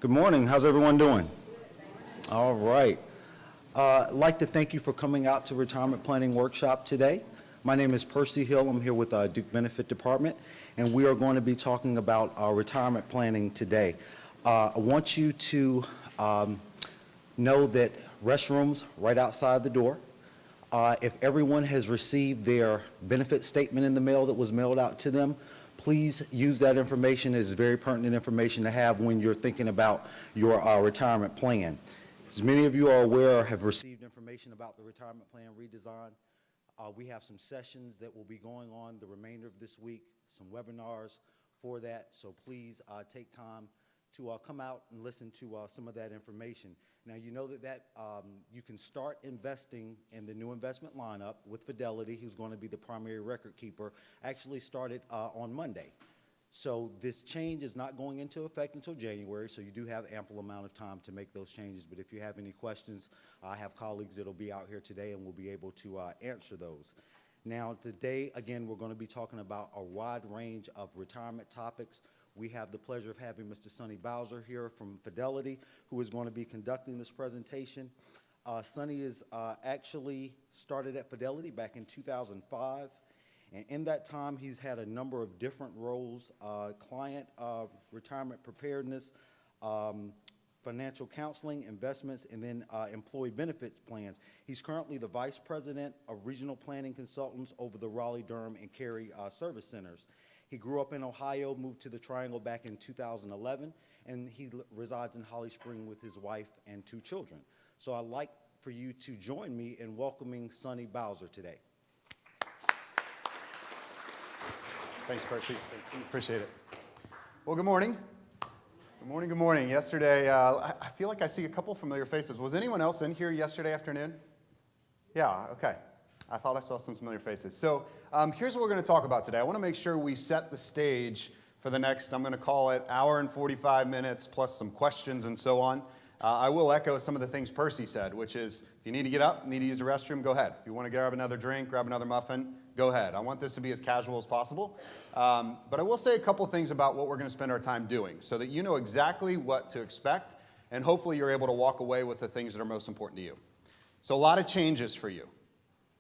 Good morning. How's everyone doing? All right. I'd like to thank you for coming out to Retirement Planning Workshop today. My name is Percy Hill. I'm here with Duke Benefit Department, and we are going to be talking about retirement planning today. I want you to know that restrooms right outside the door. If everyone has received their benefit statement in the mail that was mailed out to them, please use that information. It is very pertinent information to have when you're thinking about your retirement plan. As many of you are aware, have received information about the retirement plan redesign. We have some sessions that will be going on the remainder of this week, some webinars for that, so please take time to come out and listen to some of that information. Now, you know that you can start investing in the new investment lineup with Fidelity, who's going to be the primary record keeper, actually started on Monday. So this change is not going into effect until January, so you do have ample amount of time to make those changes. But if you have any questions, I have colleagues that will be out here today and will be able to answer those. Now, today, again, we're going to be talking about a wide range of retirement topics. We have the pleasure of having Mr. Sonny Bowser here from Fidelity, who is going to be conducting this presentation. Sonny is actually started at Fidelity back in 2005. And in that time, he's had a number of different roles, client retirement preparedness, financial counseling, investments, and then employee benefits plans. He's currently the Vice President of Regional Planning Consultants over the Raleigh, Durham, and Cary Service Centers. He grew up in Ohio, moved to the Triangle back in 2011, and he resides in Holly Springs with his wife and 2 children. So I'd like for you to join me in welcoming Sonny Bowser today. Thanks, Percy. Appreciate it. Well, good morning. Good morning, good morning. Yesterday, I feel like I see a couple familiar faces. Was anyone else in here yesterday afternoon? Yeah, okay. I thought I saw some familiar faces. So here's what we're going to talk about today. I want to make sure we set the stage for the next, I'm going to call it, hour and 45 minutes plus some questions and so on. I will echo some of the things Percy said, which is if you need to get up, need to use the restroom, go ahead. If you want to grab another drink, grab another muffin, go ahead. I want this to be as casual as possible. But I will say a couple things about what we're going to spend our time doing so that you know exactly what to expect, and hopefully you're able to walk away with the things that are most important to you. So a lot of changes for you.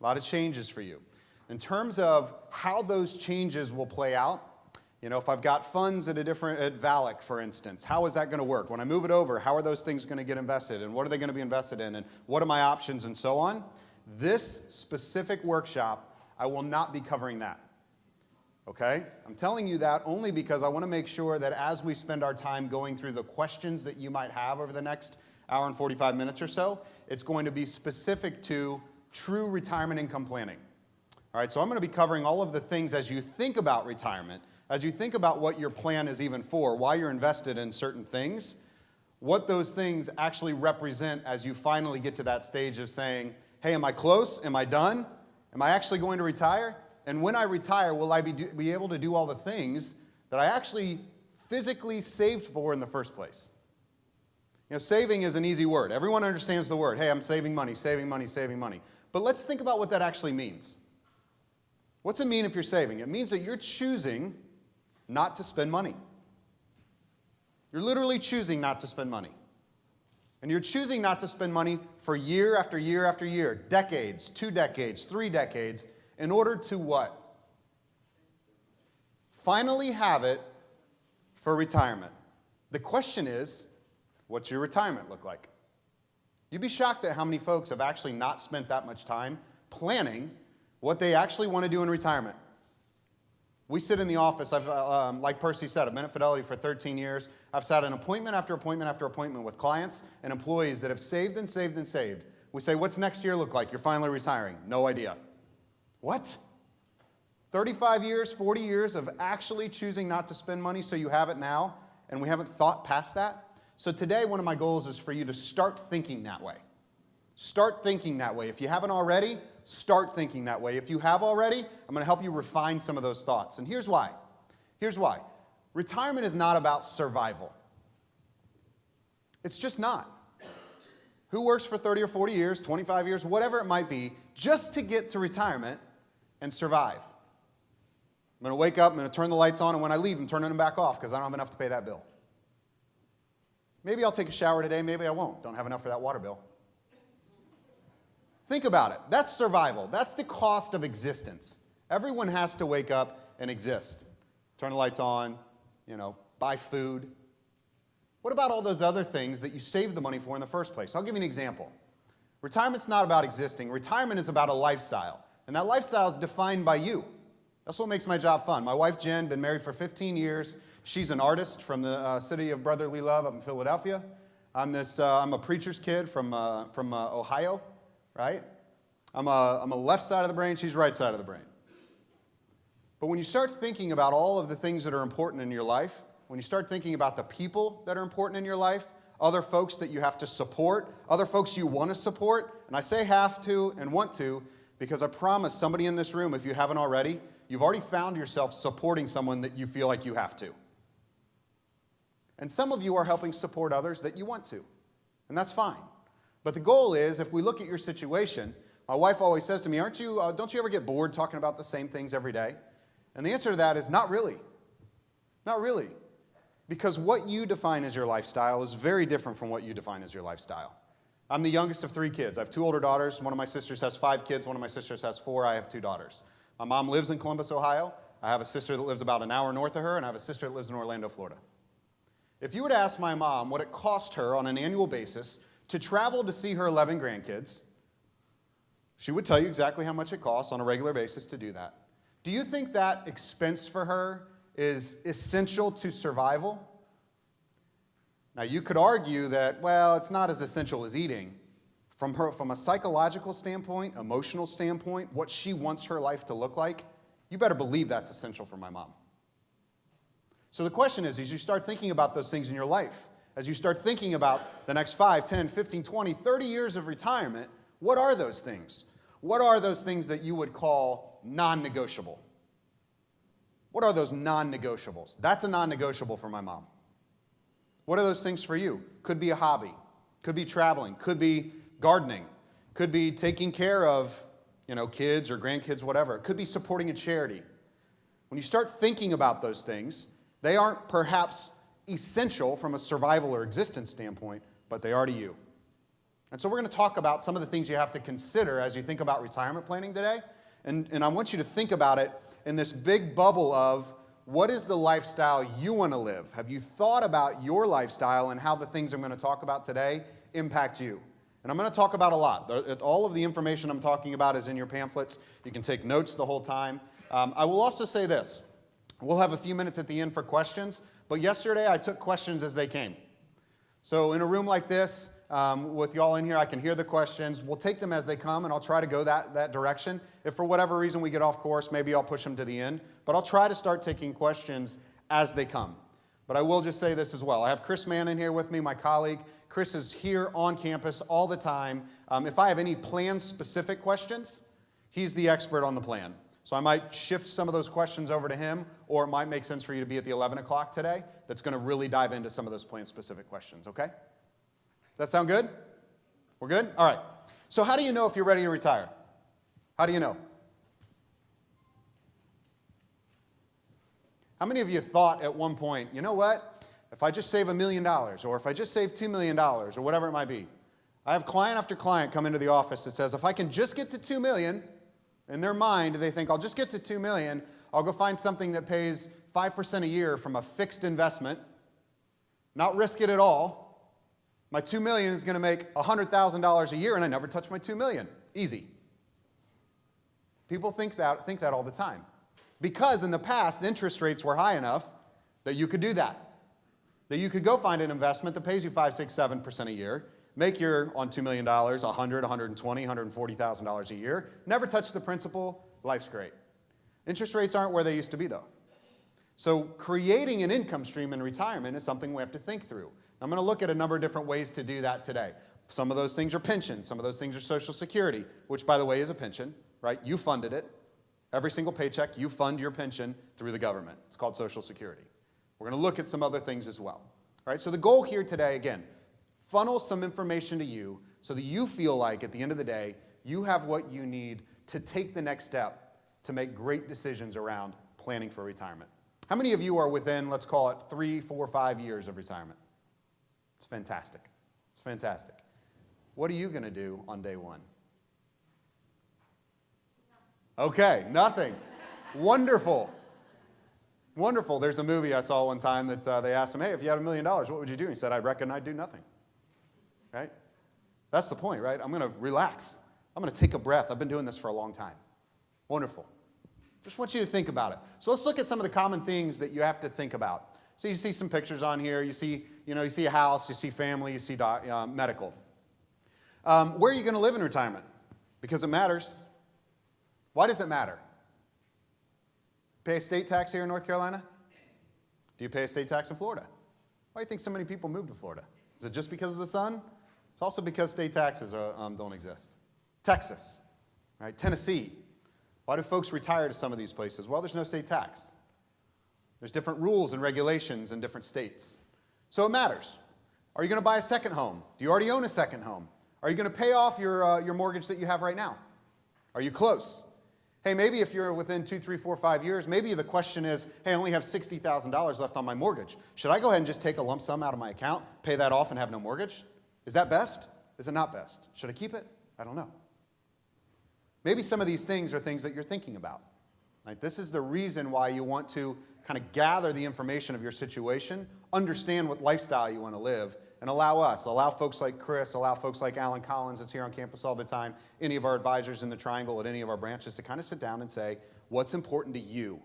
A lot of changes for you. In terms of how those changes will play out, you know, if I've got funds at VALIC, for instance, how is that going to work? When I move it over, how are those things going to get invested? And what are they going to be invested in? And what are my options and so on? This specific workshop, I will not be covering that. Okay? I'm telling you that only because I want to make sure that as we spend our time going through the questions that you might have over the next hour and 45 minutes or so, it's going to be specific to true retirement income planning. All right, so I'm going to be covering all of the things as you think about retirement, as you think about what your plan is even for, why you're invested in certain things, what those things actually represent as you finally get to that stage of saying, hey, am I close? Am I done? Am I actually going to retire? And when I retire, will I be able to do all the things that I actually physically saved for in the first place? You know, saving is an easy word. Everyone understands the word. Hey, I'm saving money, saving money, saving money. But let's think about what that actually means. What's it mean if you're saving? It means that you're choosing not to spend money. You're literally choosing not to spend money. And you're choosing not to spend money for year after year after year, decades, 2 decades, 3 decades, in order to what? Finally have it for retirement. The question is, what's your retirement look like? You'd be shocked at how many folks have actually not spent that much time planning what they actually want to do in retirement. We sit in the office, like Percy said, I've been at Fidelity for 13 years. I've sat in appointment after appointment after appointment with clients and employees that have saved and saved and saved. We say, what's next year look like? You're finally retiring. No idea. What? 35 years, 40 years of actually choosing not to spend money so you have it now, and we haven't thought past that? So today, one of my goals is for you to start thinking that way. Start thinking that way. If you haven't already, start thinking that way. If you have already, I'm going to help you refine some of those thoughts. And here's why. Here's why. Retirement is not about survival. It's just not. Who works for 30 or 40 years, 25 years, whatever it might be, just to get to retirement and survive? I'm going to wake up, I'm going to turn the lights on, and when I leave, I'm turning them back off because I don't have enough to pay that bill. Maybe I'll take a shower today, maybe I won't. Don't have enough for that water bill. Think about it. That's survival. That's the cost of existence. Everyone has to wake up and exist. Turn the lights on, buy food. What about all those other things that you saved the money for in the first place? I'll give you an example. Retirement's not about existing. Retirement is about a lifestyle. And that lifestyle is defined by you. That's what makes my job fun. My wife, Jen, been married for 15 years. She's an artist from the city of brotherly love up in Philadelphia. I'm a preacher's kid from Ohio, right? I'm a left side of the brain. She's right side of the brain. But when you start thinking about all of the things that are important in your life, when you start thinking about the people that are important in your life, other folks that you have to support, other folks you want to support, and I say have to and want to because I promise somebody in this room, if you haven't already, you've already found yourself supporting someone that you feel like you have to. And some of you are helping support others that you want to, and that's fine. But the goal is, if we look at your situation, my wife always says to me, don't you ever get bored talking about the same things every day? And the answer to that is not really. Not really. Because what you define as your lifestyle is very different from what you define as your lifestyle. I'm the youngest of 3 kids. I have 2 older daughters. One of my sisters has 5 kids. One of my sisters has 4. I have 2 daughters. My mom lives in Columbus, Ohio. I have a sister that lives about an hour north of her, and I have a sister that lives in Orlando, Florida. If you were to ask my mom what it cost her on an annual basis to travel to see her 11 grandkids, she would tell you exactly how much it costs on a regular basis to do that. Do you think that expense for her is essential to survival? Now, you could argue that, well, it's not as essential as eating. From a psychological standpoint, emotional standpoint, what she wants her life to look like, you better believe that's essential for my mom. So the question is, as you start thinking about those things in your life, as you start thinking about the next 5, 10, 15, 20, 30 years of retirement, what are those things? What are those things that you would call non-negotiable? What are those non-negotiables? That's a non-negotiable for my mom. What are those things for you? Could be a hobby, could be traveling, could be gardening, could be taking care of, kids or grandkids, whatever. It could be supporting a charity. When you start thinking about those things, they aren't perhaps essential from a survival or existence standpoint, but they are to you. And so we're going to talk about some of the things you have to consider as you think about retirement planning today. And I want you to think about it in this big bubble of what is the lifestyle you want to live? Have you thought about your lifestyle and how the things I'm going to talk about today impact you? And I'm going to talk about a lot. All of the information I'm talking about is in your pamphlets. You can take notes the whole time. I will also say this. We'll have a few minutes at the end for questions, but yesterday I took questions as they came. So in a room like this, with y'all in here, I can hear the questions. We'll take them as they come, and I'll try to go that direction. If for whatever reason we get off course, maybe I'll push them to the end. But I'll try to start taking questions as they come. But I will just say this as well. I have Chris Mann in here with me, my colleague. Chris is here on campus all the time. If I have any plan-specific questions, he's the expert on the plan. So I might shift some of those questions over to him, or it might make sense for you to be at the 11 o'clock today. That's going to really dive into some of those plan-specific questions, okay? Does that sound good? We're good? All right. So how do you know if you're ready to retire? How do you know? How many of you thought at one point, you know what? If I just save $1 million, or if I just save $2 million, or whatever it might be. I have client after client come into the office that says, if I can just get to $2 million, in their mind, they think, I'll just get to $2 million, I'll go find something that pays 5% a year from a fixed investment, not risk it at all. My $2 million is going to make $100,000 a year, and I never touch my $2 million. Easy. People think that all the time. Because in the past, interest rates were high enough that you could do that. That you could go find an investment that pays you 5, 6, 7% a year, make your, on $2 million, $100,000, $120,000, $140,000 a year, never touch the principal, life's great. Interest rates aren't where they used to be, though. So creating an income stream in retirement is something we have to think through. I'm going to look at a number of different ways to do that today. Some of those things are pensions. Some of those things are Social Security, which, by the way, is a pension, right? You funded it. Every single paycheck, you fund your pension through the government. It's called Social Security. We're going to look at some other things as well. All right, so the goal here today, again, funnel some information to you so that you feel like, at the end of the day, you have what you need to take the next step to make great decisions around planning for retirement. How many of you are within, let's call it, 3, 4, 5 years of retirement? It's fantastic. It's fantastic. What are you going to do on day one? Okay, nothing. Wonderful. Wonderful. There's a movie I saw one time that they asked him, hey, if you had $1 million, what would you do? He said, I reckon I'd do nothing. Right? That's the point, right? I'm going to relax. I'm going to take a breath. I've been doing this for a long time. Wonderful. Just want you to think about it. So let's look at some of the common things that you have to think about. So you see some pictures on here. You see a house. You see family. You see medical. Where are you going to live in retirement? Because it matters. Why does it matter? Pay a state tax here in North Carolina? Do you pay a state tax in Florida? Why do you think so many people move to Florida? Is it just because of the sun? It's also because state taxes don't exist. Texas, right? Tennessee. Why do folks retire to some of these places? Well, there's no state tax. There's different rules and regulations in different states. So it matters. Are you going to buy a second home? Do you already own a second home? Are you going to pay off your mortgage that you have right now? Are you close? Hey, maybe if you're within 2, 3, 4, 5 years, maybe the question is, hey, I only have $60,000 left on my mortgage. Should I go ahead and just take a lump sum out of my account, pay that off, and have no mortgage? Is that best? Is it not best? Should I keep it? I don't know. Maybe some of these things are things that you're thinking about. Right? This is the reason why you want to kind of gather the information of your situation, understand what lifestyle you want to live, and allow folks like Chris, allow folks like Alan Collins that's here on campus all the time, any of our advisors in the Triangle at any of our branches to kind of sit down and say, what's important to you?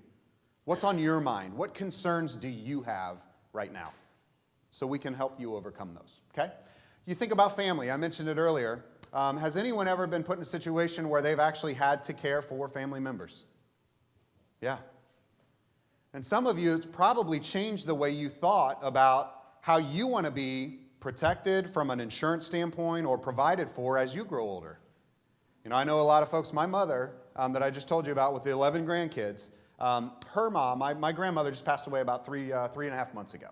What's on your mind? What concerns do you have right now? So we can help you overcome those, okay? You think about family. I mentioned it earlier. Has anyone ever been put in a situation where they've actually had to care for family members? Yeah. And some of you, it's probably changed the way you thought about how you want to be protected from an insurance standpoint or provided for as you grow older. You know, I know a lot of folks, my mother that I just told you about with the 11 grandkids, her mom, my grandmother just passed away about three and a half months ago.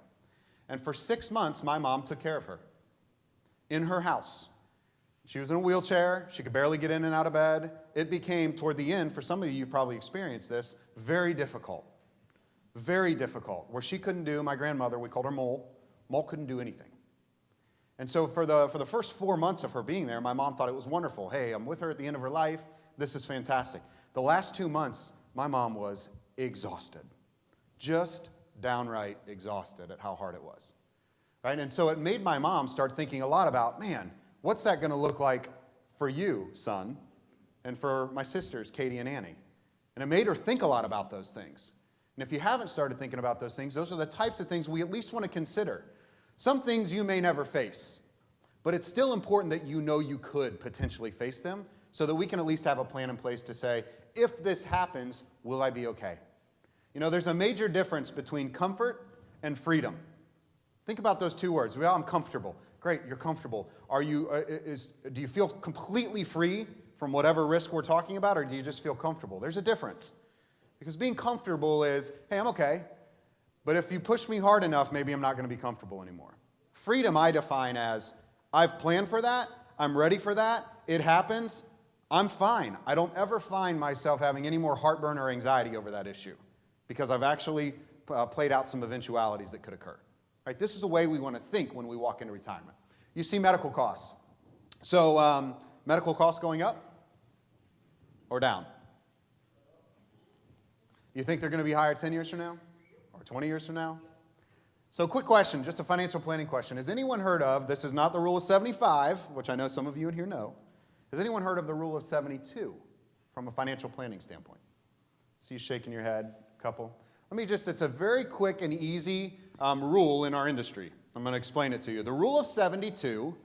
And for 6 months, my mom took care of her in her house. She was in a wheelchair. She could barely get in and out of bed. It became, toward the end, for some of you, you've probably experienced this, very difficult. Very difficult. Where she couldn't do, my grandmother, we called her Mole. Mole couldn't do anything. And so for the first 4 months of her being there, my mom thought it was wonderful. Hey, I'm with her at the end of her life. This is fantastic. The last 2 months, my mom was exhausted. Just downright exhausted at how hard it was. Right? And so it made my mom start thinking a lot about, man, what's that going to look like for you, son, and for my sisters, Katie and Annie? And it made her think a lot about those things. And if you haven't started thinking about those things, those are the types of things we at least want to consider. Some things you may never face, but it's still important that you know you could potentially face them so that we can at least have a plan in place to say, if this happens, will I be okay? You know, there's a major difference between comfort and freedom. Think about those two words. Well, I'm comfortable. Great, you're comfortable. Do you feel completely free from whatever risk we're talking about, or do you just feel comfortable? There's a difference. Because being comfortable is, hey, I'm okay, but if you push me hard enough, maybe I'm not going to be comfortable anymore. Freedom I define as, I've planned for that, I'm ready for that, it happens, I'm fine. I don't ever find myself having any more heartburn or anxiety over that issue because I've actually played out some eventualities that could occur. Right? This is the way we want to think when we walk into retirement. You see medical costs. So medical costs going up or down? You think they're going to be higher 10 years from now or 20 years from now? So quick question, just a financial planning question. Has anyone heard of, this is not the rule of 75, which I know some of you in here know. Has anyone heard of the rule of 72 from a financial planning standpoint? See you shaking your head, a couple. It's a very quick and easy rule in our industry. I'm going to explain it to you. The rule of 72,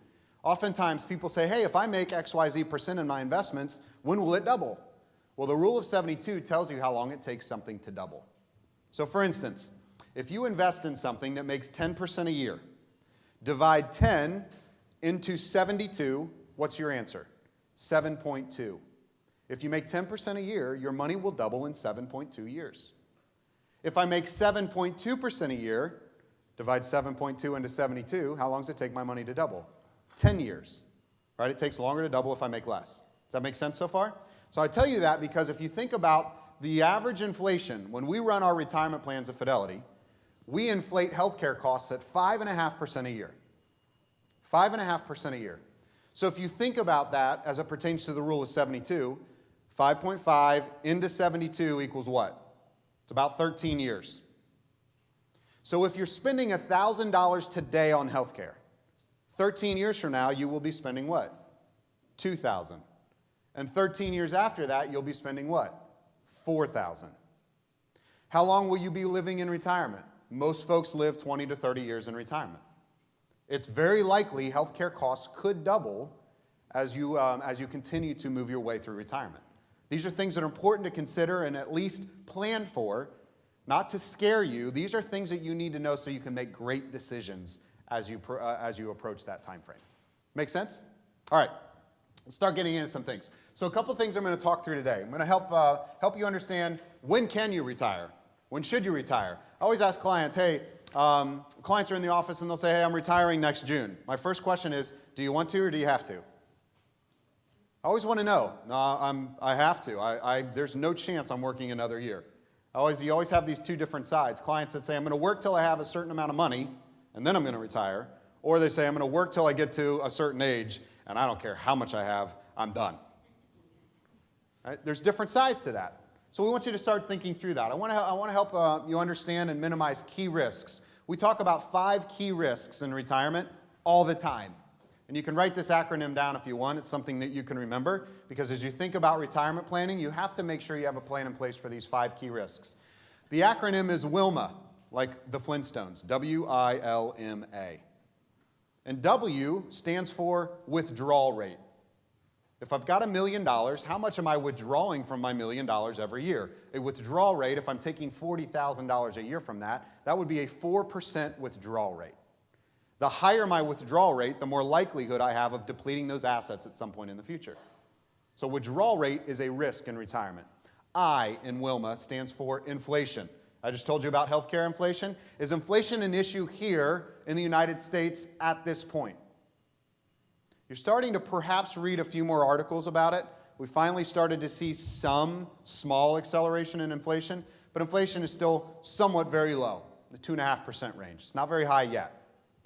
oftentimes people say, hey, if I make XYZ% in my investments, when will it double? Well, the rule of 72 tells you how long it takes something to double. So for instance, if you invest in something that makes 10% a year, divide 10 into 72, what's your answer? 7.2. If you make 10% a year, your money will double in 7.2 years. If I make 7.2% a year, divide 7.2 into 72, how long does it take my money to double? 10 years. Right? It takes longer to double if I make less. Does that make sense so far? So I tell you that because if you think about the average inflation, when we run our retirement plans at Fidelity, we inflate healthcare costs at 5.5% a year. 5.5% a year. So if you think about that as it pertains to the rule of 72, 5.5 into 72 equals what? It's about 13 years. So if you're spending $1,000 today on healthcare, 13 years from now, you will be spending what? $2,000. And 13 years after that, you'll be spending what? $4,000. How long will you be living in retirement? Most folks live 20 to 30 years in retirement. It's very likely healthcare costs could double as you continue to move your way through retirement. These are things that are important to consider and at least plan for, not to scare you. These are things that you need to know so you can make great decisions as you approach that time frame. Make sense? All right, let's start getting into some things. So a couple things I'm going to talk through today. I'm going to help you understand when can you retire? When should you retire? I always ask clients, hey, clients are in the office and they'll say, hey, I'm retiring next June. My first question is, do you want to or do you have to? I always want to know. No, I have to. There's no chance I'm working another year. You always have these two different sides. Clients that say, I'm going to work till I have a certain amount of money, and then I'm going to retire. Or they say, I'm going to work till I get to a certain age, and I don't care how much I have, I'm done. Right? There's different sides to that. So we want you to start thinking through that. I want to help you understand and minimize key risks. We talk about 5 key risks in retirement all the time. And you can write this acronym down if you want. It's something that you can remember, because as you think about retirement planning, you have to make sure you have a plan in place for these 5 key risks. The acronym is WILMA, like the Flintstones, W-I-L-M-A. And W stands for withdrawal rate. If I've got $1 million, how much am I withdrawing from my $1 million every year? A withdrawal rate, if I'm taking $40,000 a year from that, that would be a 4% withdrawal rate. The higher my withdrawal rate, the more likelihood I have of depleting those assets at some point in the future. So withdrawal rate is a risk in retirement. I in WILMA stands for inflation. I just told you about healthcare inflation. Is inflation an issue here in the United States at this point? You're starting to perhaps read a few more articles about it. We finally started to see some small acceleration in inflation, but inflation is still somewhat very low, the 2.5% range. It's not very high yet.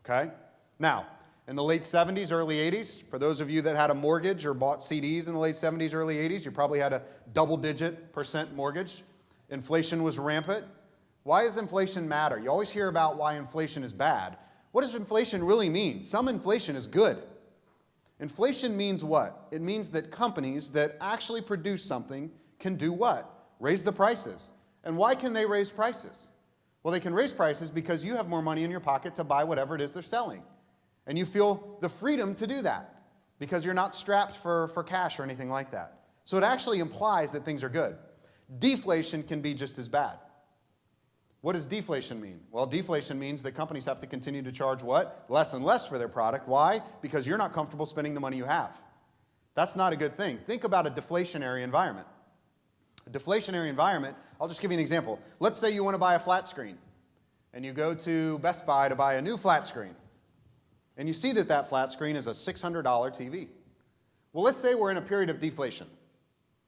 Okay? Now, in the late 70s, early 80s, for those of you that had a mortgage or bought CDs in the late 70s, early 80s, you probably had a double-digit % mortgage. Inflation was rampant. Why does inflation matter? You always hear about why inflation is bad. What does inflation really mean? Some inflation is good. Inflation means what? It means that companies that actually produce something can do what? Raise the prices. And why can they raise prices? Well, they can raise prices because you have more money in your pocket to buy whatever it is they're selling. And you feel the freedom to do that because you're not strapped for cash or anything like that. So it actually implies that things are good. Deflation can be just as bad. What does deflation mean? Well, deflation means that companies have to continue to charge what? Less and less for their product. Why? Because you're not comfortable spending the money you have. That's not a good thing. Think about a deflationary environment. A deflationary environment, I'll just give you an example. Let's say you want to buy a flat screen, and you go to Best Buy to buy a new flat screen, and you see that that flat screen is a $600 TV. Well, let's say we're in a period of deflation,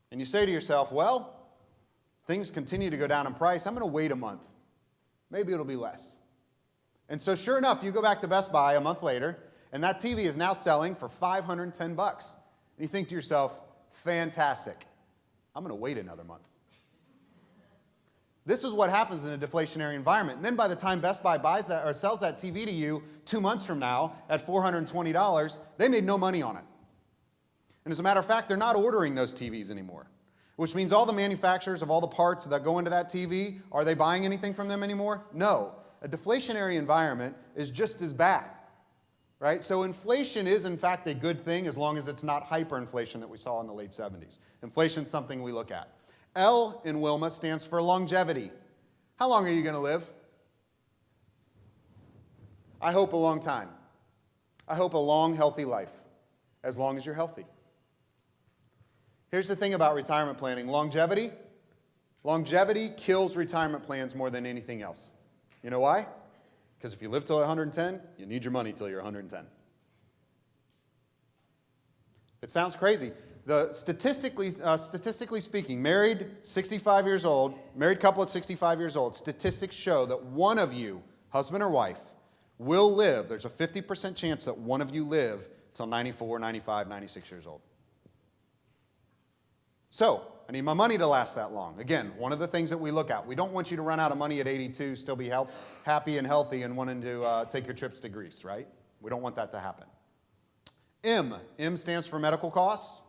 and you say to yourself, well, things continue to go down in price. I'm going to wait a month. Maybe it'll be less. And so sure enough, you go back to Best Buy a month later, and that TV is now selling for $510. And you think to yourself, fantastic. I'm going to wait another month. This is what happens in a deflationary environment. And then by the time Best Buy buys that or sells that TV to you 2 months from now at $420, they made no money on it. And as a matter of fact, they're not ordering those TVs anymore, which means all the manufacturers of all the parts that go into that TV, are they buying anything from them anymore? No. A deflationary environment is just as bad. Right? So inflation is, in fact, a good thing as long as it's not hyperinflation that we saw in the late 70s. Inflation is something we look at. L in WILMA stands for longevity. How long are you going to live? I hope a long time. I hope a long, healthy life, as long as you're healthy. Here's the thing about retirement planning. Longevity kills retirement plans more than anything else. You know why? Because if you live till 110, you need your money till you're 110. It sounds crazy. Statistically speaking, married 65 years old, married couple at 65 years old, statistics show that one of you, husband or wife, will live, there's a 50% chance that one of you live till 94, 95, 96 years old. So, I need my money to last that long. Again, one of the things that we look at. We don't want you to run out of money at 82, still be happy and healthy and wanting to take your trips to Greece, right? We don't want that to happen. M stands for medical costs.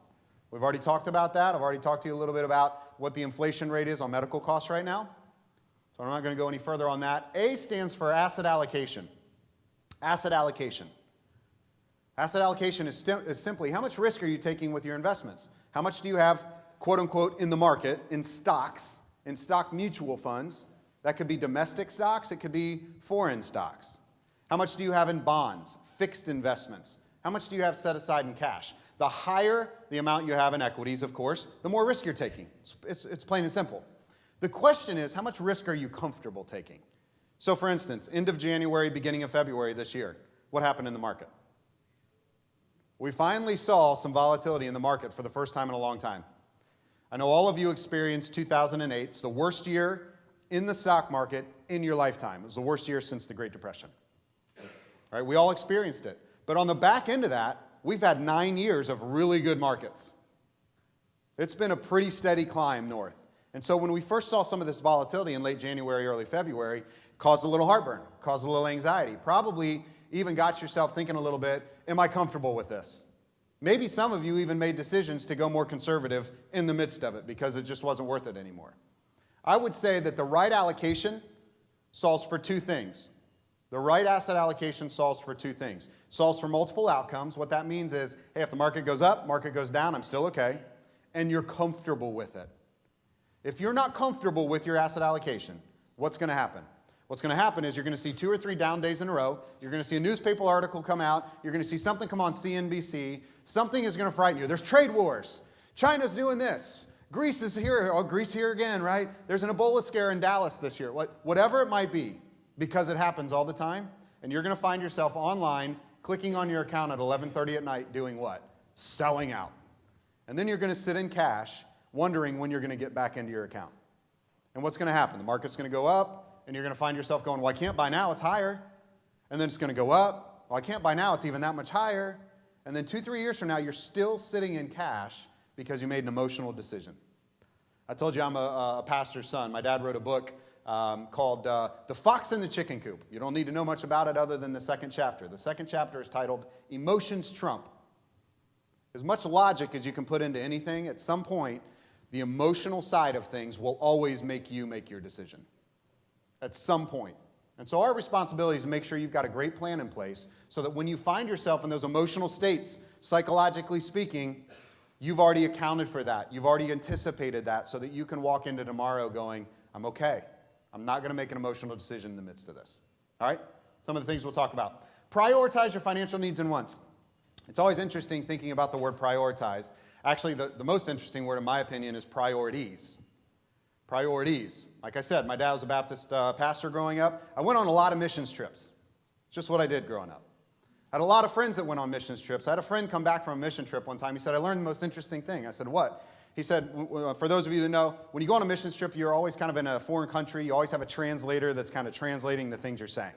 We've already talked about that. I've already talked to you a little bit about what the inflation rate is on medical costs right now. So I'm not going to go any further on that. A stands for asset allocation. Asset allocation. Asset allocation is simply how much risk are you taking with your investments? How much do you have, quote unquote, in the market, in stocks, in stock mutual funds? That could be domestic stocks, it could be foreign stocks. How much do you have in bonds, fixed investments? How much do you have set aside in cash? The higher the amount you have in equities, of course, the more risk you're taking. It's plain and simple. The question is, how much risk are you comfortable taking? So for instance, end of January, beginning of February this year, what happened in the market? We finally saw some volatility in the market for the first time in a long time. I know all of you experienced 2008. It's the worst year in the stock market in your lifetime. It was the worst year since the Great Depression. All right, we all experienced it. But on the back end of that, we've had 9 years of really good markets. It's been a pretty steady climb north. And so when we first saw some of this volatility in late January, early February, it caused a little heartburn, caused a little anxiety, probably even got yourself thinking a little bit, am I comfortable with this? Maybe some of you even made decisions to go more conservative in the midst of it because it just wasn't worth it anymore. I would say that the right allocation solves for two things. The right asset allocation solves for two things. Solves for multiple outcomes. What that means is, hey, if the market goes up, market goes down, I'm still okay, and you're comfortable with it. If you're not comfortable with your asset allocation, what's going to happen? What's going to happen is you're going to see 2 or 3 down days in a row. You're going to see a newspaper article come out. You're going to see something come on CNBC. Something is going to frighten you. There's trade wars. China's doing this. Greece is here. Oh, Greece here again, right? There's an Ebola scare in Dallas this year. Whatever it might be, because it happens all the time, and you're going to find yourself online clicking on your account at 11:30 at night doing what? Selling out. And then you're going to sit in cash wondering when you're going to get back into your account. And what's going to happen? The market's going to go up, and you're going to find yourself going, well, I can't buy now, it's higher. And then it's going to go up. Well, I can't buy now, it's even that much higher. And then 2-3 years from now, you're still sitting in cash because you made an emotional decision. I told you I'm a pastor's son. My dad wrote a book called The Fox and the Chicken Coop. You don't need to know much about it other than the second chapter. The second chapter is titled Emotions Trump. As much logic as you can put into anything, at some point, the emotional side of things will always make you make your decision. At some point. And so our responsibility is to make sure you've got a great plan in place so that when you find yourself in those emotional states, psychologically speaking, you've already accounted for that. You've already anticipated that so that you can walk into tomorrow going, I'm okay. I'm not going to make an emotional decision in the midst of this. All right? Some of the things we'll talk about. Prioritize your financial needs and wants. It's always interesting thinking about the word prioritize. Actually, the most interesting word, in my opinion, is priorities. Priorities. Like I said, my dad was a Baptist pastor growing up. I went on a lot of missions trips. It's just what I did growing up. I had a lot of friends that went on missions trips. I had a friend come back from a mission trip one time. He said, I learned the most interesting thing. I said, what? He said, for those of you that know, when you go on a missions trip, you're always kind of in a foreign country. You always have a translator that's kind of translating the things you're saying.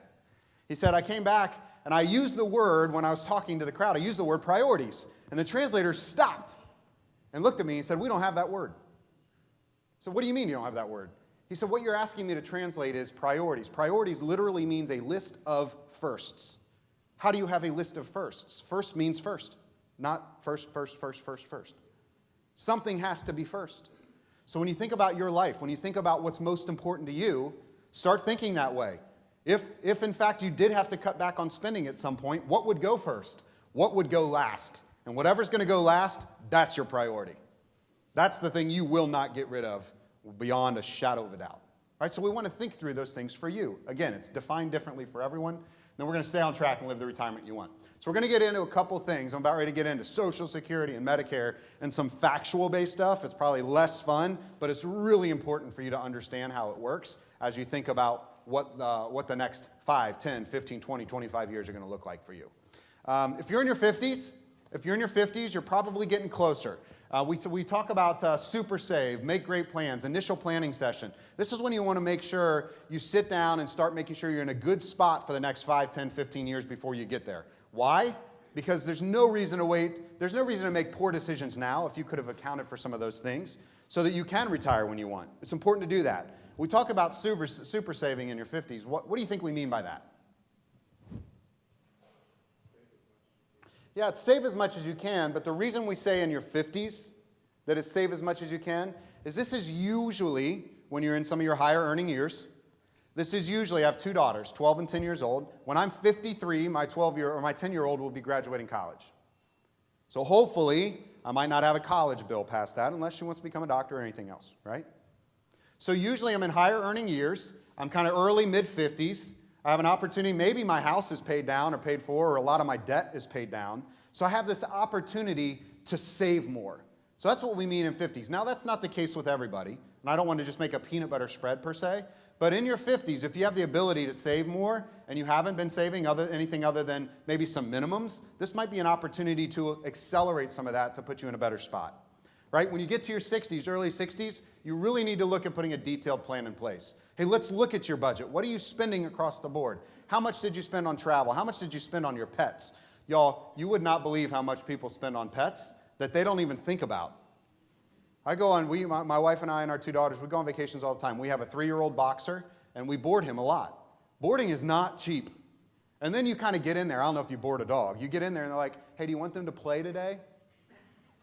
He said, I came back and I used the word, when I was talking to the crowd, I used the word priorities. And the translator stopped and looked at me and said, we don't have that word. I said, what do you mean you don't have that word? He said, what you're asking me to translate is priorities. Priorities literally means a list of firsts. How do you have a list of firsts? First means first, not first. Something has to be first. So when you think about your life, when you think about what's most important to you, start thinking that way. If in fact you did have to cut back on spending at some point, what would go first? What would go last? And whatever's going to go last, that's your priority. That's the thing you will not get rid of beyond a shadow of a doubt. All right, so we want to think through those things for you. Again, it's defined differently for everyone. Then we're going to stay on track and live the retirement you want. So we're going to get into a couple things. I'm about ready to get into Social Security and Medicare and some factual-based stuff. It's probably less fun, but it's really important for you to understand how it works as you think about what the next 5, 10, 15, 20, 25 years are going to look like for you. If you're in your 50s, you're probably getting closer. We talk about super save, make great plans, initial planning session. This is when you want to make sure you sit down and start making sure you're in a good spot for the next 5, 10, 15 years before you get there. Why? Because there's no reason to wait. There's no reason to make poor decisions now if you could have accounted for some of those things so that you can retire when you want. It's important to do that. We talk about super saving in your 50s. What do you think we mean by that? Yeah, it's save as much as you can, but the reason we say in your 50s that it's save as much as you can is this is usually when you're in some of your higher earning years. This is usually, I have 2 daughters, 12 and 10 years old. When I'm 53, my 10-year-old will be graduating college. So hopefully, I might not have a college bill past that unless she wants to become a doctor or anything else, right? So usually I'm in higher earning years. I'm kind of early, mid-50s. I have an opportunity, maybe my house is paid down or paid for, or a lot of my debt is paid down. So I have this opportunity to save more. So that's what we mean in 50s. Now that's not the case with everybody, and I don't want to just make a peanut butter spread per se, but in your 50s, if you have the ability to save more and you haven't been saving anything other than maybe some minimums, this might be an opportunity to accelerate some of that to put you in a better spot. Right? When you get to your 60s, early 60s, you really need to look at putting a detailed plan in place. Hey, let's look at your budget. What are you spending across the board? How much did you spend on travel? How much did you spend on your pets? Y'all, you would not believe how much people spend on pets that they don't even think about. I go on, my wife and I and our 2 daughters, we go on vacations all the time. We have a 3-year-old boxer, and we board him a lot. Boarding is not cheap. And then you kind of get in there. I don't know if you board a dog. You get in there, and they're like, hey, do you want them to play today?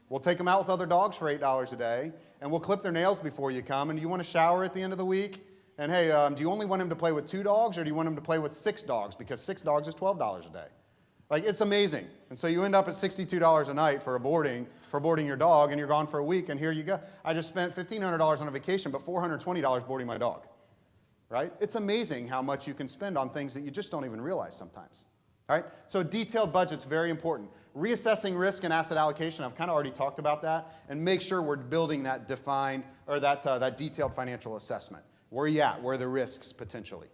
We'll take them out with other dogs for $8 a day, and we'll clip their nails before you come. And do you want to shower at the end of the week? And hey, do you only want him to play with 2 dogs, or do you want him to play with 6 dogs? Because 6 dogs is $12 a day. Like, it's amazing. And so you end up at $62 a night for boarding your dog, and you're gone for a week, and here you go. I just spent $1,500 on a vacation, but $420 boarding my dog. Right? It's amazing how much you can spend on things that you just don't even realize sometimes. All right? So detailed budget's very important. Reassessing risk and asset allocation, I've kind of already talked about that, and make sure we're building that defined, or that detailed financial assessment. Where are you at? Where are the risks potentially?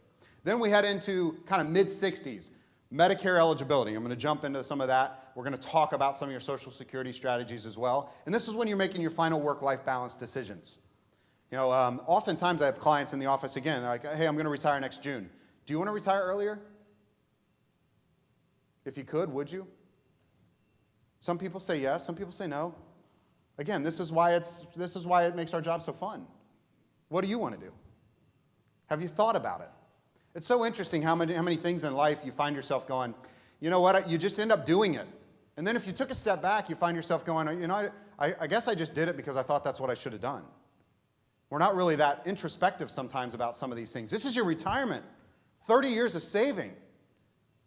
Then we head into kind of mid-60s. Medicare eligibility. I'm going to jump into some of that. We're going to talk about some of your Social Security strategies as well. And this is when you're making your final work-life balance decisions. You know, oftentimes I have clients in the office again, like, hey, I'm going to retire next June. Do you want to retire earlier? If you could, would you? Some people say yes, some people say no. Again, this is why it makes our job so fun. What do you want to do? Have you thought about it? It's so interesting how many things in life you find yourself going, you know what, you just end up doing it. And then if you took a step back, you find yourself going, you know, I guess I just did it because I thought that's what I should have done. We're not really that introspective sometimes about some of these things. This is your retirement, 30 years of saving.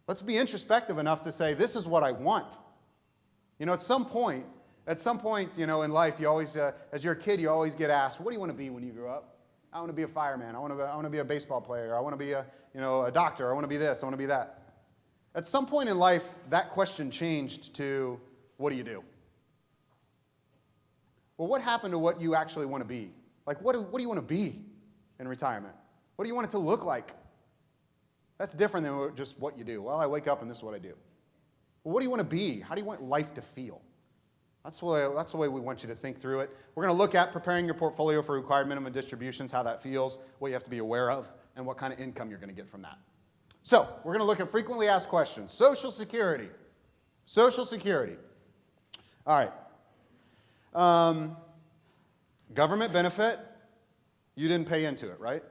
Let's be introspective enough to say, this is what I want. You know, at some point, you know, in life, you always, as you're a kid, you always get asked, what do you want to be when you grow up? I want to be a fireman. I want to be a baseball player. I want to be a doctor. I want to be this. I want to be that. At some point in life, that question changed to, what do you do? Well, what happened to what you actually want to be? Like, what do you want to be in retirement? What do you want it to look like? That's different than just what you do. Well, I wake up and this is what I do. Well, what do you want to be? How do you want life to feel? That's the way we want you to think through it. We're going to look at preparing your portfolio for required minimum distributions, how that feels, what you have to be aware of, and what kind of income you're going to get from that. So we're going to look at frequently asked questions. Social Security. Social Security. All right. Government benefit. You didn't pay into it, right?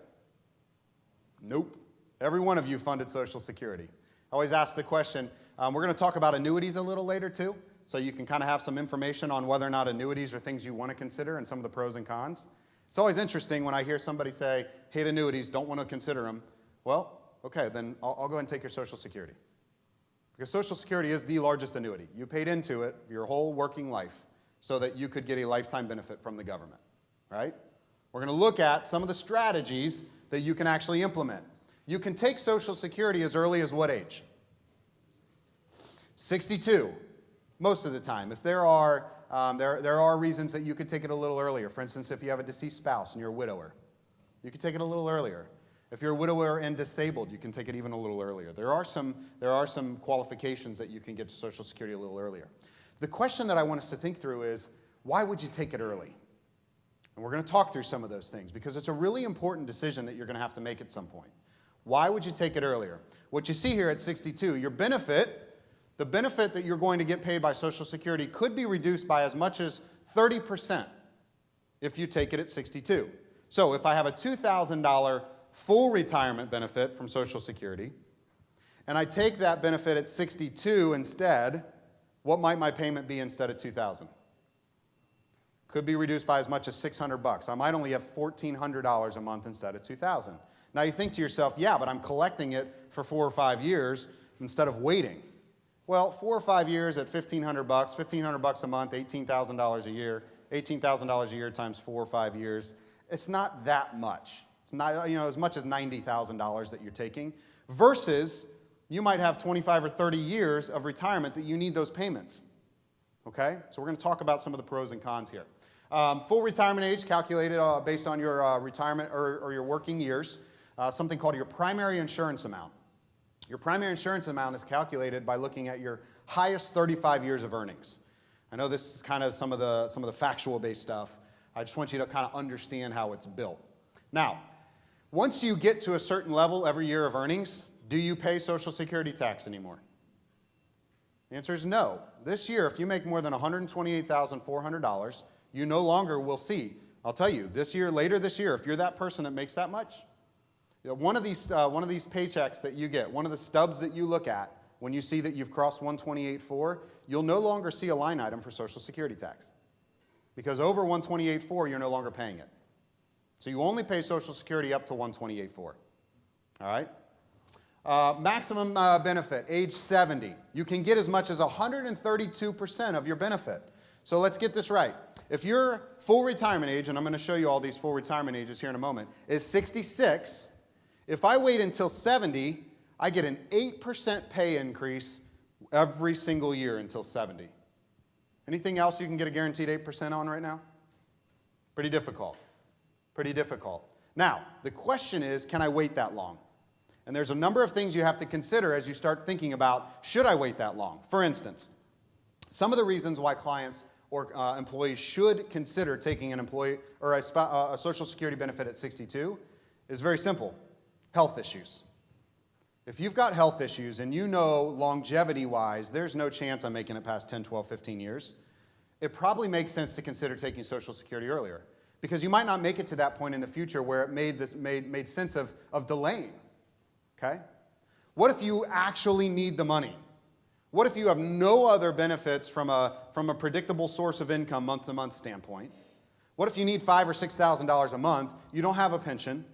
Nope. Every one of you funded Social Security. I always ask the question. We're going to talk about annuities a little later too. So you can kind of have some information on whether or not annuities are things you want to consider and some of the pros and cons. It's always interesting when I hear somebody say, hate annuities, don't want to consider them. Well, okay, then I'll go ahead and take your Social Security. Because Social Security is the largest annuity. You paid into it your whole working life so that you could get a lifetime benefit from the government, right? We're going to look at some of the strategies that you can actually implement. You can take Social Security as early as what age? 62. Most of the time. If there are reasons that you could take it a little earlier. For instance, if you have a deceased spouse and you're a widower, you could take it a little earlier. If you're a widower and disabled, you can take it even a little earlier. There are some qualifications that you can get to Social Security a little earlier. The question that I want us to think through is, why would you take it early? And we're going to talk through some of those things because it's a really important decision that you're going to have to make at some point. Why would you take it earlier? What you see here at 62, your benefit, the benefit that you're going to get paid by Social Security could be reduced by as much as 30% if you take it at 62. So if I have a $2,000 full retirement benefit from Social Security, and I take that benefit at 62 instead, what might my payment be instead of $2,000? Could be reduced by as much as $600. I might only have $1,400 a month instead of $2,000. Now you think to yourself, yeah, but I'm collecting it for 4 or 5 years instead of waiting. Well, 4 or 5 years at $1,500, $1,500 a month, $18,000 a year, $18,000 a year times 4 or 5 years. It's not that much. It's not, as much as $90,000 that you're taking versus you might have 25 or 30 years of retirement that you need those payments. Okay? So we're going to talk about some of the pros and cons here. Full retirement age calculated based on your retirement or your working years, something called your primary insurance amount. Your primary insurance amount is calculated by looking at your highest 35 years of earnings. I know this is kind of some of the factual-based stuff. I just want you to kind of understand how it's built. Now, once you get to a certain level every year of earnings, do you pay Social Security tax anymore? The answer is no. This year, if you make more than $128,400, you no longer will see. I'll tell you, later this year, if you're that person that makes that much, one of these paychecks that you get, one of the stubs that you look at when you see that you've crossed 128.4, you'll no longer see a line item for Social Security tax. Because over 128.4, you're no longer paying it. So you only pay Social Security up to 128.4. All right? Maximum benefit, age 70. You can get as much as 132% of your benefit. So let's get this right. If your full retirement age, and I'm going to show you all these full retirement ages here in a moment, is 66, if I wait until 70, I get an 8% pay increase every single year until 70. Anything else you can get a guaranteed 8% on right now? Pretty difficult. Pretty difficult. Now, the question is, can I wait that long? And there's a number of things you have to consider as you start thinking about, should I wait that long? For instance, some of the reasons why clients or employees should consider taking an employee or a Social Security benefit at 62 is very simple. Health issues. If you've got health issues and you know longevity-wise there's no chance I'm making it past 10, 12, 15 years, it probably makes sense to consider taking Social Security earlier because you might not make it to that point in the future where it made sense of delaying. Okay? What if you actually need the money? What if you have no other benefits from a predictable source of income month-to-month standpoint? What if you need $5,000 or $6,000 a month? You don't have a pension.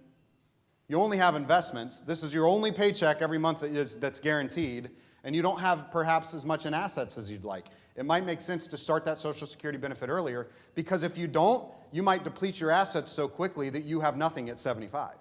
You only have investments. This is your only paycheck every month that's guaranteed, and you don't have perhaps as much in assets as you'd like. It might make sense to start that Social Security benefit earlier because if you don't, you might deplete your assets so quickly that you have nothing at 75.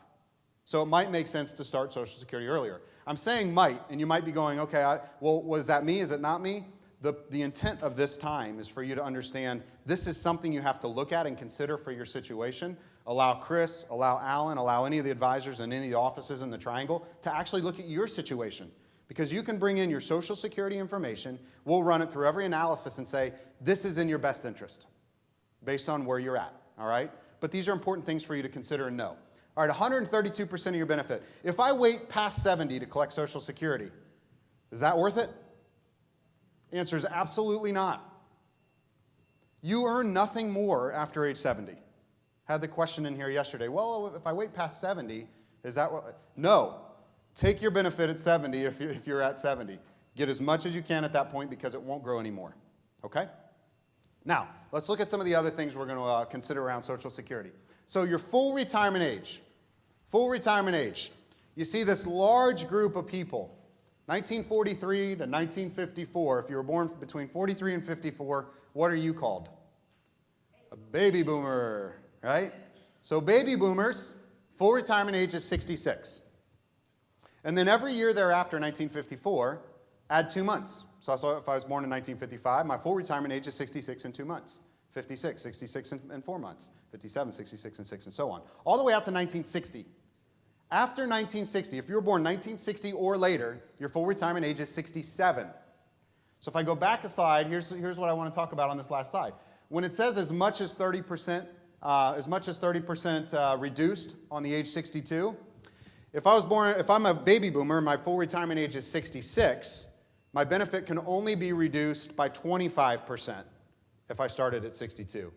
So it might make sense to start Social Security earlier. I'm saying might, and you might be going, okay, well, was that me? Is it not me? The intent of this time is for you to understand this is something you have to look at and consider for your situation. Allow Chris, allow Alan, allow any of the advisors and any of the offices in the Triangle to actually look at your situation. Because you can bring in your Social Security information, we'll run it through every analysis and say, this is in your best interest based on where you're at, all right? But these are important things for you to consider and know. All right, 132% of your benefit. If I wait past 70 to collect Social Security, is that worth it? The answer is absolutely not. You earn nothing more after age 70. Had the question in here yesterday, well, if I wait past 70, is that what? No. Take your benefit at 70 if you're at 70. Get as much as you can at that point because it won't grow anymore. Okay? Now, let's look at some of the other things we're going to consider around Social Security. So your full retirement age. Full retirement age. You see this large group of people, 1943 to 1954. If you were born between 43 and 54, what are you called? A baby boomer, right? So baby boomers, full retirement age is 66. And then every year thereafter, 1954, add 2 months. So if I was born in 1955, my full retirement age is 66 and 2 months. 56, 66 and 4 months. 57, 66 and 6, and so on. All the way out to 1960. After 1960, if you were born 1960 or later, your full retirement age is 67. So if I go back a slide, here's what I want to talk about on this last slide. when it says as much as 30%, reduced on the age 62, if I'm a baby boomer, my full retirement age is 66, my benefit can only be reduced by 25% if I started at 62.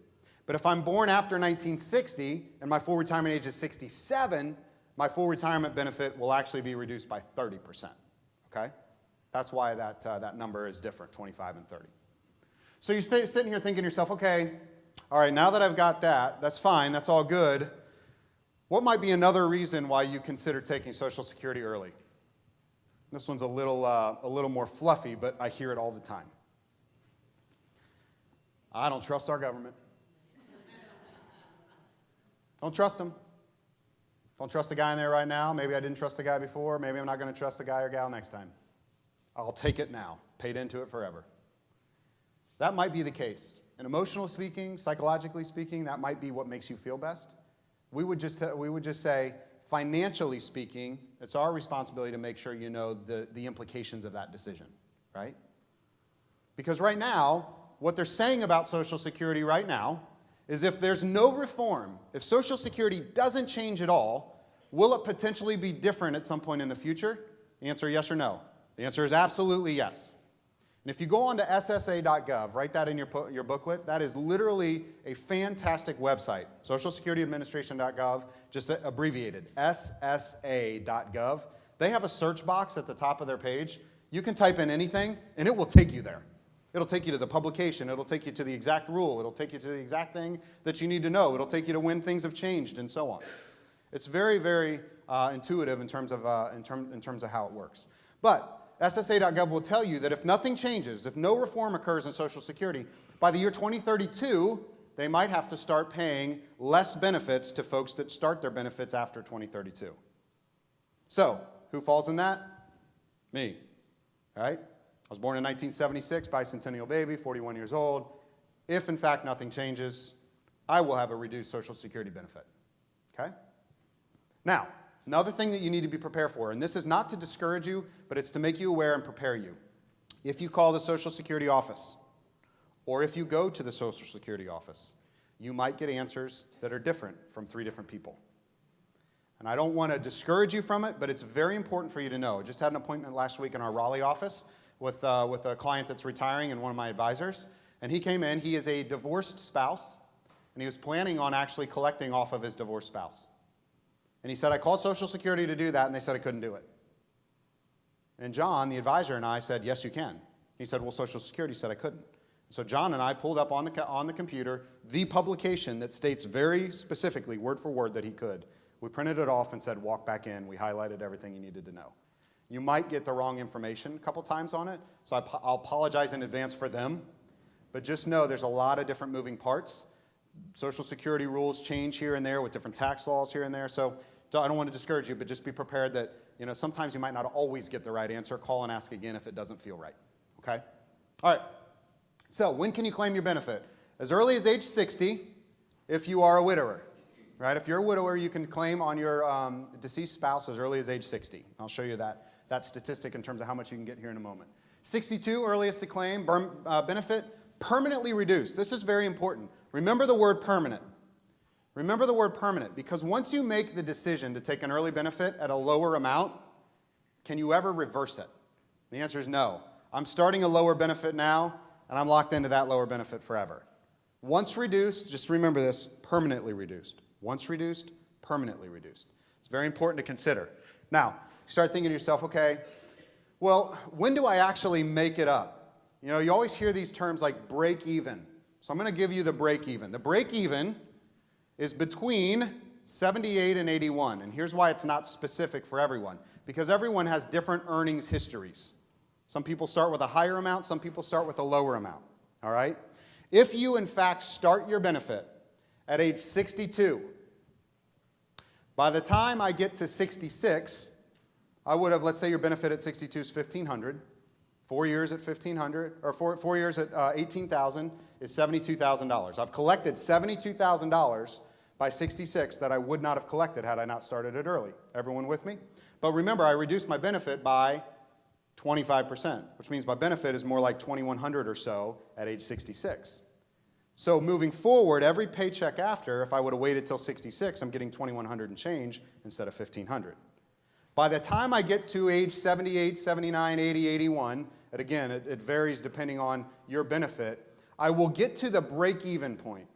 But if I'm born after 1960 and my full retirement age is 67, my full retirement benefit will actually be reduced by 30%, okay? That's why that number is different, 25 and 30. So you're sitting here thinking to yourself, okay, all right, now that I've got that, that's fine, that's all good. What might be another reason why you consider taking Social Security early? This one's a little more fluffy, but I hear it all the time. I don't trust our government. Don't trust them. Don't trust the guy in there right now. Maybe I didn't trust the guy before. Maybe I'm not going to trust the guy or gal next time. I'll take it now. Paid into it forever. That might be the case. And emotionally speaking, psychologically speaking, that might be what makes you feel best. We would just say, financially speaking, it's our responsibility to make sure you know the implications of that decision, right? Because right now, what they're saying about Social Security right now is if there's no reform, if Social Security doesn't change at all, will it potentially be different at some point in the future? The answer, yes or no. The answer is absolutely yes. And if you go on to ssa.gov, write that in your booklet, that is literally a fantastic website. SocialSecurityAdministration.gov, just abbreviated, ssa.gov. They have a search box at the top of their page. You can type in anything, and it will take you there. It'll take you to the publication. It'll take you to the exact rule. It'll take you to the exact thing that you need to know. It'll take you to when things have changed and so on. It's very, very intuitive in terms of how it works. But SSA.gov will tell you that if nothing changes, if no reform occurs in Social Security, by the year 2032, they might have to start paying less benefits to folks that start their benefits after 2032. So, who falls in that? Me, all right? I was born in 1976, bicentennial baby, 41 years old. If, in fact, nothing changes, I will have a reduced Social Security benefit, okay? Now, another thing that you need to be prepared for, and this is not to discourage you, but it's to make you aware and prepare you. If you call the Social Security office, or if you go to the Social Security office, you might get answers that are different from 3 different people. And I don't want to discourage you from it, but it's very important for you to know. I just had an appointment last week in our Raleigh office with a client that's retiring and one of my advisors. And he came in, he is a divorced spouse, and he was planning on actually collecting off of his divorced spouse. And he said, I called Social Security to do that, and they said I couldn't do it. And John, the advisor, and I said, yes, you can. He said, well, Social Security said I couldn't. So John and I pulled up on the computer the publication that states very specifically, word for word, that he could. We printed it off and said, walk back in. We highlighted everything you needed to know. You might get the wrong information a couple times on it, so I'll apologize in advance for them. But just know there's a lot of different moving parts. Social Security rules change here and there with different tax laws here and there. So I don't want to discourage you, but just be prepared that sometimes you might not always get the right answer. Call and ask again if it doesn't feel right. Okay? All right. So when can you claim your benefit? As early as age 60 if you are a widower. Right? If you're a widower, you can claim on your deceased spouse as early as age 60. I'll show you that statistic in terms of how much you can get here in a moment. 62, earliest to claim, benefit, permanently reduced. This is very important. Remember the word permanent. Remember the word permanent, because once you make the decision to take an early benefit at a lower amount, can you ever reverse it? The answer is no. I'm starting a lower benefit now, and I'm locked into that lower benefit forever. Once reduced, just remember this, permanently reduced. Once reduced, permanently reduced. It's very important to consider. Now, you start thinking to yourself, okay, well, when do I actually make it up? You always hear these terms like break even. So I'm going to give you the break even. The break even is between 78 and 81. And here's why it's not specific for everyone. Because everyone has different earnings histories. Some people start with a higher amount, some people start with a lower amount. All right? If you, in fact, start your benefit at age 62, by the time I get to 66, I would have, let's say your benefit at 62 is $1,500. 4 years at $1,500, or 4 years at $18,000 is $72,000. I've collected $72,000 by 66 that I would not have collected had I not started it early. Everyone with me? But remember, I reduced my benefit by 25%, which means my benefit is more like $2,100 or so at age 66. So moving forward, every paycheck after, if I would have waited till 66, I'm getting $2,100 and change instead of $1,500. By the time I get to age 78, 79, 80, 81, and again, it varies depending on your benefit, I will get to the break-even point.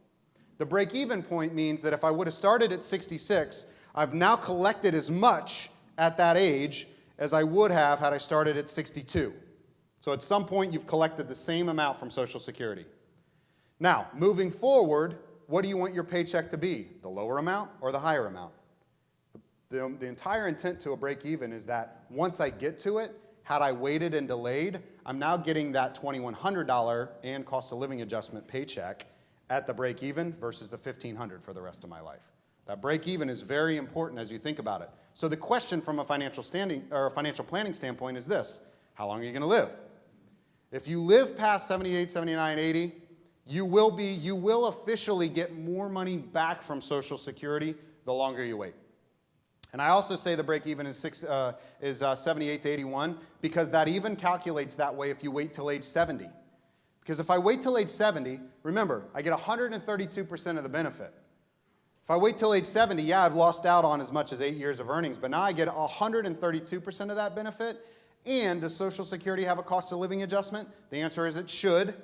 The break-even point means that if I would have started at 66, I've now collected as much at that age as I would have had I started at 62. So at some point, you've collected the same amount from Social Security. Now, moving forward, what do you want your paycheck to be? The lower amount or the higher amount? The entire intent to a break-even is that once I get to it, had I waited and delayed, I'm now getting that $2,100 and cost of living adjustment paycheck at the break-even versus the $1,500 for the rest of my life. That break-even is very important as you think about it. So the question from a financial planning standpoint is this: how long are you going to live? If you live past 78, 79, 80, you will officially get more money back from Social Security the longer you wait. And I also say the break-even is 78 to 81 because that even calculates that way if you wait till age 70. Because if I wait till age 70, remember, I get 132% of the benefit. If I wait till age 70, yeah, I've lost out on as much as 8 years of earnings, but now I get 132% of that benefit. And does Social Security have a cost of living adjustment? The answer is it should.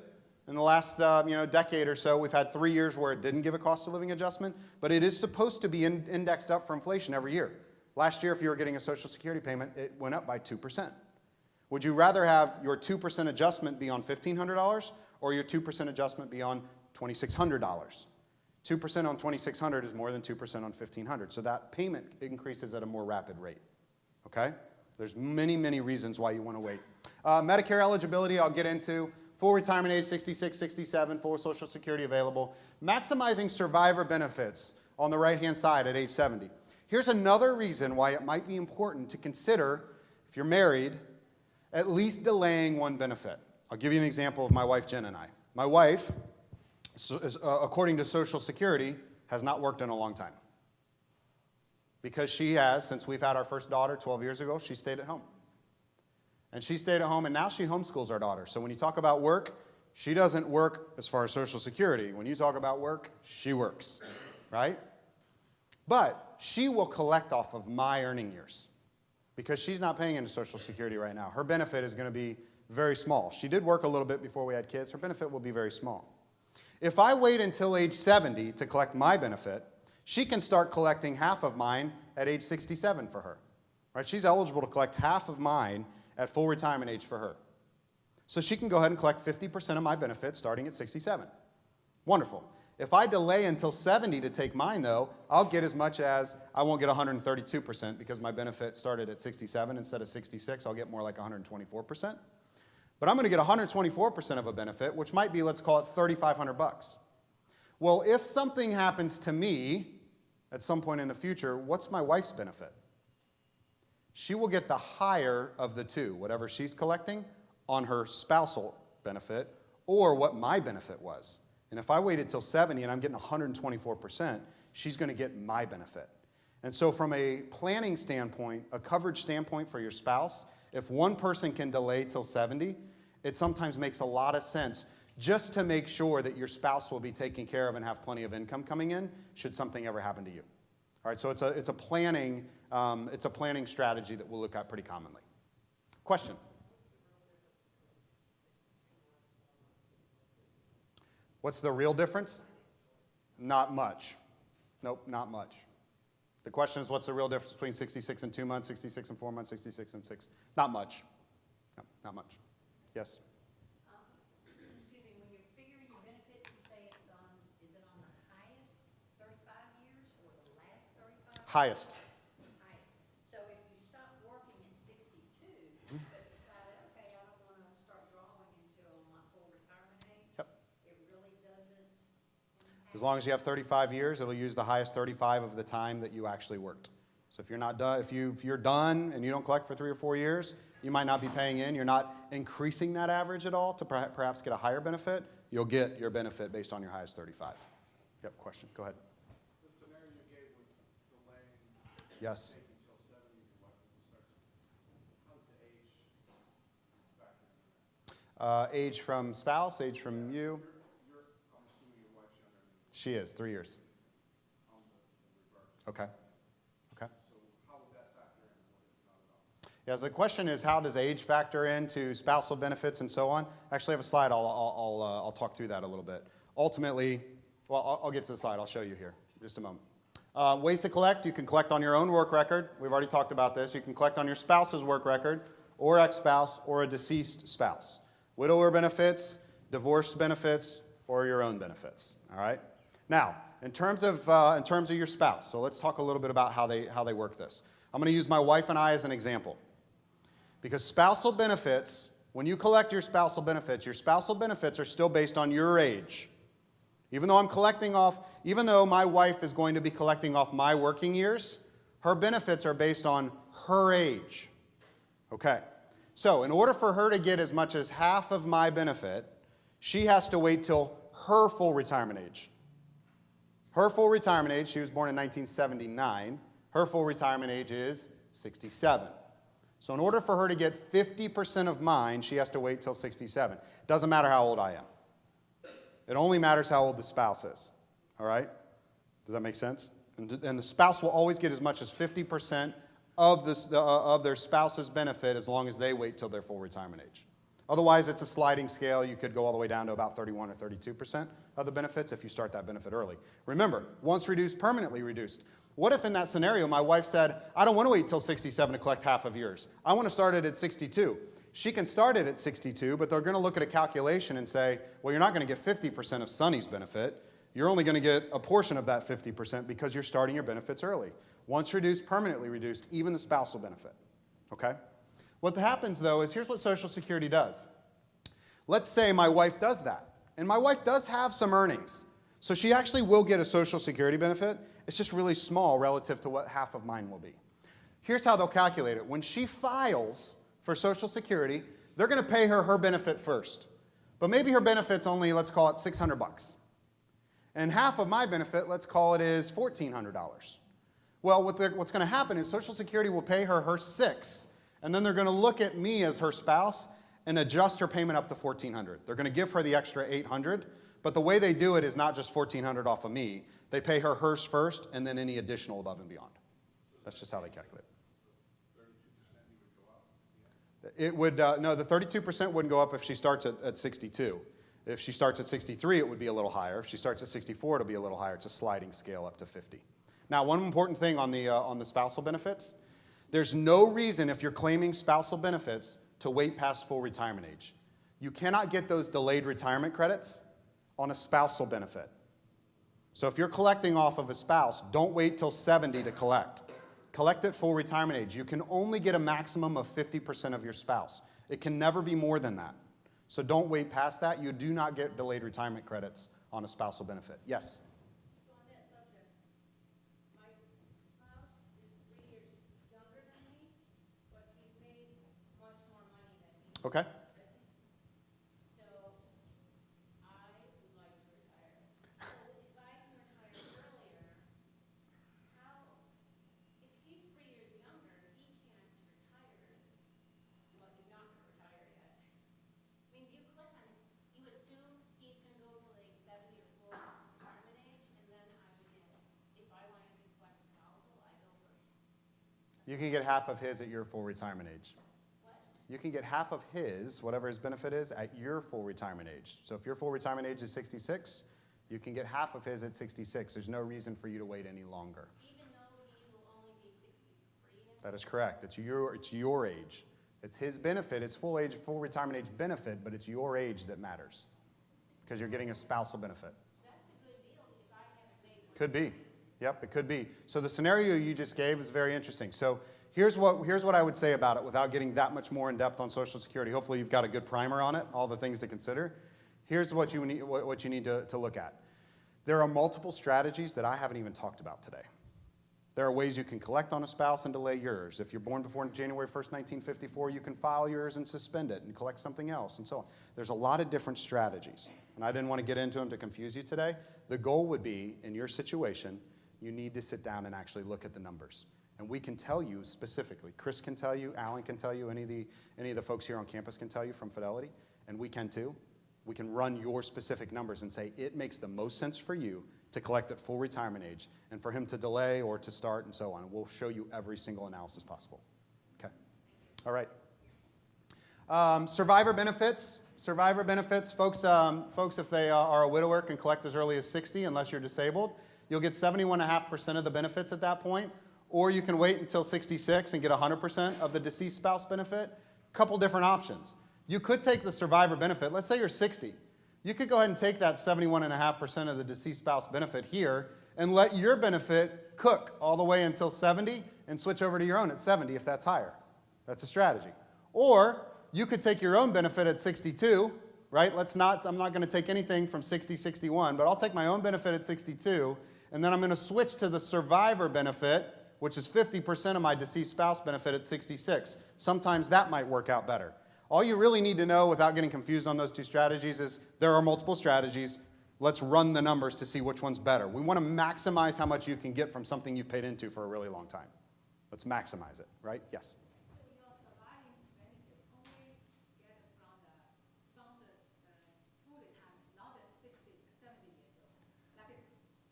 In the last decade or so, we've had 3 years where it didn't give a cost of living adjustment, but it is supposed to be indexed up for inflation every year. Last year, if you were getting a Social Security payment, it went up by 2%. Would you rather have your 2% adjustment be on $1,500 or your 2% adjustment be on $2,600? 2% on $2,600 is more than 2% on $1,500, so that payment increases at a more rapid rate, okay? There's many, many reasons why you want to wait. Medicare eligibility, I'll get into. Full retirement age, 66, 67, full Social Security available. Maximizing survivor benefits on the right-hand side at age 70. Here's another reason why it might be important to consider, if you're married, at least delaying one benefit. I'll give you an example of my wife, Jen, and I. My wife, according to Social Security, has not worked in a long time. Because she has, since we've had our first daughter 12 years ago, she stayed at home. And she stayed at home, and now she homeschools our daughter. So when you talk about work, she doesn't work as far as Social Security. When you talk about work, she works, right? But she will collect off of my earning years because she's not paying into Social Security right now. Her benefit is going to be very small. She did work a little bit before we had kids. Her benefit will be very small. If I wait until age 70 to collect my benefit, she can start collecting half of mine at age 67 for her. Right? She's eligible to collect half of mine at full retirement age for her. So she can go ahead and collect 50% of my benefit starting at 67. Wonderful. If I delay until 70 to take mine, though, I'll get as much as, I won't get 132% because my benefit started at 67 instead of 66. I'll get more like 124%. But I'm going to get 124% of a benefit, which might be, let's call it $3,500. Well, if something happens to me at some point in the future, what's my wife's benefit? She will get the higher of the two, whatever she's collecting on her spousal benefit or what my benefit was. And if I waited till 70 and I'm getting 124%, she's going to get my benefit. And so from a planning standpoint, a coverage standpoint for your spouse, if one person can delay till 70, it sometimes makes a lot of sense just to make sure that your spouse will be taken care of and have plenty of income coming in should something ever happen to you. All right, so it's a planning strategy that we'll look at pretty commonly. Question? What's the real difference? Not much. Nope, not much. The question is, what's the real difference between 66 and 2 months, 66 and 4 months, 66 and 6? Not much. No, not much. Yes? Excuse me, when you figure your benefit, you say is it on the highest 35 years or the last 35? Highest. Highest. So if you stop working at 62, but decided, okay, I don't want to start drawing until my full retirement age, Yep. it really doesn't impact. As long as you have 35 years, it'll use the highest 35 of the time that you actually worked. So if you're not done, if you're done and you don't collect for 3 or 4 years, you might not be paying in. You're not increasing that average at all to perhaps get a higher benefit. You'll get your benefit based on your highest 35. Yep, question. Go ahead. The scenario you gave with delaying Yes. until 70 for what starts, how's the age factor into that? Age from spouse, age from you. I'm assuming your She is, 3 years. on the reverse. Okay. Okay. So how would that factor in what it's not about? Yeah, so the question is, how does age factor into spousal benefits and so on? Actually, I have a slide. I'll talk through that a little bit. Ultimately, well, I'll get to the slide. I'll show you here in just a moment. Ways to collect. You can collect on your own work record. We've already talked about this. You can collect on your spouse's work record, or ex-spouse, or a deceased spouse. Widower benefits, divorce benefits, or your own benefits. All right. Now, in terms of your spouse, so let's talk a little bit about how they work this. I'm going to use my wife and I as an example. Because spousal benefits, when you collect your spousal benefits are still based on your age. Even though my wife is going to be collecting off my working years, her benefits are based on her age. Okay. So in order for her to get as much as half of my benefit, she has to wait till her full retirement age. Her full retirement age, she was born in 1979, her full retirement age is 67. So in order for her to get 50% of mine, she has to wait till 67. Doesn't matter how old I am. It only matters how old the spouse is. All right? Does that make sense? And the spouse will always get as much as 50% of their spouse's benefit as long as they wait till their full retirement age. Otherwise, it's a sliding scale. You could go all the way down to about 31 or 32% of the benefits if you start that benefit early. Remember, once reduced, permanently reduced. What if in that scenario my wife said, I don't want to wait till 67 to collect half of yours. I want to start it at 62. She can start it at 62, but they're going to look at a calculation and say, well, you're not going to get 50% of Sonny's benefit. You're only going to get a portion of that 50% because you're starting your benefits early. Once reduced, permanently reduced, even the spousal benefit. Okay? What happens, though, is here's what Social Security does. Let's say my wife does that, and my wife does have some earnings. So she actually will get a Social Security benefit. It's just really small relative to what half of mine will be. Here's how they'll calculate it. When she files for Social Security, they're going to pay her benefit first. But maybe her benefit's only, let's call it $600. And half of my benefit, let's call it, is $1,400. Well, what's going to happen is Social Security will pay her $600, and then they're going to look at me as her spouse and adjust her payment up to $1,400. They're going to give her the extra $800, but the way they do it is not just $1,400 off of me. They pay her hers first, and then any additional above and beyond. That's just how they calculate it. It would, no, the 32% wouldn't go up if she starts at 62. If she starts at 63, it would be a little higher. If she starts at 64, it'll be a little higher. It's a sliding scale up to 50. Now, one important thing on the spousal benefits, there's no reason if you're claiming spousal benefits to wait past full retirement age. You cannot get those delayed retirement credits on a spousal benefit. So if you're collecting off of a spouse, don't wait till 70 to collect. Collect at full retirement age. You can only get a maximum of 50% of your spouse. It can never be more than that. So don't wait past that. You do not get delayed retirement credits on a spousal benefit. Yes? So on that subject, my spouse is 3 years younger than me, but he's made much more money than me. Okay. So I would like to retire. So if I can retire earlier, how, if he's 3 years younger, he can't retire, well, he's not gonna retire yet. I mean, do you click on, you assume he's gonna go till like 70 or full retirement age, and then I would get, if I wanted to collect spousal, I go for, You can get half of his at your full retirement age. what? You can get half of his, whatever his benefit is, at your full retirement age. So if your full retirement age is 66, you can get half of his at 66. There's no reason for you to wait any longer. Even though he will only be 63 then? That is correct. It's your age. It's his benefit, it's full retirement age benefit, but it's your age that matters because you're getting a spousal benefit. That's a good deal if I haven't made one. Could be. Yep, it could be. So the scenario you just gave is very interesting. So here's what I would say about it without getting that much more in depth on Social Security. Hopefully you've got a good primer on it, all the things to consider. Here's what you need to look at. There are multiple strategies that I haven't even talked about today. There are ways you can collect on a spouse and delay yours. If you're born before January 1st, 1954, you can file yours and suspend it and collect something else and so on. There's a lot of different strategies, and I didn't want to get into them to confuse you today. The goal would be, in your situation, you need to sit down and actually look at the numbers. And we can tell you specifically. Chris can tell you, Alan can tell you, any of the folks here on campus can tell you from Fidelity, and we can too. We can run your specific numbers and say, it makes the most sense for you to collect at full retirement age, and for him to delay or to start and so on. We'll show you every single analysis possible. Okay. All right. Survivor benefits. Survivor benefits, folks, if they are a widower, can collect as early as 60 unless you're disabled. You'll get 71.5% of the benefits at that point, or you can wait until 66 and get 100% of the deceased spouse benefit. Couple different options. You could take the survivor benefit. Let's say you're 60. You could go ahead and take that 71.5% of the deceased spouse benefit here and let your benefit cook all the way until 70 and switch over to your own at 70 if that's higher. That's a strategy. Or you could take your own benefit at 62, right? I'm not going to take anything from 60, 61, but I'll take my own benefit at 62, and then I'm going to switch to the survivor benefit, which is 50% of my deceased spouse benefit at 66. Sometimes that might work out better. All you really need to know without getting confused on those two strategies is there are multiple strategies. Let's run the numbers to see which one's better. We want to maximize how much you can get from something you've paid into for a really long time. Let's maximize it, right? Yes? So your surviving benefit only get it from the spouse's full retirement, not at 60, 70 years old.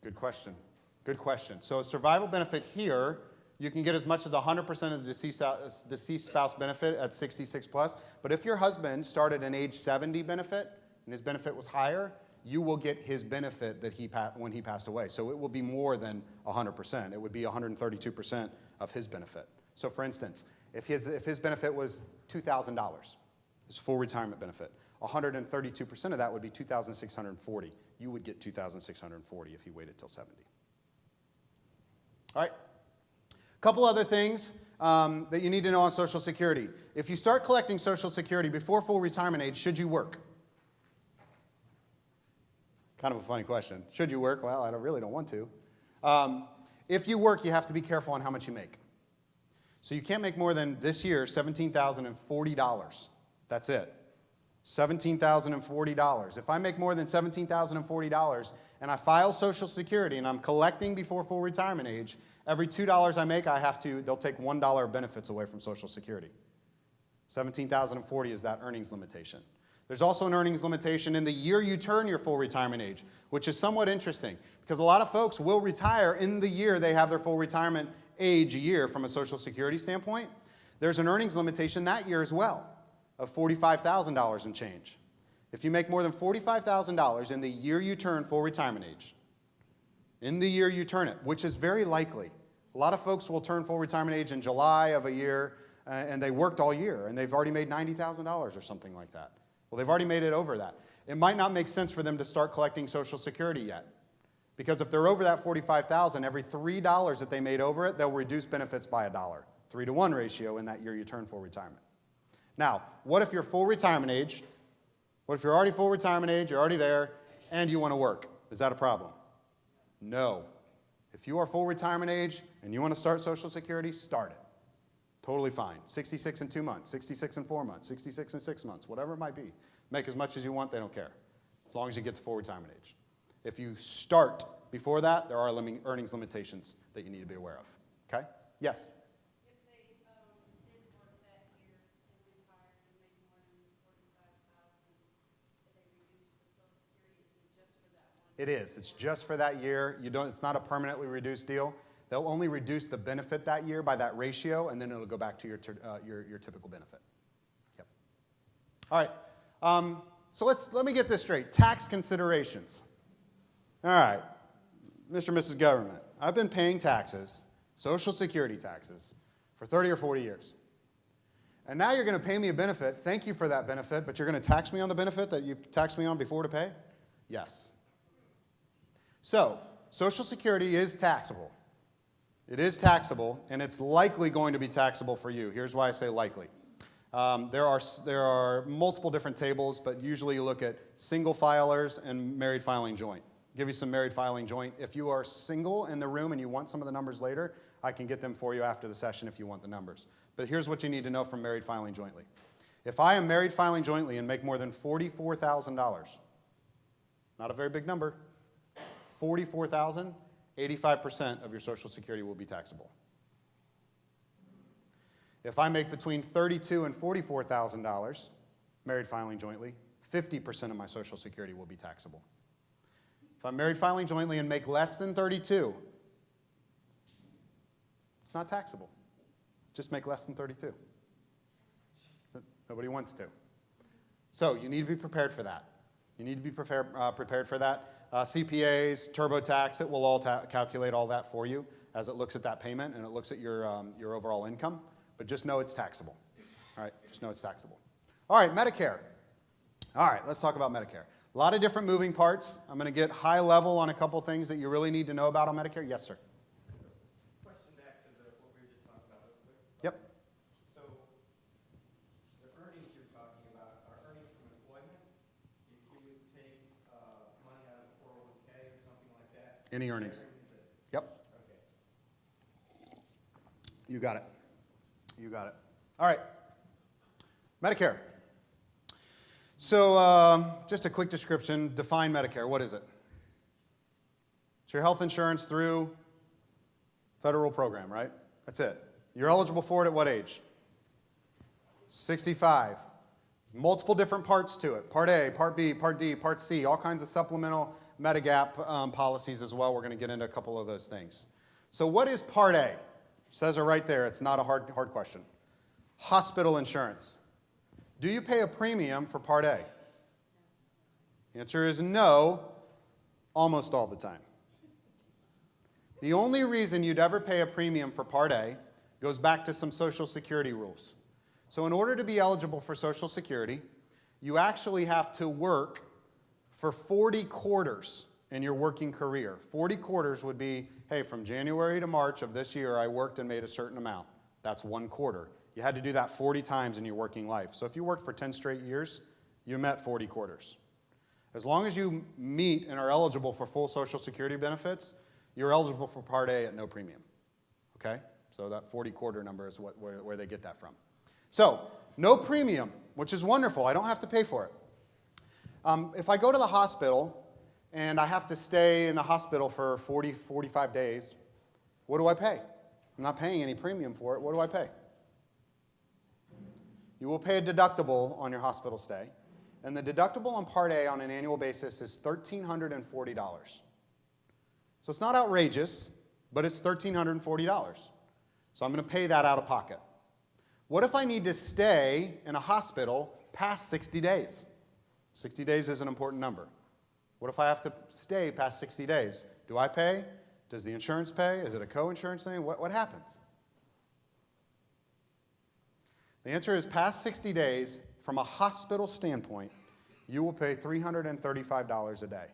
Good question. Good question. So survival benefit here, you can get as much as 100% of the deceased spouse benefit at 66 plus. But if your husband started an age 70 benefit and his benefit was higher, you will get his benefit that when he passed away. So it will be more than 100%. It would be 132% of his benefit. So for instance, if his benefit was $2,000, his full retirement benefit, 132% of that would be $2,640. You would get $2,640 if he waited till 70. All right. Couple other things that you need to know on Social Security. If you start collecting Social Security before full retirement age, should you work? Kind of a funny question. Should you work? Well, I really don't want to. If you work, you have to be careful on how much you make. So you can't make more than, this year, $17,040. That's it. $17,040. If I make more than $17,040 and I file Social Security and I'm collecting before full retirement age, every $2 I make, they'll take $1 of benefits away from Social Security. $17,040 is that earnings limitation. There's also an earnings limitation in the year you turn your full retirement age, which is somewhat interesting because a lot of folks will retire in the year they have their full retirement age year from a Social Security standpoint. There's an earnings limitation that year as well of $45,000 and change. If you make more than $45,000 in the year you turn full retirement age, in the year you turn it, which is very likely. A lot of folks will turn full retirement age in July of a year, and they worked all year, and they've already made $90,000 or something like that. Well, they've already made it over that. It might not make sense for them to start collecting Social Security yet, because if they're over that $45,000, every $3 that they made over it, they'll reduce benefits by $1. 3-to-1 ratio in that year you turn full retirement. Now, what if you're full retirement age? What if you're already full retirement age, you're already there, and you want to work? Is that a problem? No. If you are full retirement age and you want to start Social Security, start it. Totally fine. 66 in 2 months, 66 in 4 months, 66 in 6 months, whatever it might be. Make as much as you want, they don't care, as long as you get to full retirement age. If you start before that, there are earnings limitations that you need to be aware of. Okay? Yes? If they did work that year and retired and made more than $45,000, did they reduce the Social Security? Is it just for that one? It is. It's just for that year. It's not a permanently reduced deal. They'll only reduce the benefit that year by that ratio, and then it'll go back to your typical benefit. Yep. All right. So let me get this straight. Tax considerations. All right. Mr. and Mrs. Government, I've been paying taxes, Social Security taxes, for 30 or 40 years. And now you're going to pay me a benefit. Thank you for that benefit, but you're going to tax me on the benefit that you taxed me on before to pay? Yes. So, Social Security is taxable. It is taxable, and it's likely going to be taxable for you. Here's why I say likely. There are multiple different tables, but usually you look at single filers and married filing joint. I'll give you some married filing joint. If you are single in the room and you want some of the numbers later, I can get them for you after the session if you want the numbers. But here's what you need to know from married filing jointly. If I am married filing jointly and make more than $44,000, not a very big number, $44,000, 85% of your Social Security will be taxable. If I make between $32,000 and $44,000, married filing jointly, 50% of my Social Security will be taxable. If I'm married filing jointly and make less than 32, it's not taxable. Just make less than 32. Nobody wants to. So you need to be prepared for that. You need to be prepared for that. CPAs, TurboTax, it will all calculate all that for you as it looks at that payment and it looks at your overall income. But just know it's taxable. All right, just know it's taxable. All right, Medicare. All right, let's talk about Medicare. A lot of different moving parts. I'm going to get high level on a couple things that you really need to know about on Medicare. Yes, sir. Question back to what we were just talking about real quick. Yep. So the earnings you're talking about are earnings from employment? If you take money out of a 401k or something like that? Any earnings. Is it? Yep. Okay. You got it. You got it. All right. Medicare. So just a quick description. Define Medicare. What is it? It's your health insurance through federal program, right? That's it. You're eligible for it at what age? 65. Multiple different parts to it. Part A, Part B, Part D, Part C, all kinds of supplemental Medigap policies as well. We're going to get into a couple of those things. So what is Part A? It says it right there. It's not a hard question. Hospital insurance. Do you pay a premium for Part A? The answer is no, almost all the time. The only reason you'd ever pay a premium for Part A goes back to some Social Security rules. So in order to be eligible for Social Security, you actually have to work for 40 quarters in your working career. 40 quarters would be, hey, from January to March of this year, I worked and made a certain amount. That's 1 quarter. You had to do that 40 times in your working life. So if you worked for 10 straight years, you met 40 quarters. As long as you meet and are eligible for full Social Security benefits, you're eligible for Part A at no premium. Okay? So that 40 quarter number is where they get that from. So, no premium, which is wonderful. I don't have to pay for it. If I go to the hospital and I have to stay in the hospital for 40, 45 days, what do I pay? I'm not paying any premium for it. What do I pay? You will pay a deductible on your hospital stay. And the deductible on Part A on an annual basis is $1,340. So it's not outrageous, but it's $1,340. So I'm going to pay that out of pocket. What if I need to stay in a hospital past 60 days? 60 days is an important number. What if I have to stay past 60 days? Do I pay? Does the insurance pay? Is it a co-insurance thing? What happens? The answer is past 60 days, from a hospital standpoint, you will pay $335 a day.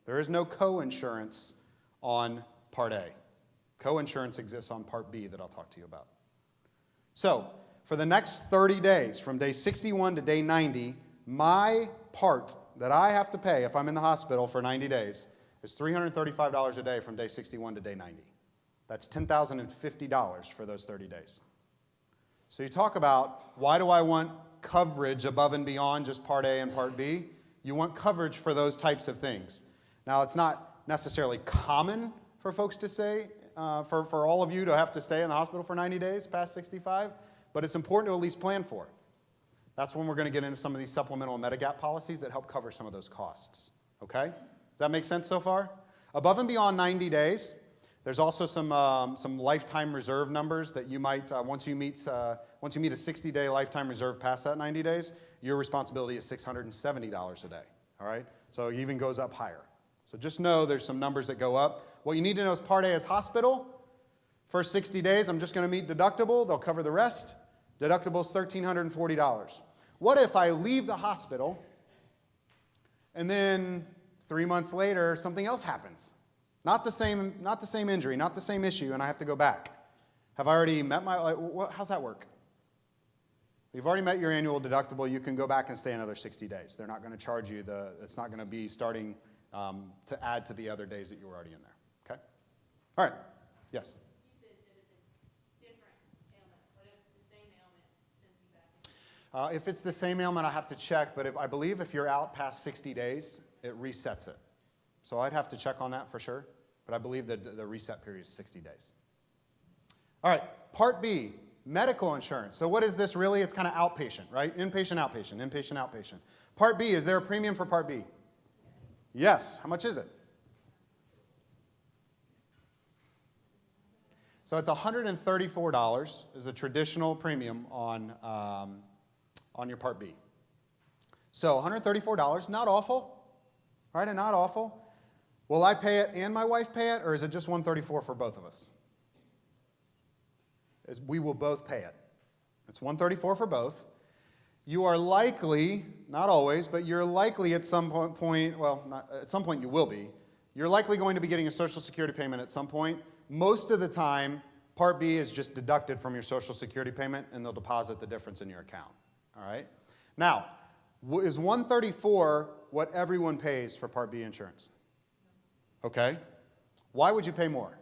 There is no co-insurance on Part A. Co-insurance exists on Part B that I'll talk to you about. So, for the next 30 days, from day 61 to day 90, my part that I have to pay if I'm in the hospital for 90 days is $335 a day from day 61 to day 90. That's $10,050 for those 30 days. So you talk about, why do I want coverage above and beyond just Part A and Part B? You want coverage for those types of things. Now, it's not necessarily common for folks to say, for all of you to have to stay in the hospital for 90 days past 65, but it's important to at least plan for it. That's when we're going to get into some of these supplemental Medigap policies that help cover some of those costs. Okay? Does that make sense so far? Above and beyond 90 days, there's also some lifetime reserve numbers that you might, once you meet a 60-day lifetime reserve past that 90 days, your responsibility is $670 a day. All right? So it even goes up higher. So just know there's some numbers that go up. What you need to know is Part A is hospital. First 60 days, I'm just going to meet deductible. They'll cover the rest. Deductible is $1,340. What if I leave the hospital and then 3 months later something else happens? Not the same injury, not the same issue, and I have to go back. Have I already met how's that work? You've already met your annual deductible. You can go back and stay another 60 days. They're not going to charge you it's not going to be starting to add to the other days that you were already in there. Okay? All right. Yes? You said that it's a different ailment. What if the same ailment sends you back in? If it's the same ailment, I have to check, but I believe if you're out past 60 days, it resets it. So I'd have to check on that for sure, but I believe that the reset period is 60 days. All right, Part B, medical insurance. So what is this really? It's kind of outpatient, right? Inpatient, outpatient, inpatient, outpatient. Part B, is there a premium for Part B? Yes. How much is it? So it's $134 is a traditional premium on your Part B. So $134, not awful, right? And not awful. Will I pay it and my wife pay it, or is it just $134 for both of us? We will both pay it. It's $134 for both. You are likely, not always, but you're likely at some point, well, at some point you will be, you're likely going to be getting a Social Security payment at some point. Most of the time, Part B is just deducted from your Social Security payment, and they'll deposit the difference in your account. All right? Now, is $134 what everyone pays for Part B insurance? Okay. Why would you pay more?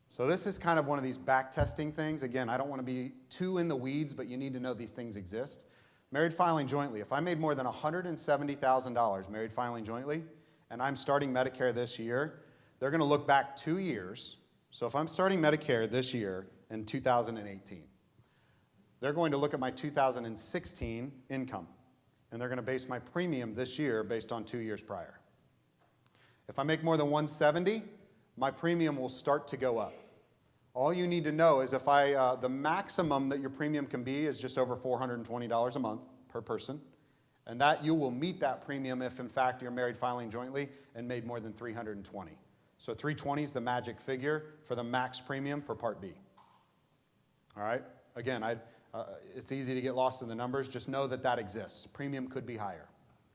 So this is kind of one of these back testing things. Again, I don't want to be too in the weeds, but you need to know these things exist. Married filing jointly. If I made more than $170,000 married filing jointly, and I'm starting Medicare this year, they're going to look back 2 years. So if I'm starting Medicare this year in 2018, they're going to look at my 2016 income, and they're going to base my premium this year based on 2 years prior. If I make more than 170, my premium will start to go up. All you need to know is if the maximum that your premium can be is just over $420 a month per person, and that you will meet that premium if in fact you're married filing jointly and made more than $320. So $320 is the magic figure for the max premium for Part B. All right? Again, it's easy to get lost in the numbers. Just know that that exists. Premium could be higher.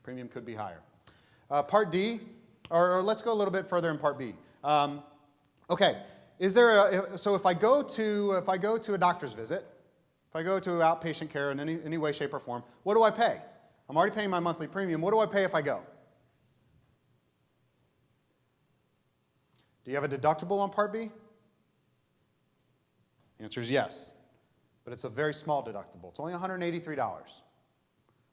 Premium could be higher. Part D, or let's go a little bit further in Part B. Okay, so if I go to a doctor's visit, if I go to outpatient care in any way, shape, or form, what do I pay? I'm already paying my monthly premium. What do I pay if I go? Do you have a deductible on Part B? The answer is yes, but it's a very small deductible. It's only $183.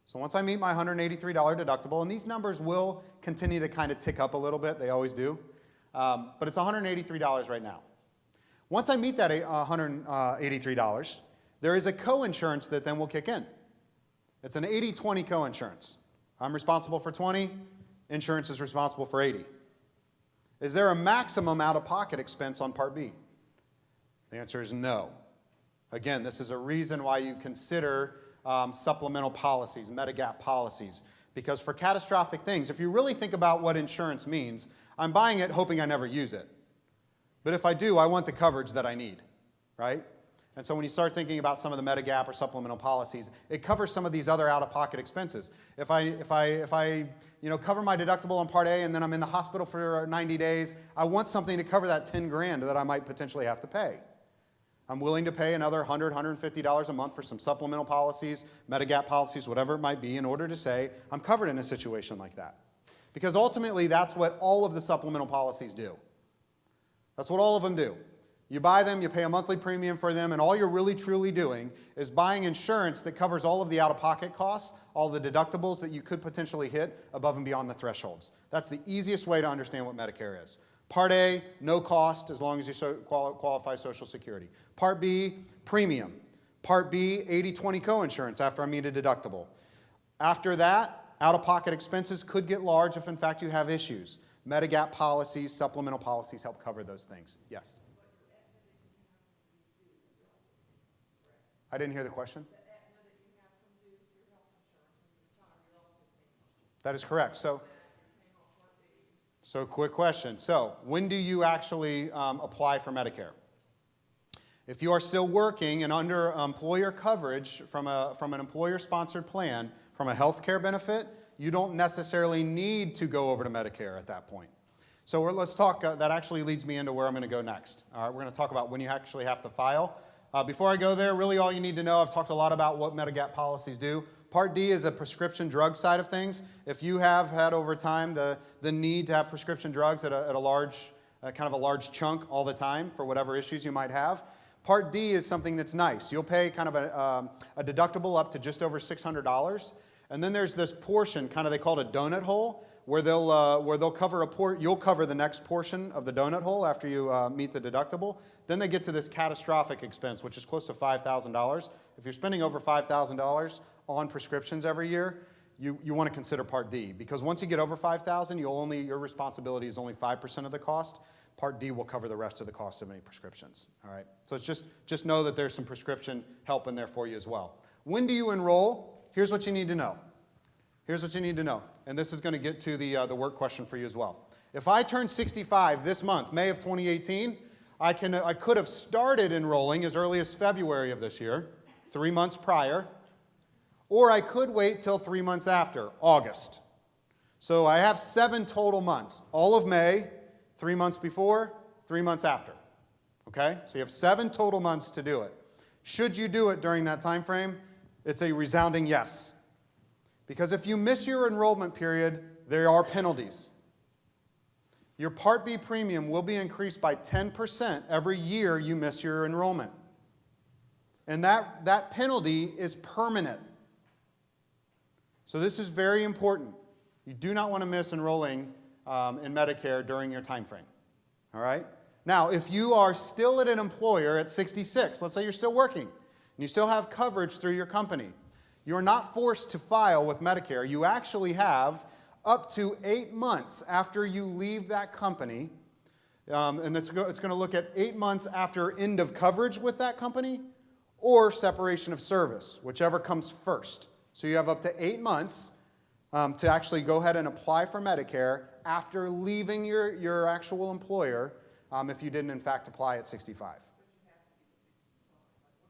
So once I meet my $183 deductible, and these numbers will continue to kind of tick up a little bit, they always do, but it's $183 right now. Once I meet that $183, there is a co-insurance that then will kick in. It's an 80-20 co-insurance. I'm responsible for 20, insurance is responsible for 80. Is there a maximum out-of-pocket expense on Part B? The answer is no. Again, this is a reason why you consider supplemental policies, Medigap policies, because for catastrophic things, if you really think about what insurance means, I'm buying it hoping I never use it. But if I do, I want the coverage that I need, right? And so when you start thinking about some of the Medigap or supplemental policies, it covers some of these other out-of-pocket expenses. If I cover my deductible on Part A and then I'm in the hospital for 90 days, I want something to cover that 10 grand that I might potentially have to pay. I'm willing to pay another $100, $150 a month for some supplemental policies, Medigap policies, whatever it might be, in order to say I'm covered in a situation like that. Because ultimately, that's what all of the supplemental policies do. That's what all of them do. You buy them, you pay a monthly premium for them, and all you're really truly doing is buying insurance that covers all of the out-of-pocket costs, all the deductibles that you could potentially hit above and beyond the thresholds. That's the easiest way to understand what Medicare is. Part A, no cost as long as you qualify Social Security. Part B, premium. Part B, 80-20 co-insurance after I meet a deductible. After that, out-of-pocket expenses could get large if in fact you have issues. Medigap policies, supplemental policies help cover those things. Yes? I didn't hear the question. That is correct. So quick question. So when do you actually apply for Medicare? If you are still working and under employer coverage from an employer-sponsored plan, from a health care benefit, you don't necessarily need to go over to Medicare at that point. So let's talk, that actually leads me into where I'm going to go next. All right, we're going to talk about when you actually have to file. Before I go there, really all you need to know, I've talked a lot about what Medigap policies do. Part D is a prescription drug side of things. If you have had over time the need to have prescription drugs at a large, kind of a large chunk all the time for whatever issues you might have, Part D is something that's nice. You'll pay kind of a deductible up to just over $600. And then there's this portion, kind of they call it a donut hole, where they'll cover you'll cover the next portion of the donut hole after you meet the deductible. Then they get to this catastrophic expense, which is close to $5,000. If you're spending over $5,000 on prescriptions every year, you want to consider Part D, because once you get over 5,000, your responsibility is only 5% of the cost. Part D will cover the rest of the cost of any prescriptions. All right. So it's just know that there's some prescription help in there for you as well. When do you enroll? Here's what you need to know. Here's what you need to know. And this is going to get to the work question for you as well. If I turn 65 this month, May of 2018, I could have started enrolling as early as February of this year, 3 months prior, or I could wait till 3 months after, August. So I have 7 total months. All of May, 3 months before, 3 months after. Okay? So you have 7 total months to do it. Should you do it during that time frame? It's a resounding yes. Because if you miss your enrollment period, there are penalties. Your Part B premium will be increased by 10% every year you miss your enrollment. And that penalty is permanent. So this is very important. You do not want to miss enrolling in Medicare during your time frame. All right? Now, if you are still at an employer at 66, let's say you're still working, and you still have coverage through your company, you're not forced to file with Medicare. You actually have up to 8 months after you leave that company, and it's going to look at 8 months after end of coverage with that company or separation of service, whichever comes first. So you have up to 8 months to actually go ahead and apply for Medicare after leaving your actual employer if you didn't in fact apply at 65.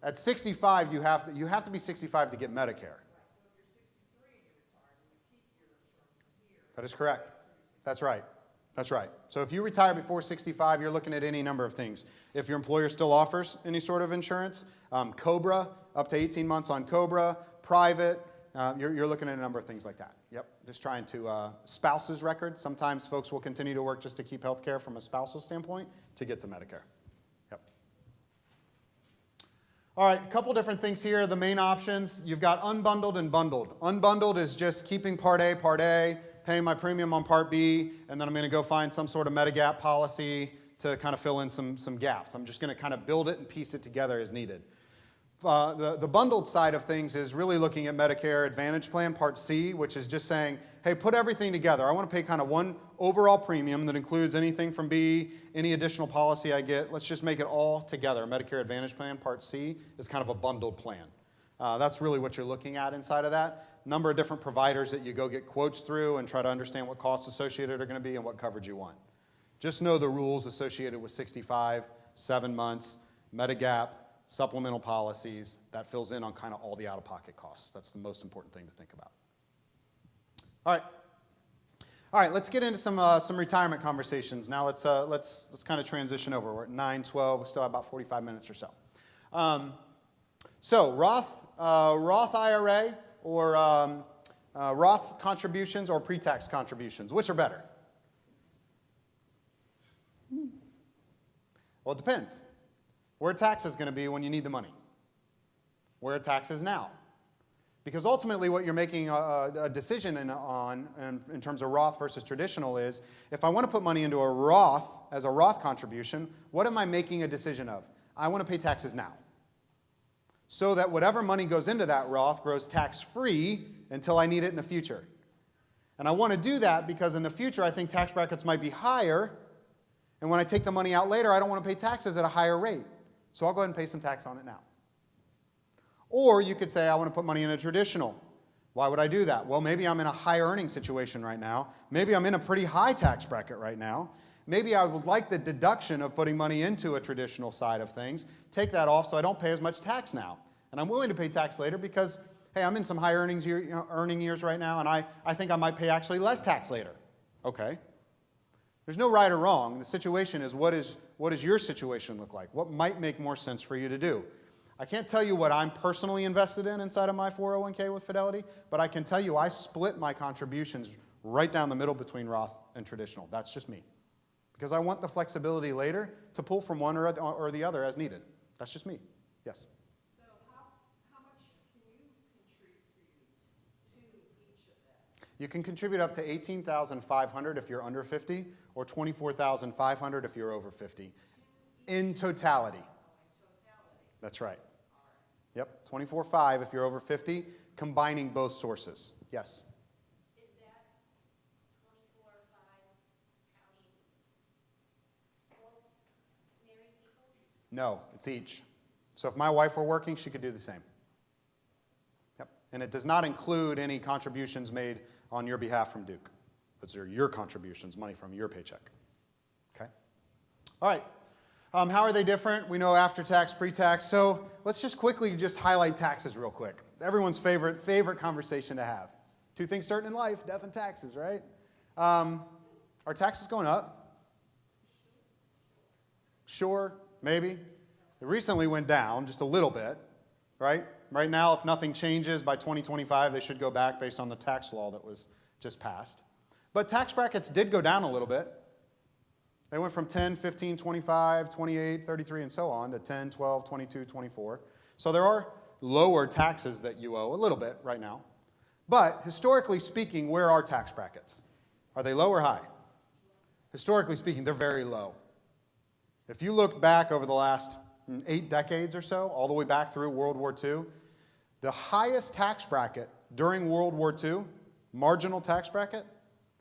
At 65, you have to be 65 to get Medicare. That is correct. That's right. That's right. So if you retire before 65, you're looking at any number of things. If your employer still offers any sort of insurance, COBRA, up to 18 months on COBRA, private, you're looking at a number of things like that. Yep. Just trying to, spouse's record. Sometimes folks will continue to work just to keep health care from a spousal standpoint to get to Medicare. Yep. All right, a couple different things here. The main options, you've got unbundled and bundled. Unbundled is just keeping Part A, paying my premium on Part B, and then I'm going to go find some sort of Medigap policy to kind of fill in some gaps. I'm just going to kind of build it and piece it together as needed. The bundled side of things is really looking at Medicare Advantage Plan Part C, which is just saying, hey, put everything together. I want to pay kind of one overall premium that includes anything from B, any additional policy I get. Let's just make it all together. Medicare Advantage Plan Part C is kind of a bundled plan. That's really what you're looking at inside of that. Number of different providers that you go get quotes through and try to understand what costs associated are going to be and what coverage you want. Just know the rules associated with 65, 7 months, Medigap, supplemental policies. That fills in on kind of all the out-of-pocket costs. That's the most important thing to think about. All right, let's get into some retirement conversations. Now let's kind of transition over. We're at 9:12. We still have about 45 minutes or so. So Roth IRA or Roth contributions or pre-tax contributions, which are better? Well, it depends. Where are taxes going to be when you need the money? Where are taxes now? Because ultimately what you're making a decision on in terms of Roth versus traditional is, if I want to put money into a Roth as a Roth contribution, what am I making a decision of? I want to pay taxes now. So that whatever money goes into that Roth grows tax-free until I need it in the future. And I want to do that because in the future I think tax brackets might be higher, and when I take the money out later, I don't want to pay taxes at a higher rate. So I'll go ahead and pay some tax on it now. Or you could say, I want to put money in a traditional. Why would I do that? Well, maybe I'm in a high earning situation right now. Maybe I'm in a pretty high tax bracket right now. Maybe I would like the deduction of putting money into a traditional side of things, take that off so I don't pay as much tax now. And I'm willing to pay tax later because, hey, I'm in some high earning years right now, and I think I might pay actually less tax later. Okay. There's no right or wrong. The situation is, what does your situation look like? What might make more sense for you to do? I can't tell you what I'm personally invested in inside of my 401k with Fidelity, but I can tell you I split my contributions right down the middle between Roth and traditional. That's just me. Because I want the flexibility later to pull from one or the other as needed. That's just me. Yes? So how much can you contribute to each of them? You can contribute up to $18,500 if you're under 50, or $24,500 if you're over 50, in totality. That's right. Yep, $24,500 if you're over 50, combining both sources. Yes? No, it's each. So if my wife were working, she could do the same. Yep. And it does not include any contributions made on your behalf from Duke. Those are your contributions, money from your paycheck. Okay? All right. How are they different? We know after tax, pre-tax. So let's just quickly just highlight taxes real quick. Everyone's favorite conversation to have. Two things certain in life, death and taxes, right? Are taxes going up? Sure, maybe. It recently went down just a little bit, right? Right now, if nothing changes by 2025, they should go back based on the tax law that was just passed. But tax brackets did go down a little bit. They went from 10, 15, 25, 28, 33, and so on to 10, 12, 22, 24. So there are lower taxes that you owe a little bit right now. But historically speaking, where are tax brackets? Are they low or high? Historically speaking, they're very low. If you look back over the last 8 decades or so, all the way back through World War II, the highest tax bracket during World War II, marginal tax bracket,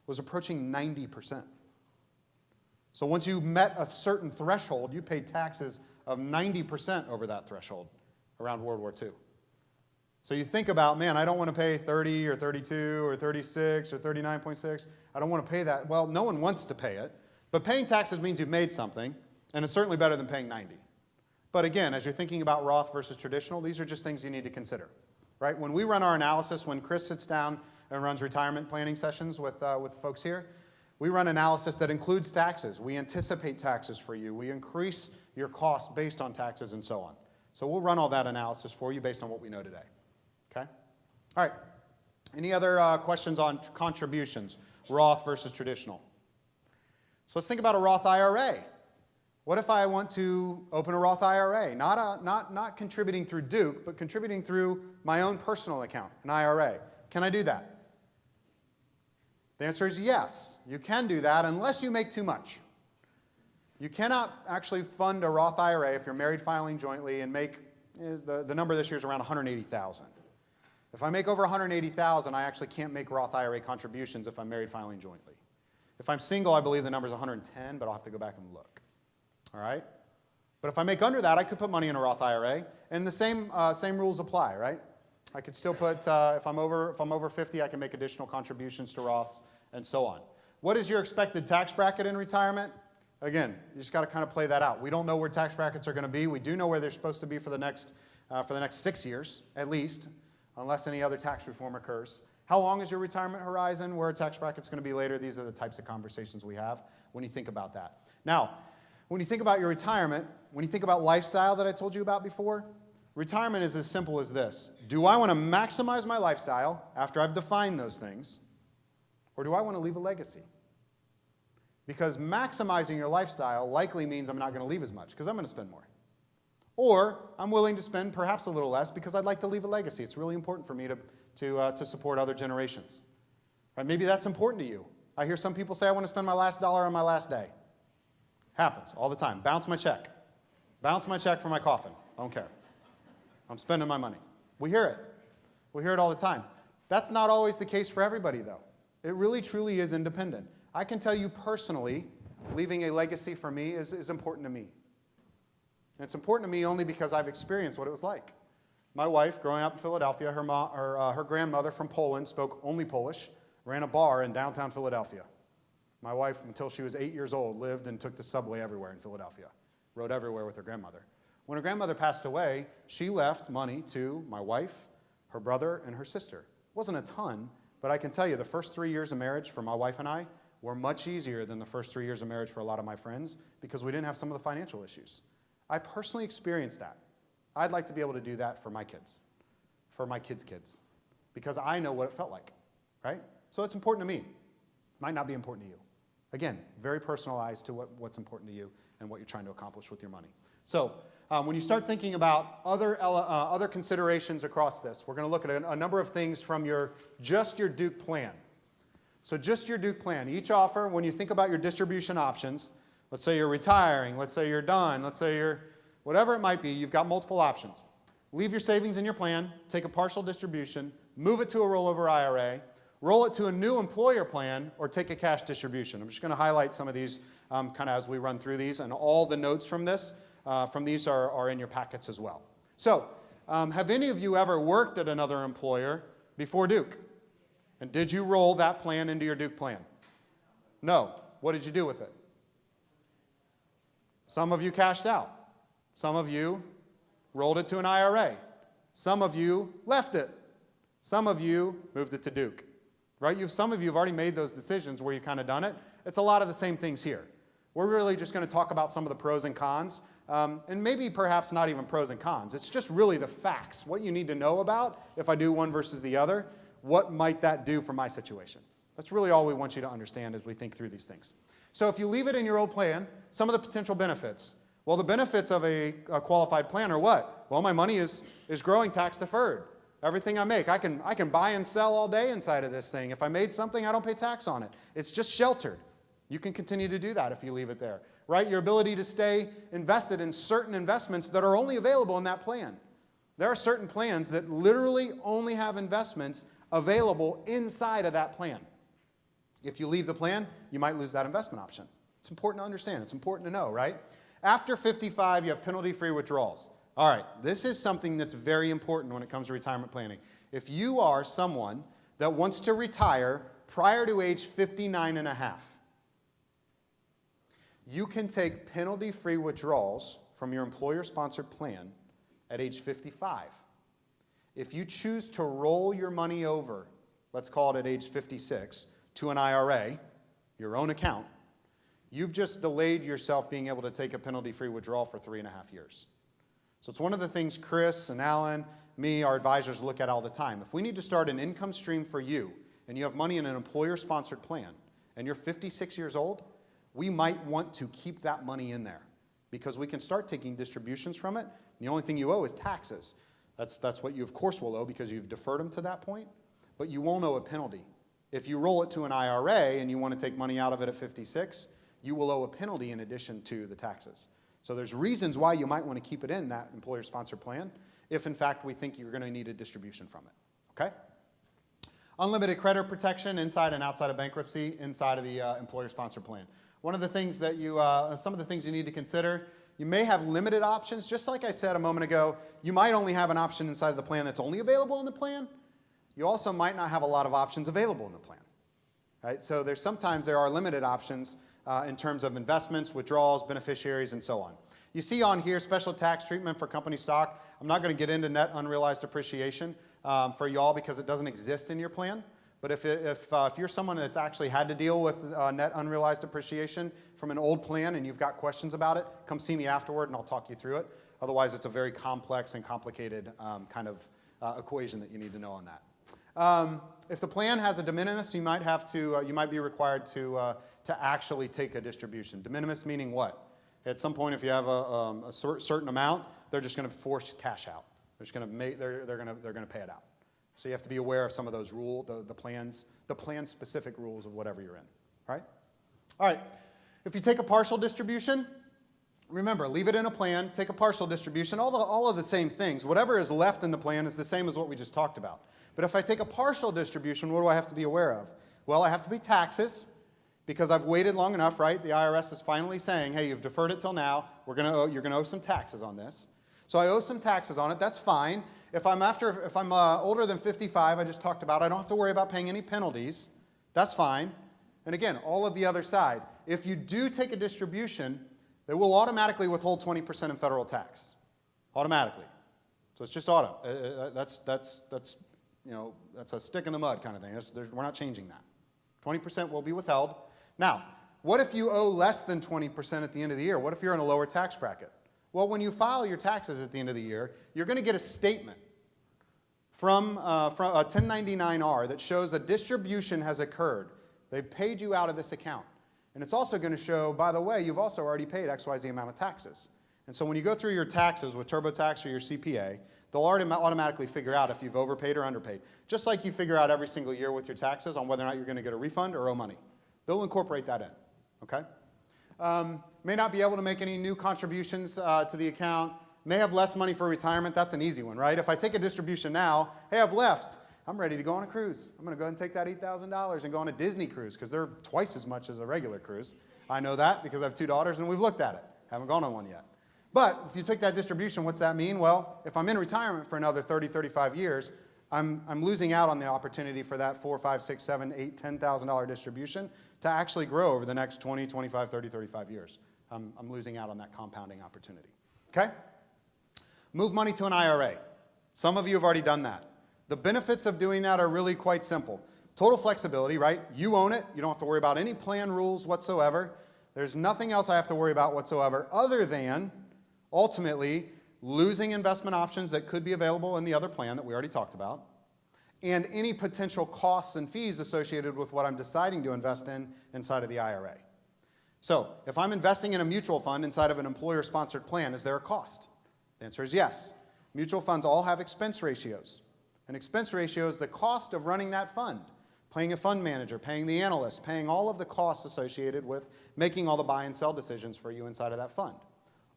was approaching 90%. So once you met a certain threshold, you paid taxes of 90% over that threshold around World War II. So you think about, man, I don't want to pay 30 or 32 or 36 or 39.6. I don't want to pay that. Well, no one wants to pay it. But paying taxes means you've made something, and it's certainly better than paying 90. But again, as you're thinking about Roth versus traditional, these are just things you need to consider, right? When we run our analysis, when Chris sits down and runs retirement planning sessions with folks here, we run analysis that includes taxes. We anticipate taxes for you. We increase your costs based on taxes and so on. So we'll run all that analysis for you based on what we know today. Okay? All right. Any other questions on contributions, Roth versus traditional? So let's think about a Roth IRA. What if I want to open a Roth IRA? Not contributing through Duke, but contributing through my own personal account, an IRA. Can I do that? The answer is yes, you can do that unless you make too much. You cannot actually fund a Roth IRA if you're married filing jointly and make, the number this year is around $180,000. If I make over $180,000, I actually can't make Roth IRA contributions if I'm married filing jointly. If I'm single, I believe the number is 110, but I'll have to go back and look. All right? But if I make under that, I could put money in a Roth IRA, and the same rules apply, right? I could still put, if I'm over 50, I can make additional contributions to Roths, and so on. What is your expected tax bracket in retirement? Again, you just got to kind of play that out. We don't know where tax brackets are going to be. We do know where they're supposed to be for the next 6 years, at least, unless any other tax reform occurs. How long is your retirement horizon? Where a tax bracket's going to be later? These are the types of conversations we have when you think about that. Now, when you think about your retirement, when you think about lifestyle that I told you about before, retirement is as simple as this. Do I want to maximize my lifestyle after I've defined those things, or do I want to leave a legacy? Because maximizing your lifestyle likely means I'm not going to leave as much because I'm going to spend more. Or I'm willing to spend perhaps a little less because I'd like to leave a legacy. It's really important for me to support other generations. Right? Maybe that's important to you. I hear some people say, I want to spend my last dollar on my last day. Happens all the time. Bounce my check. Bounce my check for my coffin. I don't care. I'm spending my money. We hear it. We hear it all the time. That's not always the case for everybody, though. It really, truly is independent. I can tell you personally, leaving a legacy for me is important to me. And it's important to me only because I've experienced what it was like. My wife, growing up in Philadelphia, her grandmother from Poland spoke only Polish, ran a bar in downtown Philadelphia. My wife, until she was 8 years old, lived and took the subway everywhere in Philadelphia, rode everywhere with her grandmother. When her grandmother passed away, she left money to my wife, her brother, and her sister. It wasn't a ton, but I can tell you the first 3 years of marriage for my wife and I were much easier than the first 3 years of marriage for a lot of my friends because we didn't have some of the financial issues. I personally experienced that. I'd like to be able to do that for my kids, for my kids' kids, because I know what it felt like, right? So it's important to me. Might not be important to you. Again, very personalized to what's important to you and what you're trying to accomplish with your money. So when you start thinking about other considerations across this, we're going to look at a number of things from just your Duke plan. So just your Duke plan. Each offer, when you think about your distribution options, let's say you're retiring, let's say you're done, let's say you're whatever it might be, you've got multiple options. Leave your savings in your plan, take a partial distribution, move it to a rollover IRA, roll it to a new employer plan, or take a cash distribution. I'm just going to highlight some of these kind of as we run through these, and all the notes from this from these are in your packets as well. So, have any of you ever worked at another employer before Duke? And did you roll that plan into your Duke plan? No. What did you do with it? Some of you cashed out. Some of you rolled it to an IRA. Some of you left it. Some of you moved it to Duke. Right? Some of you have already made those decisions where you kind of done it. It's a lot of the same things here. We're really just going to talk about some of the pros and cons, and maybe perhaps not even pros and cons. It's just really the facts, what you need to know about if I do one versus the other, what might that do for my situation? That's really all we want you to understand as we think through these things. So if you leave it in your old plan, some of the potential benefits. Well, the benefits of a qualified plan are what? Well, my money is growing tax deferred. Everything I make, I can buy and sell all day inside of this thing. If I made something, I don't pay tax on it. It's just sheltered. You can continue to do that if you leave it there, right? Your ability to stay invested in certain investments that are only available in that plan. There are certain plans that literally only have investments available inside of that plan. If you leave the plan, you might lose that investment option. It's important to understand. It's important to know, right? After 55, you have penalty-free withdrawals. All right, this is something that's very important when it comes to retirement planning. If you are someone that wants to retire prior to age 59 and a half, you can take penalty-free withdrawals from your employer-sponsored plan at age 55. If you choose to roll your money over, let's call it at age 56, to an IRA, your own account, you've just delayed yourself being able to take a penalty-free withdrawal for 3.5 years. So it's one of the things Chris and Alan, me, our advisors look at all the time. If we need to start an income stream for you, and you have money in an employer-sponsored plan, and you're 56 years old, we might want to keep that money in there because we can start taking distributions from it. The only thing you owe is taxes. That's what you, of course, will owe because you've deferred them to that point, but you won't owe a penalty. If you roll it to an IRA and you want to take money out of it at 56, you will owe a penalty in addition to the taxes. So there's reasons why you might want to keep it in that employer-sponsored plan if, in fact, we think you're going to need a distribution from it, okay? Unlimited credit protection inside and outside of bankruptcy inside of the employer-sponsored plan. One of the things that some of the things you need to consider, you may have limited options. Just like I said a moment ago, you might only have an option inside of the plan that's only available in the plan. You also might not have a lot of options available in the plan, right? So sometimes there are limited options in terms of investments, withdrawals, beneficiaries, and so on. You see on here special tax treatment for company stock. I'm not going to get into net unrealized appreciation for y'all because it doesn't exist in your plan. But if you're someone that's actually had to deal with net unrealized appreciation from an old plan and you've got questions about it, come see me afterward and I'll talk you through it. Otherwise, it's a very complex and complicated kind of equation that you need to know on that. If the plan has a de minimis, you might be required to actually take a distribution. De minimis meaning what? At some point, if you have a certain amount, they're just going to force cash out. They're going to pay it out. So you have to be aware of some of those rules, the plan-specific rules of whatever you're in. Right? All right. If you take a partial distribution, remember, leave it in a plan, take a partial distribution, all of the same things. Whatever is left in the plan is the same as what we just talked about. But if I take a partial distribution, what do I have to be aware of? Well, I have to pay taxes because I've waited long enough, right? The IRS is finally saying, hey, you've deferred it till now. You're going to owe some taxes on this. So I owe some taxes on it. That's fine. If I'm older than 55, I just talked about, I don't have to worry about paying any penalties. That's fine. And again, all of the other side. If you do take a distribution, they will automatically withhold 20% in federal tax. Automatically. So it's just auto. That's a stick in the mud kind of thing. We're not changing that. 20% will be withheld. Now, what if you owe less than 20% at the end of the year? What if you're in a lower tax bracket? Well, when you file your taxes at the end of the year, you're going to get a statement from a 1099-R that shows a distribution has occurred. They've paid you out of this account. And it's also going to show, by the way, you've also already paid XYZ amount of taxes. And so when you go through your taxes with TurboTax or your CPA, they'll automatically figure out if you've overpaid or underpaid. Just like you figure out every single year with your taxes on whether or not you're going to get a refund or owe money. They'll incorporate that in, okay? May not be able to make any new contributions to the account. May have less money for retirement. That's an easy one, right? If I take a distribution now, hey, I've left. I'm ready to go on a cruise. I'm going to go ahead and take that $8,000 and go on a Disney cruise because they're twice as much as a regular cruise. I know that because I have 2 daughters and we've looked at it. Haven't gone on one yet. But if you take that distribution, what's that mean? Well, if I'm in retirement for another 30, 35 years, I'm losing out on the opportunity for that $4, $5, $6, $7, $8, $10,000 distribution to actually grow over the next 20, 25, 30, 35 years. I'm losing out on that compounding opportunity. Okay? Move money to an IRA. Some of you have already done that. The benefits of doing that are really quite simple. Total flexibility, right? You own it. You don't have to worry about any plan rules whatsoever. There's nothing else I have to worry about whatsoever other than ultimately losing investment options that could be available in the other plan that we already talked about, and any potential costs and fees associated with what I'm deciding to invest in inside of the IRA. So if I'm investing in a mutual fund inside of an employer-sponsored plan, is there a cost? The answer is yes. Mutual funds all have expense ratios. An expense ratio is the cost of running that fund, paying a fund manager, paying the analyst, paying all of the costs associated with making all the buy and sell decisions for you inside of that fund.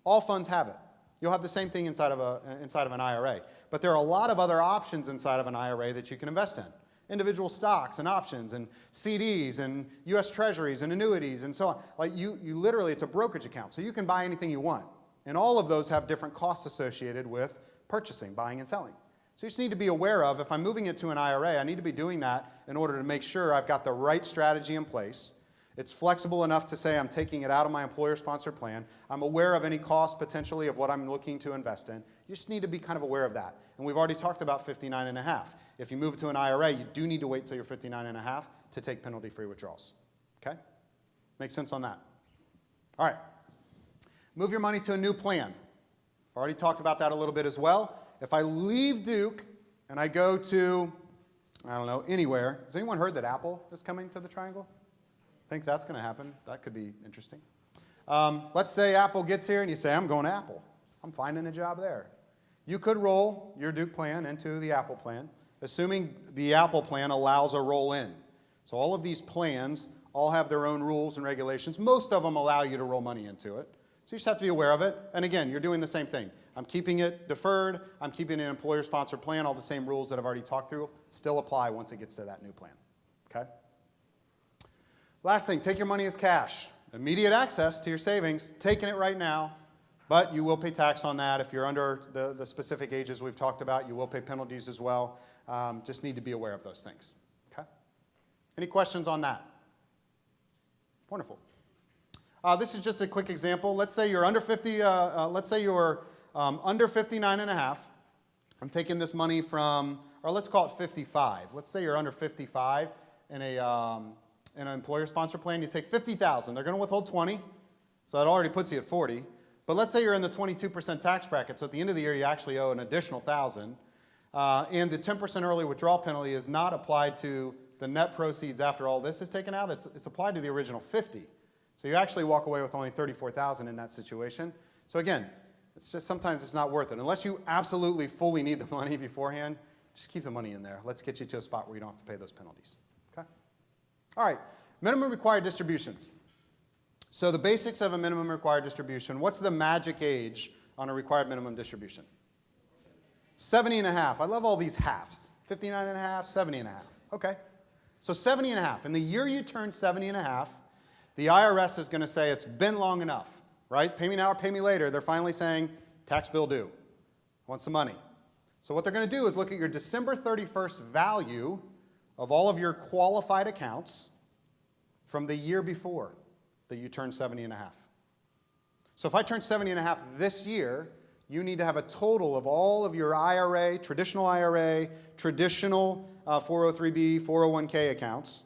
All funds have it. You'll have the same thing inside of an IRA. But there are a lot of other options inside of an IRA that you can invest in. Individual stocks and options and CDs and U.S. Treasuries and annuities and so on. Like you literally, it's a brokerage account. So you can buy anything you want. And all of those have different costs associated with purchasing, buying, and selling. So you just need to be aware of, if I'm moving it to an IRA, I need to be doing that in order to make sure I've got the right strategy in place. It's flexible enough to say I'm taking it out of my employer-sponsored plan. I'm aware of any cost potentially of what I'm looking to invest in. You just need to be kind of aware of that. And we've already talked about 59.5. If you move to an IRA, you do need to wait till you're 59.5 to take penalty-free withdrawals. Okay? Make sense on that? All right. Move your money to a new plan. Already talked about that a little bit as well. If I leave Duke and I go to, I don't know, anywhere. Has anyone heard that Apple is coming to the Triangle? Think that's going to happen. That could be interesting. Let's say Apple gets here and you say, I'm going to Apple. I'm finding a job there. You could roll your Duke plan into the Apple plan, assuming the Apple plan allows a roll in. So all of these plans all have their own rules and regulations. Most of them allow you to roll money into it. So you just have to be aware of it. And again, you're doing the same thing. I'm keeping it deferred. I'm keeping an employer-sponsored plan. All the same rules that I've already talked through still apply once it gets to that new plan. Okay? Last thing, take your money as cash. Immediate access to your savings, taking it right now, but you will pay tax on that. If you're under the specific ages we've talked about, you will pay penalties as well. Just need to be aware of those things. Okay? Any questions on that? Wonderful. This is just a quick example. Let's say you're under 50. Let's say you're under 59.5. I'm taking this money from, or let's call it 55. Let's say you're under 55 in an employer-sponsored plan. You take $50,000. They're going to withhold 20, so that already puts you at 40. But let's say you're in the 22% tax bracket, so at the end of the year you actually owe an additional $1,000. And the 10% early withdrawal penalty is not applied to the net proceeds after all this is taken out. It's applied to the original 50. So you actually walk away with only $34,000 in that situation. So again, it's just sometimes it's not worth it. Unless you absolutely fully need the money beforehand, just keep the money in there. Let's get you to a spot where you don't have to pay those penalties. Okay? All right, minimum required distributions. So the basics of a minimum required distribution, what's the magic age on a required minimum distribution? 70.5. I love all these halves. 59.5, 70.5. Okay. So 70.5. In the year you turn 70.5, the IRS is going to say it's been long enough, right? Pay me now or pay me later. They're finally saying, tax bill due. Want some money. So what they're going to do is look at your December 31st value of all of your qualified accounts from the year before that you turned 70.5. So if I turn 70.5 this year, you need to have a total of all of your IRA, traditional 403B, 401k accounts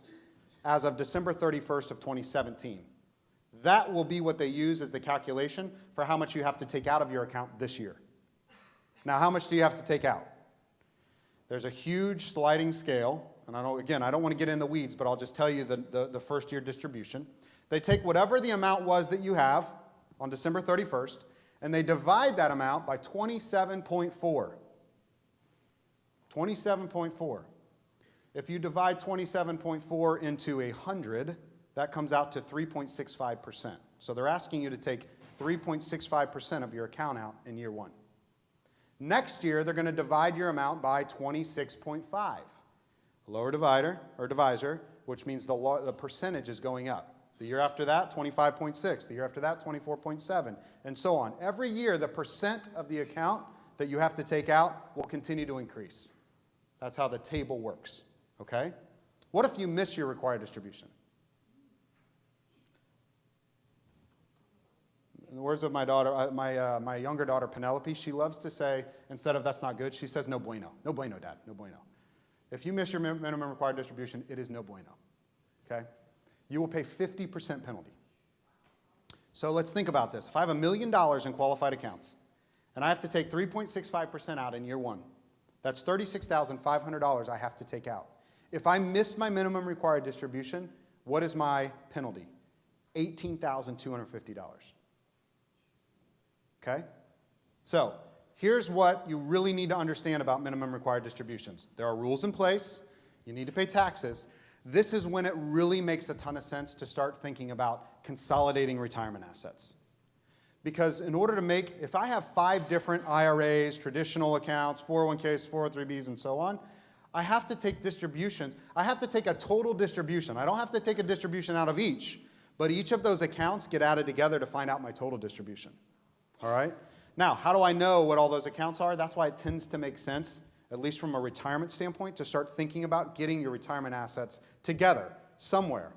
as of December 31st of 2017. That will be what they use as the calculation for how much you have to take out of your account this year. Now, how much do you have to take out? There's a huge sliding scale, and I don't want to get in the weeds, but I'll just tell you the first year distribution. They take whatever the amount was that you have on December 31st, and they divide that amount by 27.4. 27.4. If you divide 27.4 into 100, that comes out to 3.65%. So they're asking you to take 3.65% of your account out in year one. Next year, they're going to divide your amount by 26.5. Lower divider, or divisor, which means the percentage is going up. The year after that, 25.6. The year after that, 24.7, and so on. Every year, the percent of the account that you have to take out will continue to increase. That's how the table works, okay? What if you miss your required distribution? In the words of my daughter, my younger daughter, Penelope, she loves to say, instead of "that's not good," she says "no bueno." No bueno, Dad, no bueno. If you miss your minimum required distribution, it is no bueno, okay? You will pay 50% penalty. So let's think about this. If I have $1 million in qualified accounts, and I have to take 3.65% out in year one, that's $36,500 I have to take out. If I miss my minimum required distribution, what is my penalty? $18,250. Okay? So here's what you really need to understand about minimum required distributions. There are rules in place. You need to pay taxes. This is when it really makes a ton of sense to start thinking about consolidating retirement assets. Because in order to make, if I have 5 different IRAs, traditional accounts, 401ks, 403bs, and so on, I have to take distributions. I have to take a total distribution. I don't have to take a distribution out of each, but each of those accounts get added together to find out my total distribution. All right? Now, how do I know what all those accounts are? That's why it tends to make sense, at least from a retirement standpoint, to start thinking about getting your retirement assets together somewhere.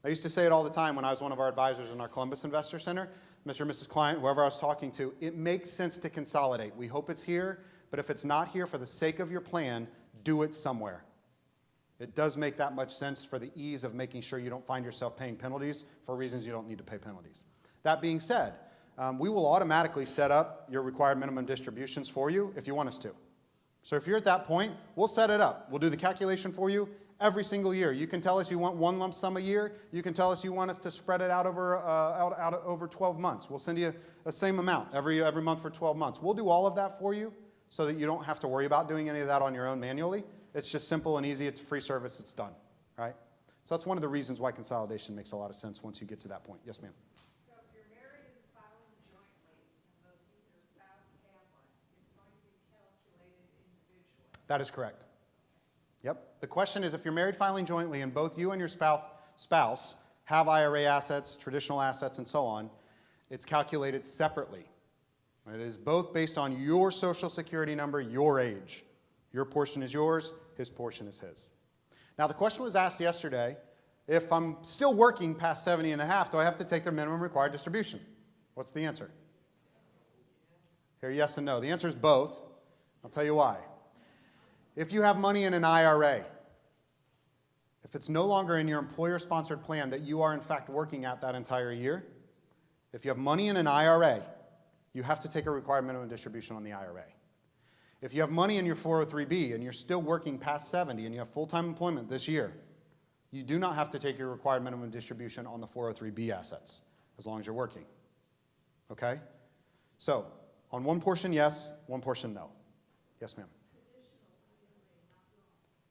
I used to say it all the time when I was one of our advisors in our Columbus Investor Center. Mr. and Mrs. Client, whoever I was talking to, it makes sense to consolidate. We hope it's here, but if it's not here for the sake of your plan, do it somewhere. It does make that much sense for the ease of making sure you don't find yourself paying penalties for reasons you don't need to pay penalties. That being said, we will automatically set up your required minimum distributions for you if you want us to. So if you're at that point, we'll set it up. We'll do the calculation for you every single year. You can tell us you want one lump sum a year. You can tell us you want us to spread it out over 12 months. We'll send you the same amount every month for 12 months. We'll do all of that for you so that you don't have to worry about doing any of that on your own manually. It's just simple and easy. It's a free service. It's done, right? So that's one of the reasons why consolidation makes a lot of sense once you get to that point. Yes, ma'am. So if you're married and filing jointly, and both you and your spouse have one, it's going to be calculated individually. That is correct. Yep. The question is, if you're married filing jointly and both you and your spouse have IRA assets, traditional assets, and so on, it's calculated separately. It is both based on your Social Security number, your age. Your portion is yours, his portion is his. Now, the question was asked yesterday, if I'm still working past 70 and a half, do I have to take their minimum required distribution? What's the answer? Here, yes and no. The answer is both. I'll tell you why. If you have money in an IRA, if it's no longer in your employer-sponsored plan that you are in fact working at that entire year, if you have money in an IRA, you have to take a required minimum distribution on the IRA. If you have money in your 403b and you're still working past 70 and you have full-time employment this year, you do not have to take your required minimum distribution on the 403b assets as long as you're working. Okay? So, on one portion, yes, one portion, no. Yes, ma'am.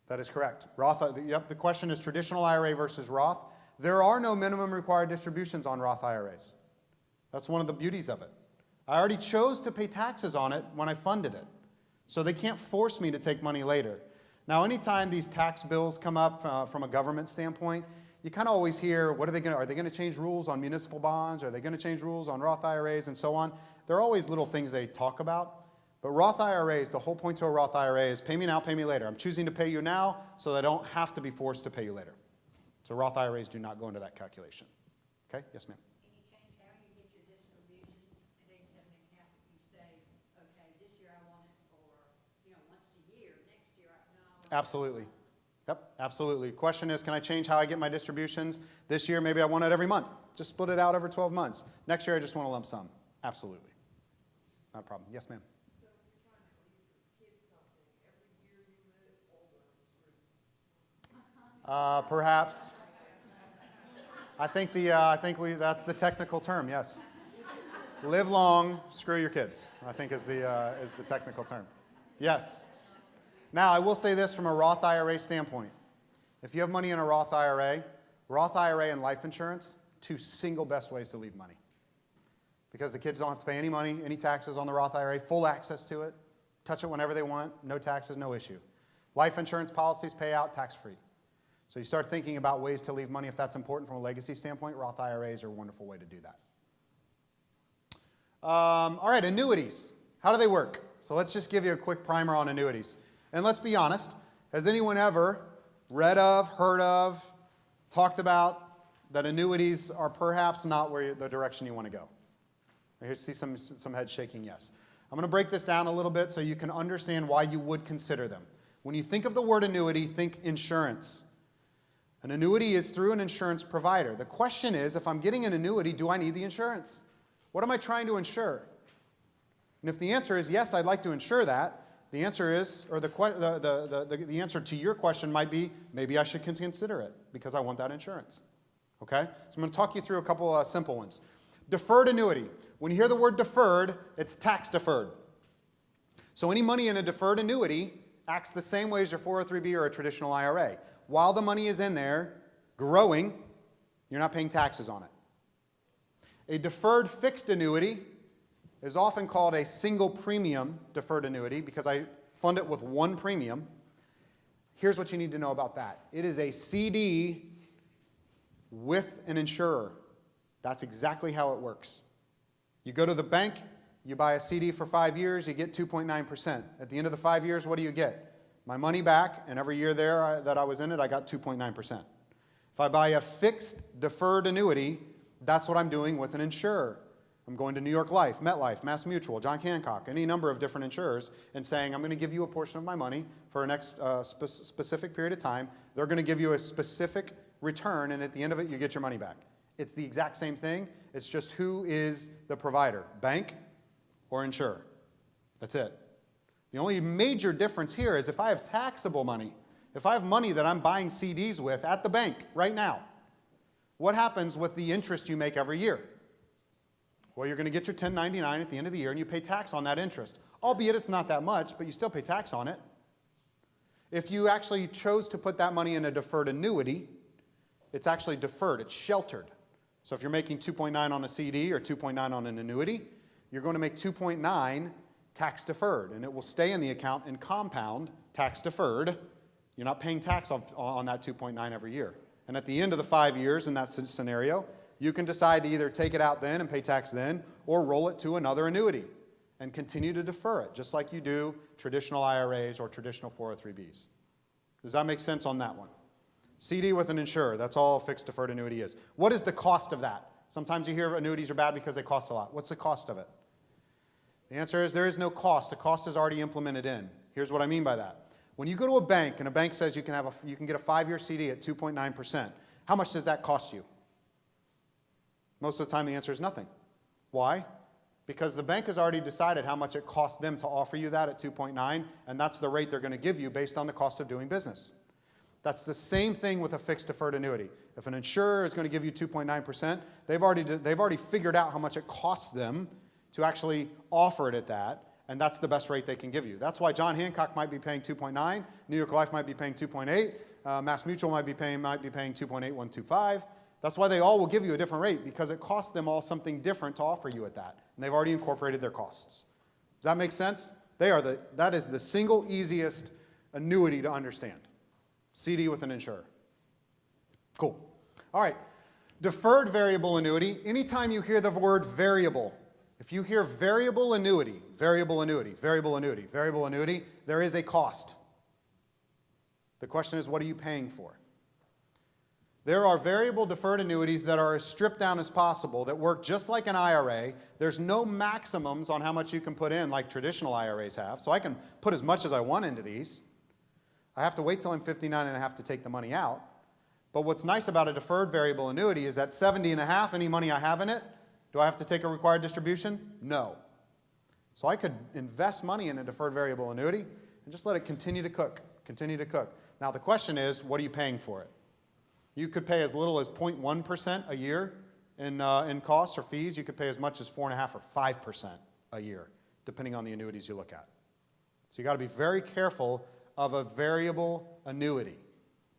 That is correct. Roth, yep, the question is traditional IRA versus Roth. There are no minimum required distributions on Roth IRAs. That's one of the beauties of it. I already chose to pay taxes on it when I funded it. So they can't force me to take money later. Now, anytime these tax bills come up from a government standpoint, you kind of always hear, are they going to change rules on municipal bonds? Are they going to change rules on Roth IRAs and so on? There are always little things they talk about. But Roth IRAs, the whole point to a Roth IRA is pay me now, pay me later. I'm choosing to pay you now so that I don't have to be forced to pay you later. So Roth IRAs do not go into that calculation. Okay? Yes, ma'am. Can you change how you get your distributions at age 7 and a half if you say, okay, this year I want it for, once a year, next year no. Absolutely. Yep, absolutely. Question is, can I change how I get my distributions? This year, maybe I want it every month. Just split it out over 12 months. Next year, I just want a lump sum. Absolutely. Not a problem. Yes, ma'am. Perhaps. I think that's the technical term. Yes. Live long, screw your kids. I think is the technical term. Yes. Now I will say this from a Roth IRA standpoint: if you have money in a Roth IRA and life insurance, 2 single best ways to leave money. Because the kids don't have to pay any money, any taxes on the Roth IRA, full access to it, touch it whenever they want, no taxes, no issue. Life insurance policies pay out tax-free. So you start thinking about ways to leave money if that's important from a legacy standpoint. Roth IRAs are a wonderful way to do that. All right, annuities. How do they work? So let's just give you a quick primer on annuities. And let's be honest, has anyone ever read of, heard of, talked about that annuities are perhaps not the direction you want to go? I see some heads shaking yes. I'm going to break this down a little bit so you can understand why you would consider them. When you think of the word annuity, think insurance. An annuity is through an insurance provider. The question is, if I'm getting an annuity, do I need the insurance? What am I trying to insure? And if the answer is yes, I'd like to insure that, the answer is, or the answer to your question might be, maybe I should consider it because I want that insurance. Okay? So I'm going to talk you through a couple simple ones. Deferred annuity. When you hear the word deferred, it's tax deferred. So any money in a deferred annuity acts the same way as your 403B or a traditional IRA. While the money is in there, growing, you're not paying taxes on it. A deferred fixed annuity is often called a single premium deferred annuity because I fund it with one premium. Here's what you need to know about that. It is a CD with an insurer. That's exactly how it works. You go to the bank, you buy a CD for 5 years, you get 2.9%. At the end of the 5 years, what do you get? My money back, and every year that I was in it, I got 2.9%. If I buy a fixed deferred annuity, that's what I'm doing with an insurer. I'm going to New York Life, MetLife, Mass Mutual, John Hancock, any number of different insurers, and saying, I'm going to give you a portion of my money for a next specific period of time. They're going to give you a specific return, and at the end of it, you get your money back. It's the exact same thing. It's just who is the provider, bank or insurer. That's it. The only major difference here is if I have taxable money, if I have money that I'm buying CDs with at the bank right now, what happens with the interest you make every year? Well, you're going to get your 1099 at the end of the year and you pay tax on that interest. Albeit it's not that much, but you still pay tax on it. If you actually chose to put that money in a deferred annuity, it's actually deferred, it's sheltered. So if you're making 2.9 on a CD or 2.9 on an annuity, you're going to make 2.9 tax deferred, and it will stay in the account and compound tax deferred. You're not paying tax on that 2.9 every year. And at the end of the 5 years in that scenario, you can decide to either take it out then and pay tax then, or roll it to another annuity and continue to defer it, just like you do traditional IRAs or traditional 403Bs. Does that make sense on that one? CD with an insurer, that's all fixed deferred annuity is. What is the cost of that? Sometimes you hear annuities are bad because they cost a lot. What's the cost of it? The answer is there is no cost. The cost is already implemented in. Here's what I mean by that. When you go to a bank and a bank says you can get a 5-year CD at 2.9%, how much does that cost you? Most of the time the answer is nothing. Why? Because the bank has already decided how much it costs them to offer you that at 2.9, and that's the rate they're going to give you based on the cost of doing business. That's the same thing with a fixed deferred annuity. If an insurer is going to give you 2.9%, they've already figured out how much it costs them to actually offer it at that, and that's the best rate they can give you. That's why John Hancock might be paying 2.9, New York Life might be paying 2.8, Mass Mutual might be paying 2.8125. That's why they all will give you a different rate, because it costs them all something different to offer you at that, and they've already incorporated their costs. Does that make sense? That is the single easiest annuity to understand. CD with an insurer. Cool. All right. Deferred variable annuity. Anytime you hear the word variable, if you hear variable annuity, variable annuity, variable annuity, variable annuity, there is a cost. The question is, what are you paying for? There are variable deferred annuities that are as stripped down as possible, that work just like an IRA. There's no maximums on how much you can put in like traditional IRAs have, so I can put as much as I want into these. I have to wait till I'm 59 and I have to take the money out. But what's nice about a deferred variable annuity is that 70 and a half, any money I have in it, do I have to take a required distribution? No. So I could invest money in a deferred variable annuity and just let it continue to cook, continue to cook. Now the question is, what are you paying for it? You could pay as little as 0.1% a year in costs or fees. You could pay as much as 4.5% or 5% a year, depending on the annuities you look at. So you got to be very careful of a variable annuity.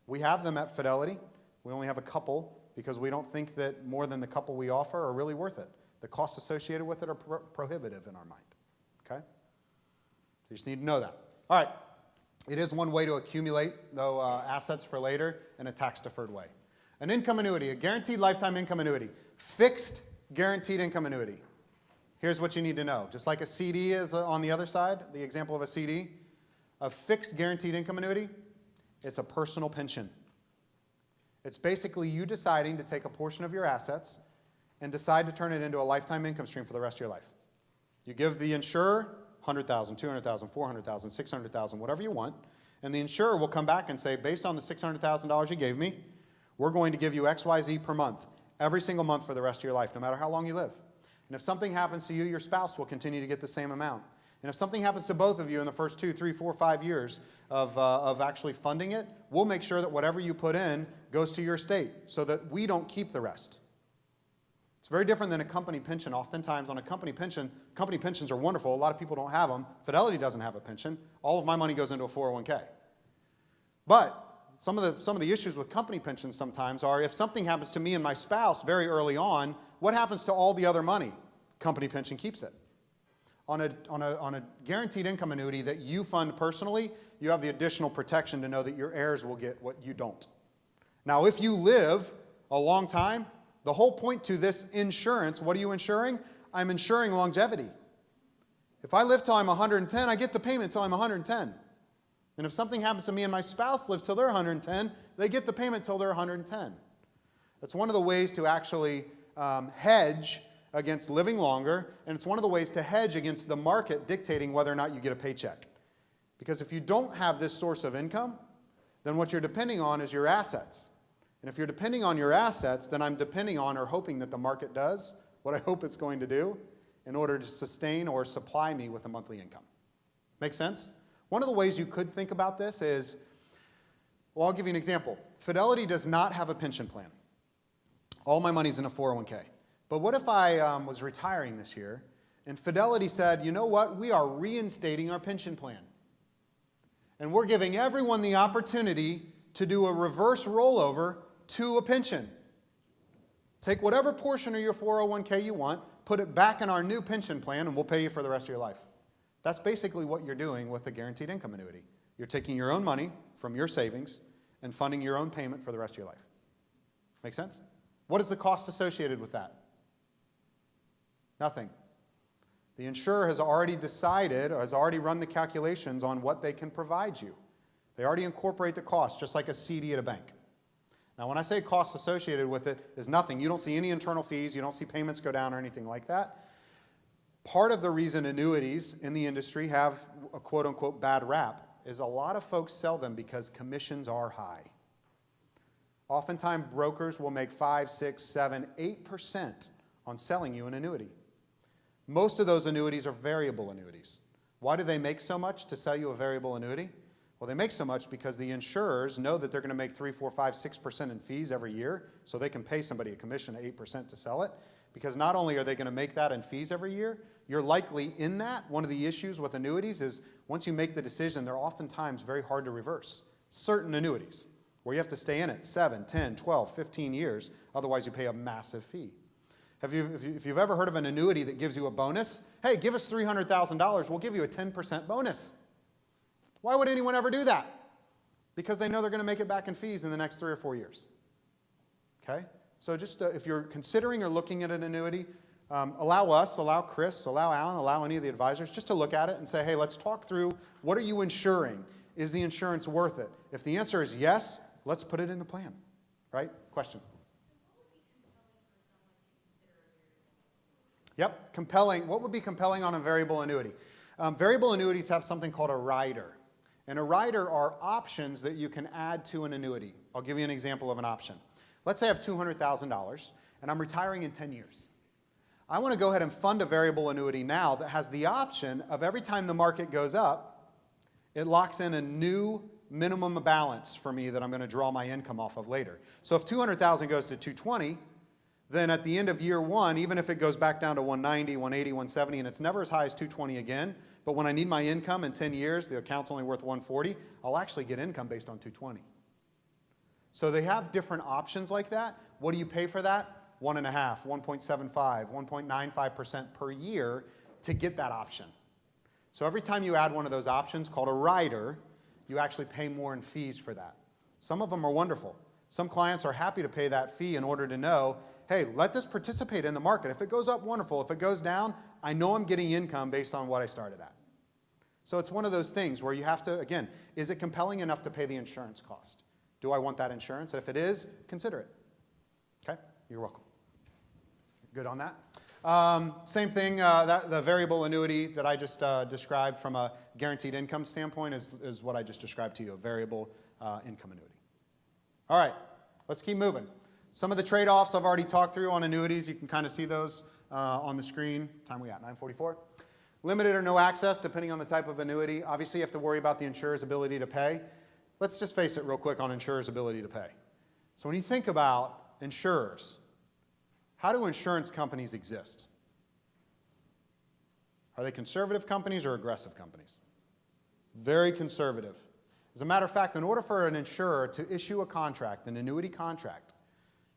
We have them at Fidelity. We only have a couple because we don't think that more than the couple we offer are really worth it. The costs associated with it are prohibitive in our mind. Okay? So you just need to know that. All right. It is one way to accumulate, though, assets for later in a tax-deferred way. An income annuity, a guaranteed lifetime income annuity, fixed guaranteed income annuity. Here's what you need to know. Just like a CD is on the other side, the example of a CD, a fixed guaranteed income annuity, it's a personal pension. It's basically you deciding to take a portion of your assets and decide to turn it into a lifetime income stream for the rest of your life. You give the insurer $100,000, $200,000, $400,000, $600,000, whatever you want, and the insurer will come back and say, based on the $600,000 you gave me, we're going to give you XYZ per month, every single month for the rest of your life, no matter how long you live. And if something happens to you, your spouse will continue to get the same amount. And if something happens to both of you in the first 2, 3, 4, 5 years of actually funding it, we'll make sure that whatever you put in goes to your estate so that we don't keep the rest. It's very different than a company pension. Oftentimes on a company pensions are wonderful. A lot of people don't have them. Fidelity doesn't have a pension. All of my money goes into a 401k. But some of the issues with company pensions sometimes are if something happens to me and my spouse very early on, what happens to all the other money? Company pension keeps it. On a guaranteed income annuity that you fund personally, you have the additional protection to know that your heirs will get what you don't. Now, if you live a long time, the whole point to this insurance, what are you insuring? I'm insuring longevity. If I live till I'm 110, I get the payment till I'm 110. And if something happens to me and my spouse lives till they're 110, they get the payment till they're 110. That's one of the ways to actually hedge against living longer, and it's one of the ways to hedge against the market dictating whether or not you get a paycheck. Because if you don't have this source of income, then what you're depending on is your assets. And if you're depending on your assets, then I'm depending on or hoping that the market does what I hope it's going to do in order to sustain or supply me with a monthly income. Make sense? One of the ways you could think about this is, well, I'll give you an example. Fidelity does not have a pension plan. All my money's in a 401k. But what if I was retiring this year and Fidelity said, you know what, we are reinstating our pension plan. And we're giving everyone the opportunity to do a reverse rollover to a pension. Take whatever portion of your 401k you want, put it back in our new pension plan, and we'll pay you for the rest of your life. That's basically what you're doing with the guaranteed income annuity. You're taking your own money from your savings and funding your own payment for the rest of your life. Make sense? What is the cost associated with that? Nothing. The insurer has already decided or has already run the calculations on what they can provide you. They already incorporate the cost, just like a CD at a bank. Now, when I say costs associated with it is nothing. You don't see any internal fees. You don't see payments go down or anything like that. Part of the reason annuities in the industry have a quote-unquote bad rap is a lot of folks sell them because commissions are high. Oftentimes, brokers will make 5, 6, 7, 8% on selling you an annuity. Most of those annuities are variable annuities. Why do they make so much to sell you a variable annuity? Well, they make so much because the insurers know that they're going to make 3, 4, 5, 6% in fees every year, so they can pay somebody a commission of 8% to sell it. Because not only are they going to make that in fees every year, you're likely in that. One of the issues with annuities is once you make the decision, they're oftentimes very hard to reverse. Certain annuities, where you have to stay in it 7, 10, 12, 15 years, otherwise you pay a massive fee. If you've ever heard of an annuity that gives you a bonus, hey, give us $300,000, we'll give you a 10% bonus. Why would anyone ever do that? Because they know they're going to make it back in fees in the next 3 or 4 years. Okay? So just if you're considering or looking at an annuity, allow us, allow Chris, allow Alan, allow any of the advisors just to look at it and say, hey, let's talk through what are you insuring? Is the insurance worth it? If the answer is yes, let's put it in the plan. Right? Question. Yep, compelling. What would be compelling on a variable annuity? Variable annuities have something called a rider. And a rider are options that you can add to an annuity. I'll give you an example of an option. Let's say I have $200,000 and I'm retiring in 10 years. I want to go ahead and fund a variable annuity now that has the option of every time the market goes up, it locks in a new minimum balance for me that I'm going to draw my income off of later. So if $200,000 goes to $220,000, then at the end of year one, even if it goes back down to $190,000, $180,000, $170,000, and it's never as high as $220,000 again, but when I need my income in 10 years, the account's only worth $140,000, I'll actually get income based on $220,000. So they have different options like that. What do you pay for that? 1.5%, 1.75%, 1.95% per year to get that option. So every time you add one of those options called a rider, you actually pay more in fees for that. Some of them are wonderful. Some clients are happy to pay that fee in order to know, hey, let this participate in the market. If it goes up, wonderful. If it goes down, I know I'm getting income based on what I started at. So it's one of those things where you have to, again, is it compelling enough to pay the insurance cost? Do I want that insurance? If it is, consider it. Okay? You're welcome. Good on that? Same thing, the variable annuity that I just described from a guaranteed income standpoint is what I just described to you, a variable income annuity. All right, let's keep moving. Some of the trade-offs I've already talked through on annuities. You can kind of see those on the screen. Time we at, 9:44? Limited or no access, depending on the type of annuity. Obviously, you have to worry about the insurer's ability to pay. Let's just face it real quick on insurer's ability to pay. So when you think about insurers, how do insurance companies exist? Are they conservative companies or aggressive companies? Very conservative. As a matter of fact, in order for an insurer to issue a contract, an annuity contract,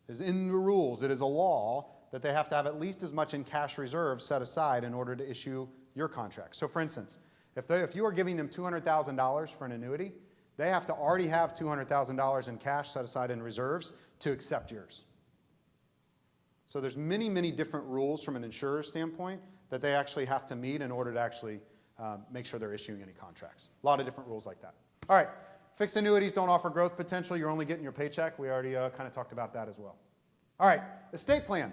is in the rules, it is a law that they have to have at least as much in cash reserves set aside in order to issue your contract. So for instance, if you are giving them $200,000 for an annuity, they have to already have $200,000 in cash set aside in reserves to accept yours. So there's many, many different rules from an insurer's standpoint that they actually have to meet in order to actually make sure they're issuing any contracts. A lot of different rules like that. All right, fixed annuities don't offer growth potential. You're only getting your paycheck. We already kind of talked about that as well. All right, estate plan.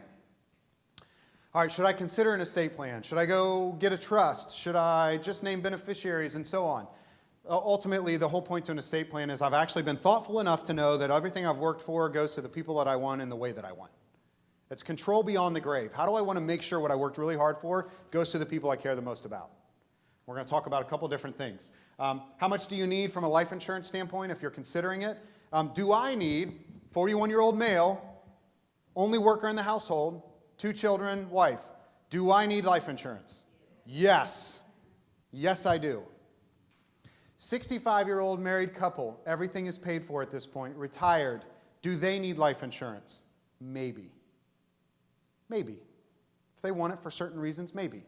All right, should I consider an estate plan? Should I go get a trust? Should I just name beneficiaries and so on? Ultimately, the whole point to an estate plan is I've actually been thoughtful enough to know that everything I've worked for goes to the people that I want in the way that I want. It's control beyond the grave. How do I want to make sure what I worked really hard for goes to the people I care the most about? We're going to talk about a couple different things. How much do you need from a life insurance standpoint if you're considering it? Do I need 41-year-old male, only worker in the household, 2 children, wife? Do I need life insurance? Yes. Yes, I do. 65-year-old married couple, everything is paid for at this point, retired. Do they need life insurance? Maybe. Maybe. If they want it for certain reasons, maybe.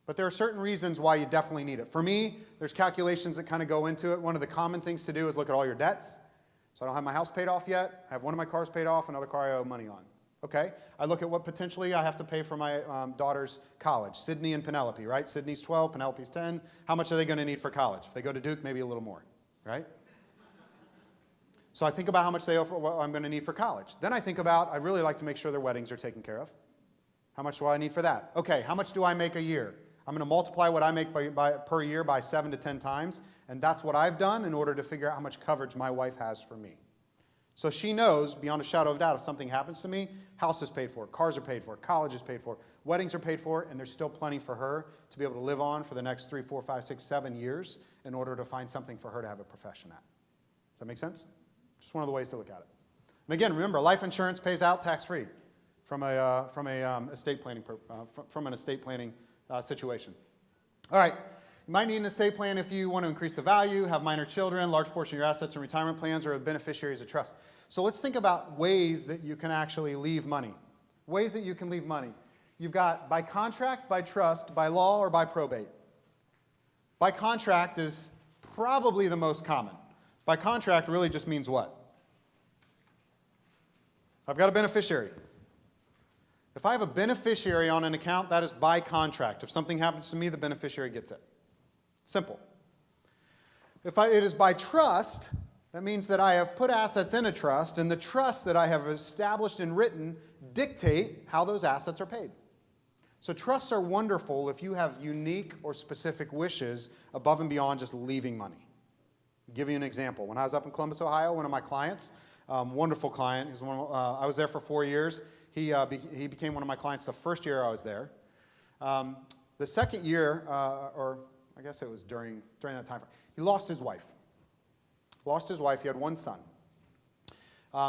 But there are certain reasons why you definitely need it. For me, there's calculations that kind of go into it. One of the common things to do is look at all your debts. So I don't have my house paid off yet. I have one of my cars paid off, another car I owe money on. Okay? I look at what potentially I have to pay for my daughter's college. Sydney and Penelope, right? Sydney's 12, Penelope's 10. How much are they going to need for college? If they go to Duke, maybe a little more, right? So I think about how much they owe for what I'm going to need for college. Then I think about, I'd really like to make sure their weddings are taken care of. How much do I need for that? Okay, how much do I make a year? I'm going to multiply what I make per year by 7 to 10 times, and that's what I've done in order to figure out how much coverage my wife has for me. So she knows, beyond a shadow of doubt, if something happens to me, house is paid for, cars are paid for, college is paid for, weddings are paid for, and there's still plenty for her to be able to live on for the next 3, 4, 5, 6, 7 years in order to find something for her to have a profession at. Does that make sense? Just one of the ways to look at it. And again, remember, life insurance pays out tax-free from an estate planning situation. All right. You might need an estate plan if you want to increase the value, have minor children, large portion of your assets in retirement plans, or beneficiaries of trust. So let's think about ways that you can actually leave money. Ways that you can leave money. You've got by contract, by trust, by law, or by probate. By contract is probably the most common. By contract really just means what? I've got a beneficiary. If I have a beneficiary on an account, that is by contract. If something happens to me, the beneficiary gets it. Simple. If it is by trust, that means that I have put assets in a trust, and the trust that I have established and written dictate how those assets are paid. So trusts are wonderful if you have unique or specific wishes above and beyond just leaving money. I'll give you an example. When I was up in Columbus, Ohio, one of my clients, wonderful client, I was there for 4 years. He became one of my clients the first year I was there. The second year, or I guess it was during that time, he lost his wife. He had one son.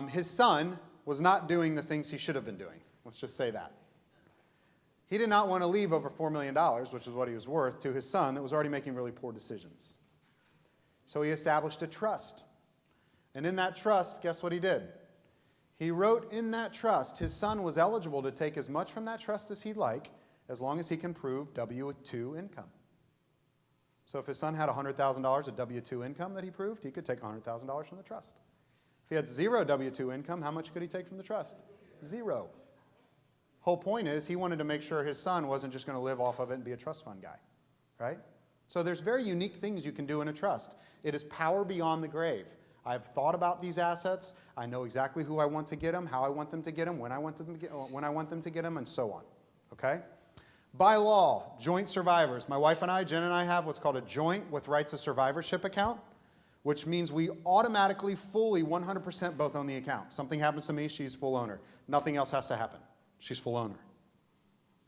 His son was not doing the things he should have been doing. Let's just say that. He did not want to leave over $4 million, which is what he was worth, to his son that was already making really poor decisions. So he established a trust. And in that trust, guess what he did? He wrote in that trust his son was eligible to take as much from that trust as he'd like, as long as he can prove W-2 income. So if his son had $100,000 of W-2 income that he proved, he could take $100,000 from the trust. If he had zero W-2 income, how much could he take from the trust? Zero. Whole point is he wanted to make sure his son wasn't just going to live off of it and be a trust fund guy, right? So there's very unique things you can do in a trust. It is power beyond the grave. I've thought about these assets. I know exactly who I want to get them, how I want them to get them, when I want them to get them, and so on, okay? By law, joint survivors. My wife and I, Jen and I, have what's called a joint with rights of survivorship account, which means we automatically, fully, 100% both own the account. Something happens to me, she's full owner. Nothing else has to happen. She's full owner.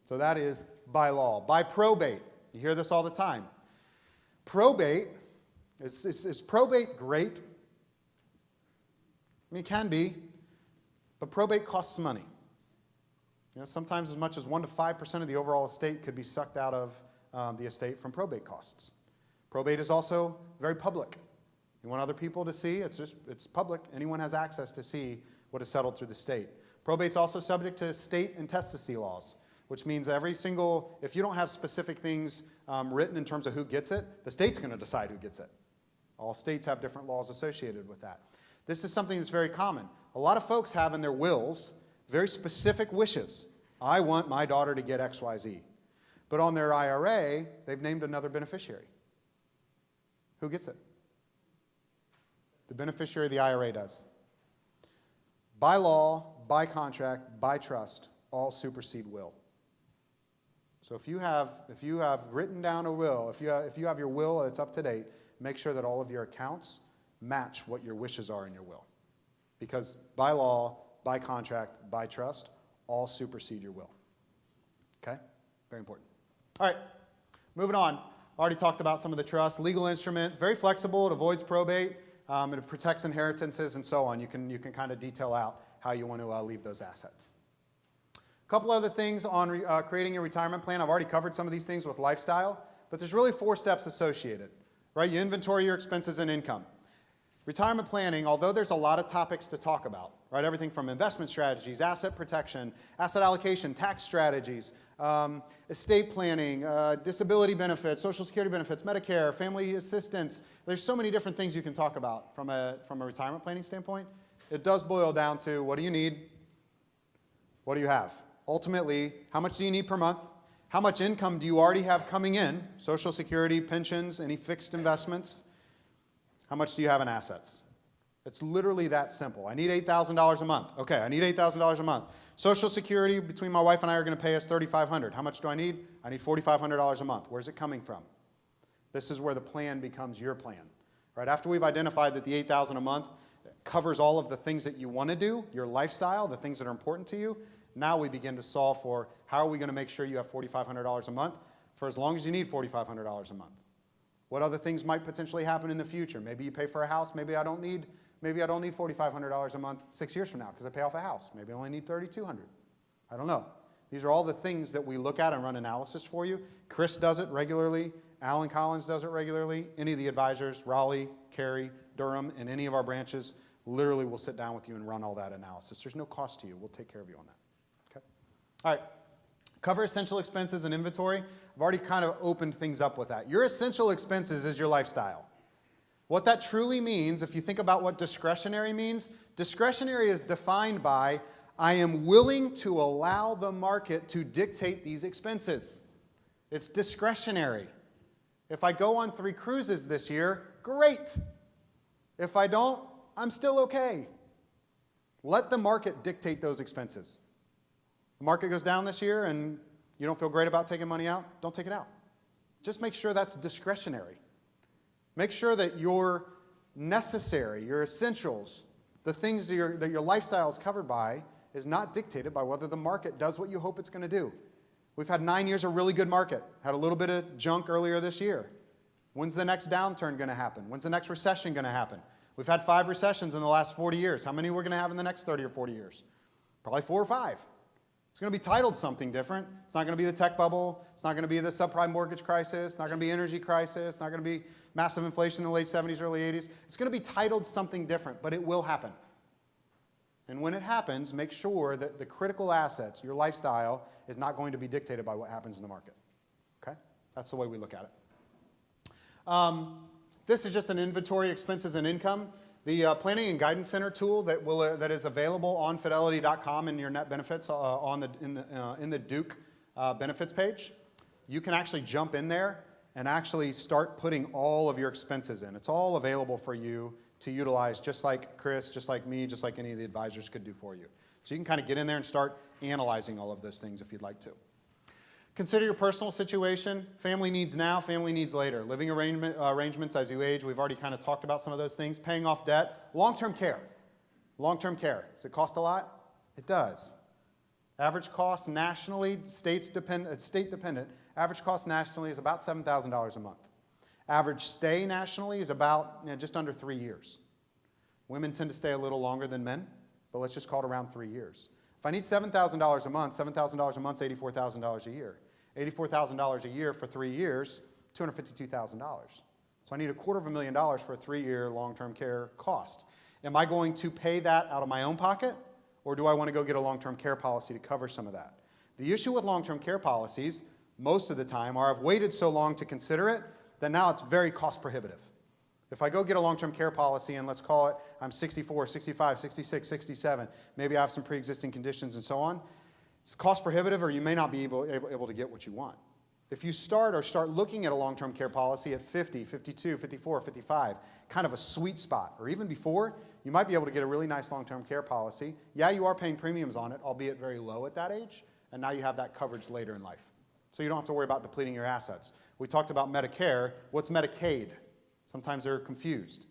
So that is by law. By probate. You hear this all the time. Probate, is probate great? I mean, it can be, but probate costs money. You know, sometimes as much as 1 to 5% of the overall estate could be sucked out of the estate from probate costs. Probate is also very public. You want other people to see? It's public. Anyone has access to see what is settled through the state. Probate's also subject to state intestacy laws, which means if you don't have specific things written in terms of who gets it, the state's going to decide who gets it. All states have different laws associated with that. This is something that's very common. A lot of folks have in their wills very specific wishes. I want my daughter to get X, Y, Z. But on their IRA, they've named another beneficiary. Who gets it? The beneficiary of the IRA does. By law, by contract, by trust, all supersede will. So if you have written down a will, if you have your will that's up to date, make sure that all of your accounts match what your wishes are in your will. Because by law, by contract, by trust, all supersede your will. Okay? Very important. All right, moving on. Already talked about some of the trusts. Legal instrument, very flexible. It avoids probate. It protects inheritances and so on. You can kind of detail out how you want to leave those assets. A couple other things on creating a retirement plan. I've already covered some of these things with lifestyle, but there's really 4 steps associated, right? You inventory your expenses and income. Retirement planning, although there's a lot of topics to talk about, right? Everything from investment strategies, asset protection, asset allocation, tax strategies, estate planning, disability benefits, Social Security benefits, Medicare, family assistance. There's so many different things you can talk about from a retirement planning standpoint. It does boil down to what do you need? What do you have? Ultimately, how much do you need per month? How much income do you already have coming in? Social Security, pensions, any fixed investments? How much do you have in assets? It's literally that simple. I need $8,000 a month. Okay, I need $8,000 a month. Social Security, between my wife and I, are going to pay us $3,500. How much do I need? I need $4,500 a month. Where's it coming from? This is where the plan becomes your plan. Right? After we've identified that the $8,000 a month covers all of the things that you want to do, your lifestyle, the things that are important to you, now we begin to solve for how are we going to make sure you have $4,500 a month for as long as you need $4,500 a month. What other things might potentially happen in the future? Maybe you pay for a house. Maybe I don't need $4,500 a month 6 years from now because I pay off a house. Maybe I only need $3,200. I don't know. These are all the things that we look at and run analysis for you. Chris does it regularly. Alan Collins does it regularly. Any of the advisors, Raleigh, Cary, Durham, and any of our branches, literally will sit down with you and run all that analysis. There's no cost to you. We'll take care of you on that. Okay? All right. Cover essential expenses and inventory. I've already kind of opened things up with that. Your essential expenses is your lifestyle. What that truly means, if you think about what discretionary means, discretionary is defined by, I am willing to allow the market to dictate these expenses. It's discretionary. If I go on 3 cruises this year, great. If I don't, I'm still okay. Let the market dictate those expenses. The market goes down this year and you don't feel great about taking money out, don't take it out. Just make sure that's discretionary. Make sure that your necessary, your essentials, the things that your lifestyle is covered by is not dictated by whether the market does what you hope it's going to do. We've had 9 years of really good market. Had a little bit of junk earlier this year. When's the next downturn going to happen? When's the next recession going to happen? We've had 5 recessions in the last 40 years. How many we're going to have in the next 30 or 40 years? Probably 4 or 5. It's going to be titled something different. It's not going to be the tech bubble. It's not going to be the subprime mortgage crisis. It's not going to be energy crisis. It's not going to be massive inflation in the late 70s, early 80s. It's going to be titled something different, but it will happen. And when it happens, make sure that the critical assets, your lifestyle, is not going to be dictated by what happens in the market. Okay? That's the way we look at it. This is just an inventory, expenses, and income. The Planning and Guidance Center tool that is available on fidelity.com in your net benefits in the Duke benefits page. You can actually jump in there and actually start putting all of your expenses in. It's all available for you to utilize, just like Chris, just like me, just like any of the advisors could do for you. So you can kind of get in there and start analyzing all of those things if you'd like to. Consider your personal situation, family needs now, family needs later. Living arrangements as you age, we've already kind of talked about some of those things. Paying off debt, long-term care. Long-term care, does it cost a lot? It does. Average cost nationally, state dependent, average cost nationally is about $7,000 a month. Average stay nationally is about just under 3 years. Women tend to stay a little longer than men, but let's just call it around 3 years. If I need $7,000 a month, $7,000 a month is $84,000 a year. $84,000 a year for 3 years, $252,000. So I need $250,000 for a 3-year long-term care cost. Am I going to pay that out of my own pocket, or do I want to go get a long-term care policy to cover some of that? The issue with long-term care policies, most of the time, are I've waited so long to consider it that now it's very cost prohibitive. If I go get a long-term care policy and let's call it I'm 64, 65, 66, 67, maybe I have some pre-existing conditions and so on, it's cost prohibitive or you may not be able to get what you want. If you start looking at a long-term care policy at 50, 52, 54, 55, kind of a sweet spot, or even before, you might be able to get a really nice long-term care policy. Yeah, you are paying premiums on it, albeit very low at that age, and now you have that coverage later in life. So you don't have to worry about depleting your assets. We talked about Medicare. What's Medicaid? Sometimes they're confused.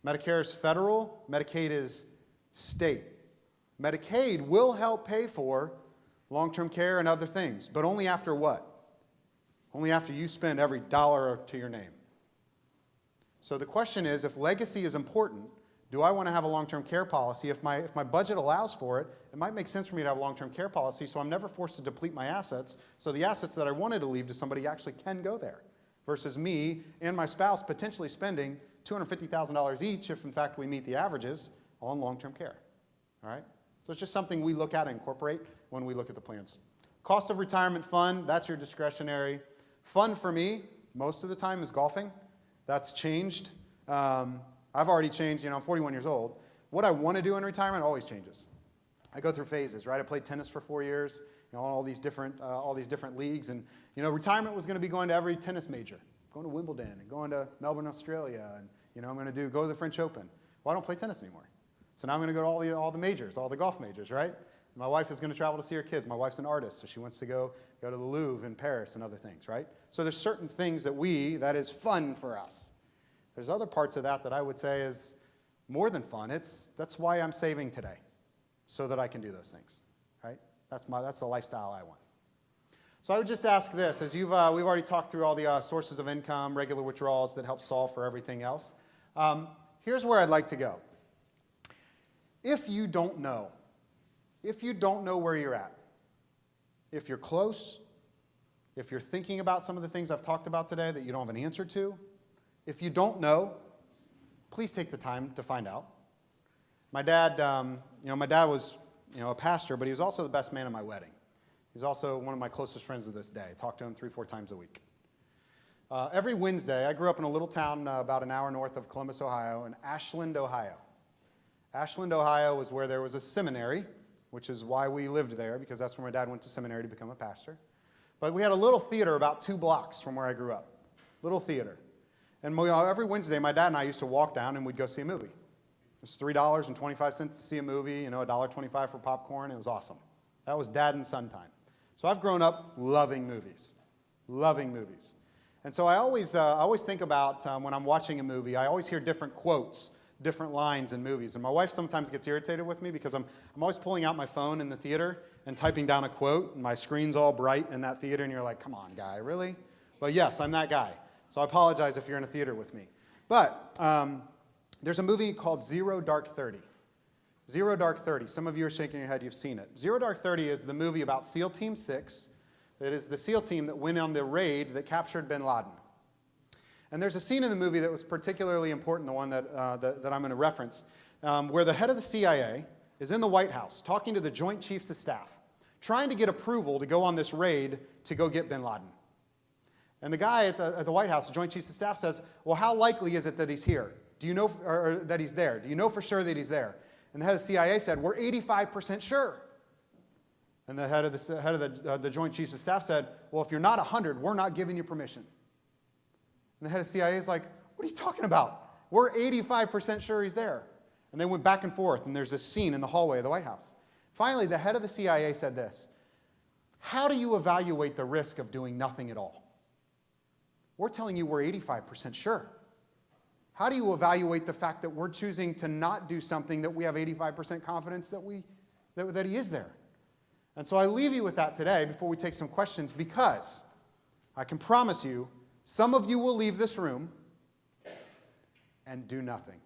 Medicare is federal, Medicaid is state. Medicaid will help pay for long-term care and other things, but only after what? Only after you spend every dollar to your name. So the question is, if legacy is important, do I want to have a long-term care policy? If my budget allows for it, it might make sense for me to have a long-term care policy so I'm never forced to deplete my assets, so the assets that I wanted to leave to somebody actually can go there, versus me and my spouse potentially spending $250,000 each if, in fact, we meet the averages on long-term care. All right? So it's just something we look at and incorporate when we look at the plans. Cost of retirement fund, that's your discretionary. Fun for me, most of the time, is golfing. That's changed. I've already changed. I'm 41 years old. What I want to do in retirement always changes. I go through phases, right? I played tennis for 4 years, all these different leagues, and retirement was going to be going to every tennis major, going to Wimbledon and going to Melbourne, Australia, and I'm going to go to the French Open. Well, I don't play tennis anymore, so now I'm going to go to all the majors, all the golf majors, right? My wife is going to travel to see her kids. My wife's an artist, so she wants to go to the Louvre in Paris and other things, right? So there's certain things that is fun for us. There's other parts of that I would say is more than fun. That's why I'm saving today, so that I can do those things, right? That's the lifestyle I want. So I would just ask this, as we've already talked through all the sources of income, regular withdrawals that help solve for everything else. Here's where I'd like to go. If you don't know where you're at, if you're close, if you're thinking about some of the things I've talked about today that you don't have an answer to, if you don't know, please take the time to find out. My dad was, a pastor, but he was also the best man at my wedding. He's also one of my closest friends to this day. I talk to him 3-4 times a week. Every Wednesday, I grew up in a little town about an hour north of Columbus, Ohio, in Ashland, Ohio. Ashland, Ohio was where there was a seminary, which is why we lived there, because that's where my dad went to seminary to become a pastor. But we had a little theater about 2 blocks from where I grew up. Little theater. And every Wednesday, my dad and I used to walk down and we'd go see a movie. It was $3.25 to see a movie, $1.25 for popcorn. It was awesome. That was dad and son time. So I've grown up loving movies. And so I always think about when I'm watching a movie, I always hear different quotes, different lines in movies. And my wife sometimes gets irritated with me because I'm always pulling out my phone in the theater and typing down a quote, and my screen's all bright in that theater, and you're like, come on, guy, really? But yes, I'm that guy. So I apologize if you're in a theater with me. But there's a movie called Zero Dark 30. Zero Dark 30. Some of you are shaking your head. You've seen it. Zero Dark 30 is the movie about SEAL Team 6. It is the SEAL team that went on the raid that captured bin Laden. And there's a scene in the movie that was particularly important, the one that I'm going to reference, where the head of the CIA is in the White House talking to the Joint Chiefs of Staff, trying to get approval to go on this raid to go get bin Laden. And the guy at the White House, the Joint Chiefs of Staff, says, well, how likely is it that he's here? Do you know, or that he's there? Do you know for sure that he's there? And the head of the CIA said, we're 85% sure. And the head of the Joint Chiefs of Staff said, well, if you're not 100, we're not giving you permission. And the head of the CIA is like, what are you talking about? We're 85% sure he's there. And they went back and forth, and there's this scene in the hallway of the White House. Finally, the head of the CIA said this, how do you evaluate the risk of doing nothing at all? We're telling you we're 85% sure. How do you evaluate the fact that we're choosing to not do something that we have 85% confidence that he is there? And so I leave you with that today before we take some questions, because I can promise you, some of you will leave this room and do nothing.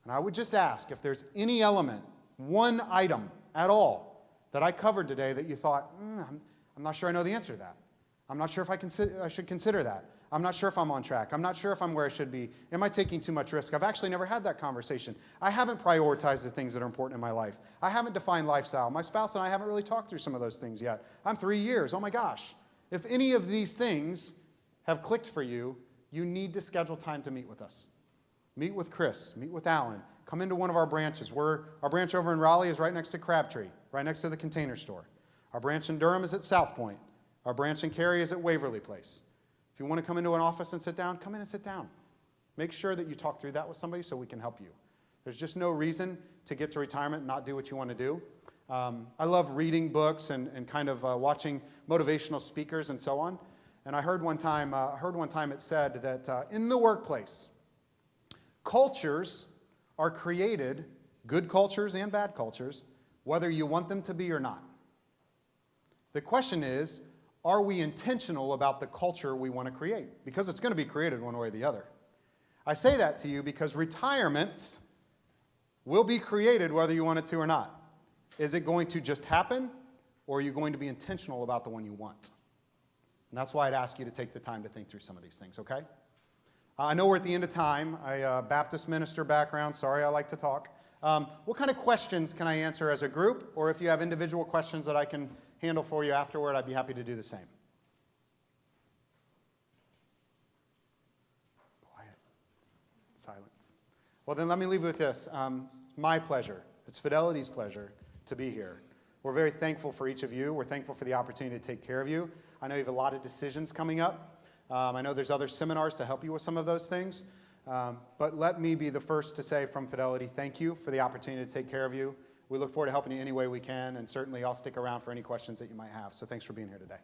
And I would just ask if there's any element, one item at all that I covered today that you thought, I'm not sure I know the answer to that. I'm not sure if I should consider that. I'm not sure if I'm on track. I'm not sure if I'm where I should be. Am I taking too much risk? I've actually never had that conversation. I haven't prioritized the things that are important in my life. I haven't defined lifestyle. My spouse and I haven't really talked through some of those things yet. I'm 3 years. Oh my gosh. If any of these things have clicked for you, you need to schedule time to meet with us. Meet with Chris. Meet with Alan. Come into one of our branches. Our branch over in Raleigh is right next to Crabtree, right next to the Container Store. Our branch in Durham is at South Point. Our branch in Cary is at Waverly Place. If you want to come into an office and sit down, come in and sit down. Make sure that you talk through that with somebody so we can help you. There's just no reason to get to retirement and not do what you want to do. I love reading books and kind of watching motivational speakers and so on. And I heard one time it said that in the workplace, cultures are created, good cultures and bad cultures, whether you want them to be or not. The question is, are we intentional about the culture we want to create? Because it's going to be created one way or the other. I say that to you because retirements will be created whether you want it to or not. Is it going to just happen, or are you going to be intentional about the one you want? And that's why I'd ask you to take the time to think through some of these things, okay? I know we're at the end of time. Baptist minister background. Sorry, I like to talk. What kind of questions can I answer as a group? Or if you have individual questions that I can handle for you afterward, I'd be happy to do the same. Quiet. Silence. Well, then let me leave you with this. My pleasure. It's Fidelity's pleasure to be here. We're very thankful for each of you. We're thankful for the opportunity to take care of you. I know you have a lot of decisions coming up. I know there's other seminars to help you with some of those things. But let me be the first to say from Fidelity, thank you for the opportunity to take care of you. We look forward to helping you any way we can, and certainly I'll stick around for any questions that you might have. So thanks for being here today.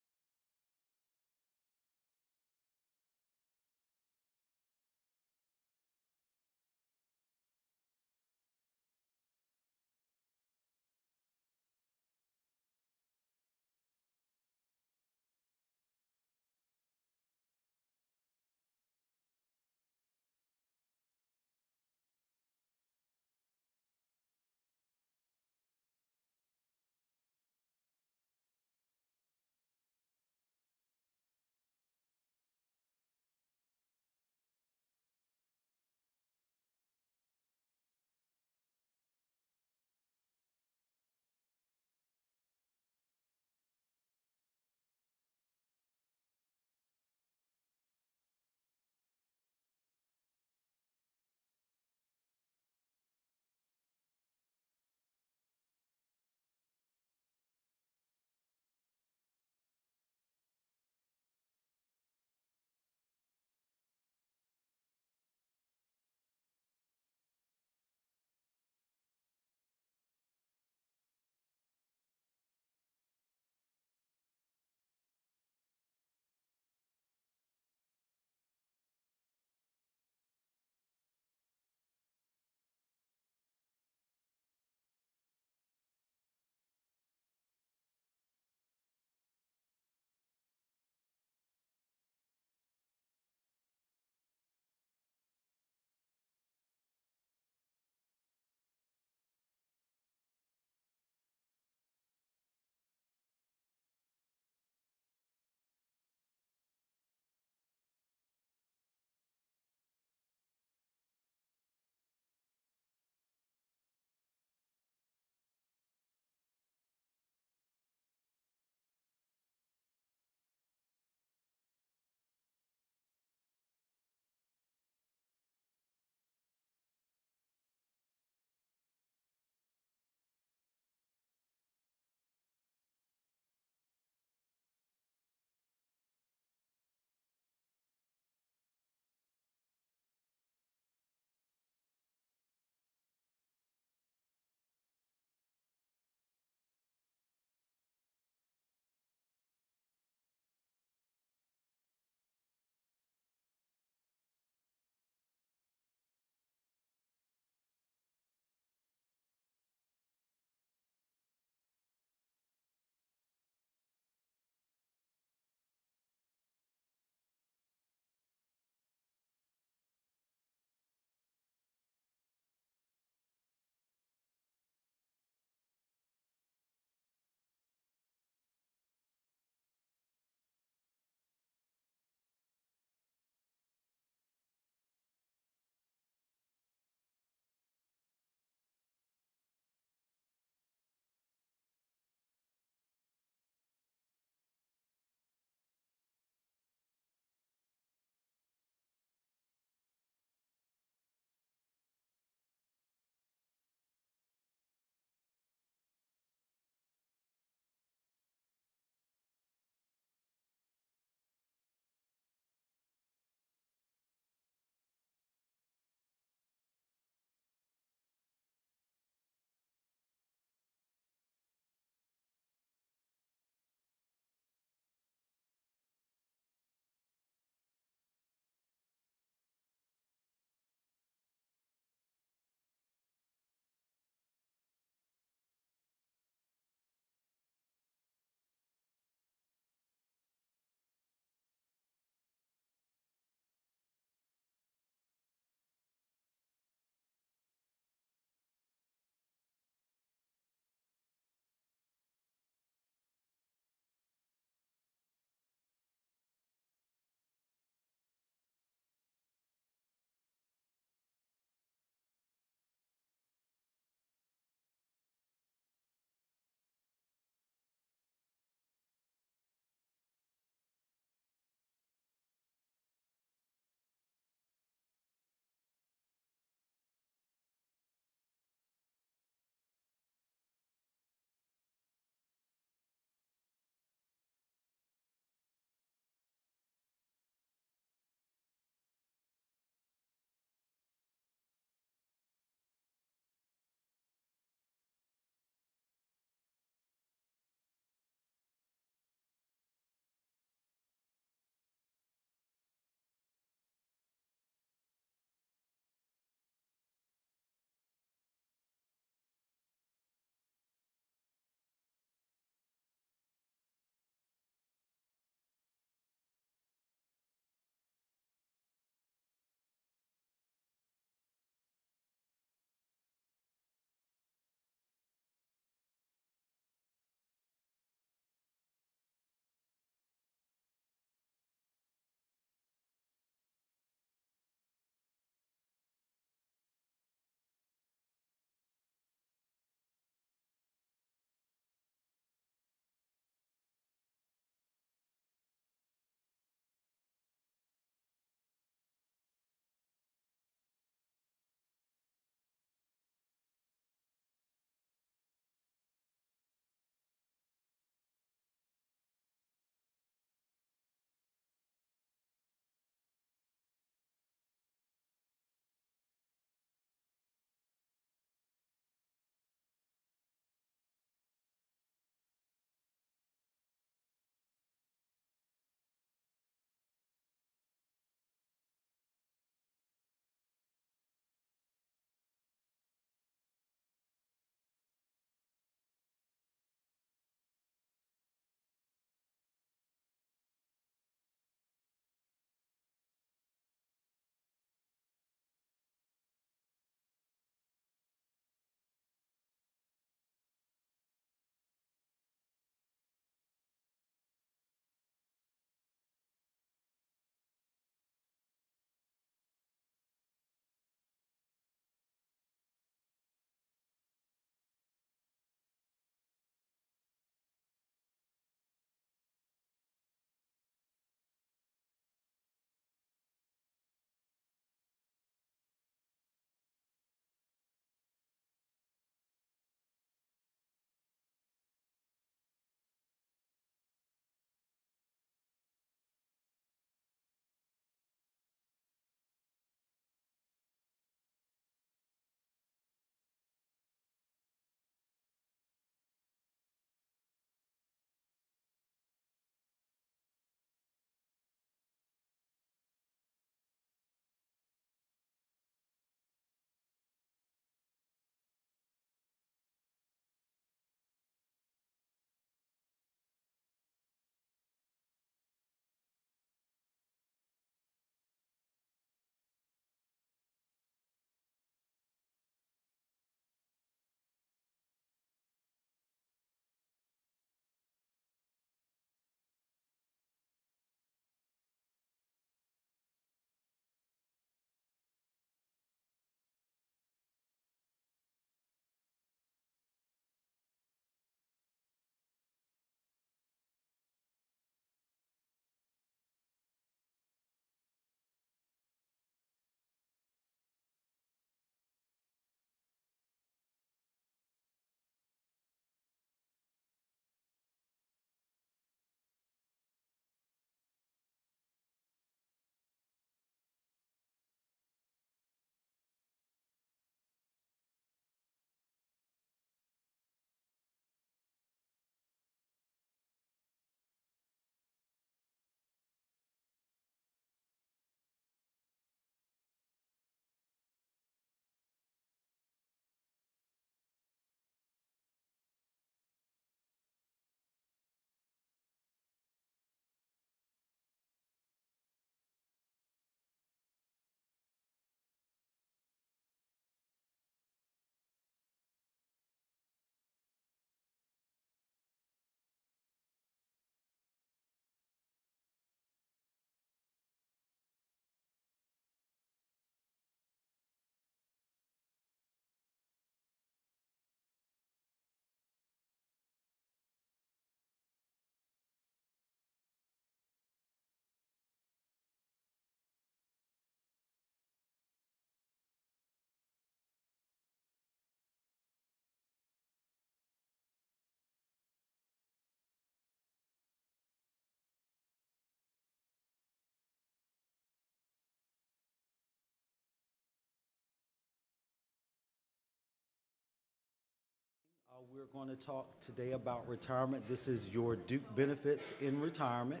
We're going to talk today about retirement. This is your Duke Benefits in Retirement.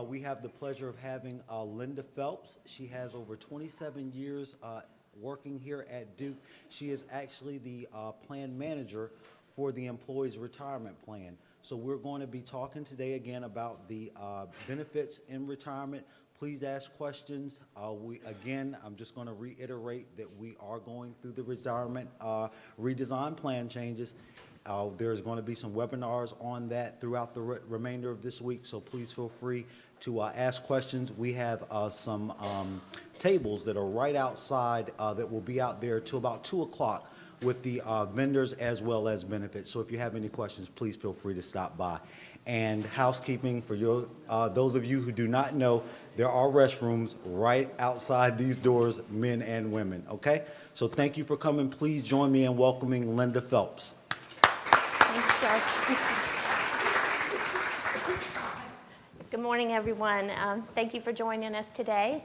We have the pleasure of having Linda Phelps. She has over 27 years working here at Duke. She is actually the plan manager for the employees' retirement plan. So we're going to be talking today again about the benefits in retirement. Please ask questions. I'm just going to reiterate that we are going through the retirement redesign plan changes. There's going to be some webinars on that throughout the remainder of this week, so please feel free to ask questions. We have some tables that are right outside that will be out there till about 2 o'clock with the vendors as well as benefits. So if you have any questions, please feel free to stop by. And housekeeping for those of you who do not know, there are restrooms right outside these doors, men and women, okay? So thank you for coming. Please join me in welcoming Linda Phelps. Thank you, sir. Good morning, everyone. Thank you for joining us today.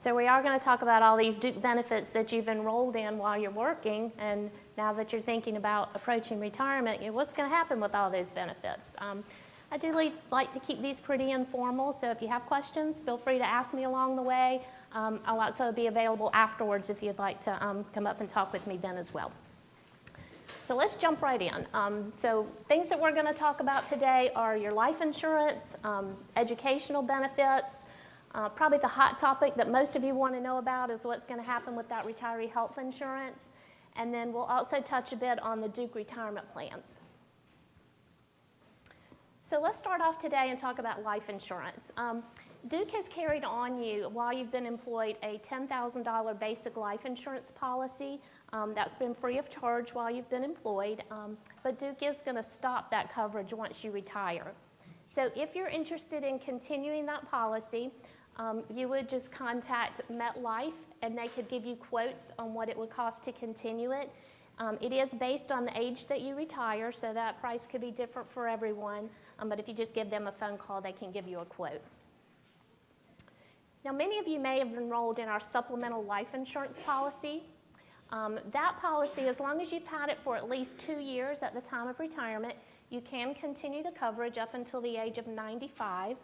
So we are going to talk about all these Duke benefits that you've enrolled in while you're working, and now that you're thinking about approaching retirement, what's going to happen with all those benefits? I do like to keep these pretty informal, so if you have questions, feel free to ask me along the way. I'll also be available afterwards if you'd like to come up and talk with me then as well. So let's jump right in. So things that we're going to talk about today are your life insurance, educational benefits. Probably the hot topic that most of you want to know about is what's going to happen with that retiree health insurance. And then we'll also touch a bit on the Duke retirement plans. So let's start off today and talk about life insurance. Duke has carried on you, while you've been employed, a $10,000 basic life insurance policy. That's been free of charge while you've been employed, but Duke is going to stop that coverage once you retire. So if you're interested in continuing that policy, you would just contact MetLife, and they could give you quotes on what it would cost to continue it. It is based on the age that you retire, so that price could be different for everyone, but if you just give them a phone call, they can give you a quote. Now, many of you may have enrolled in our supplemental life insurance policy. That policy, as long as you've had it for at least 2 years at the time of retirement, you can continue the coverage up until the age of 95.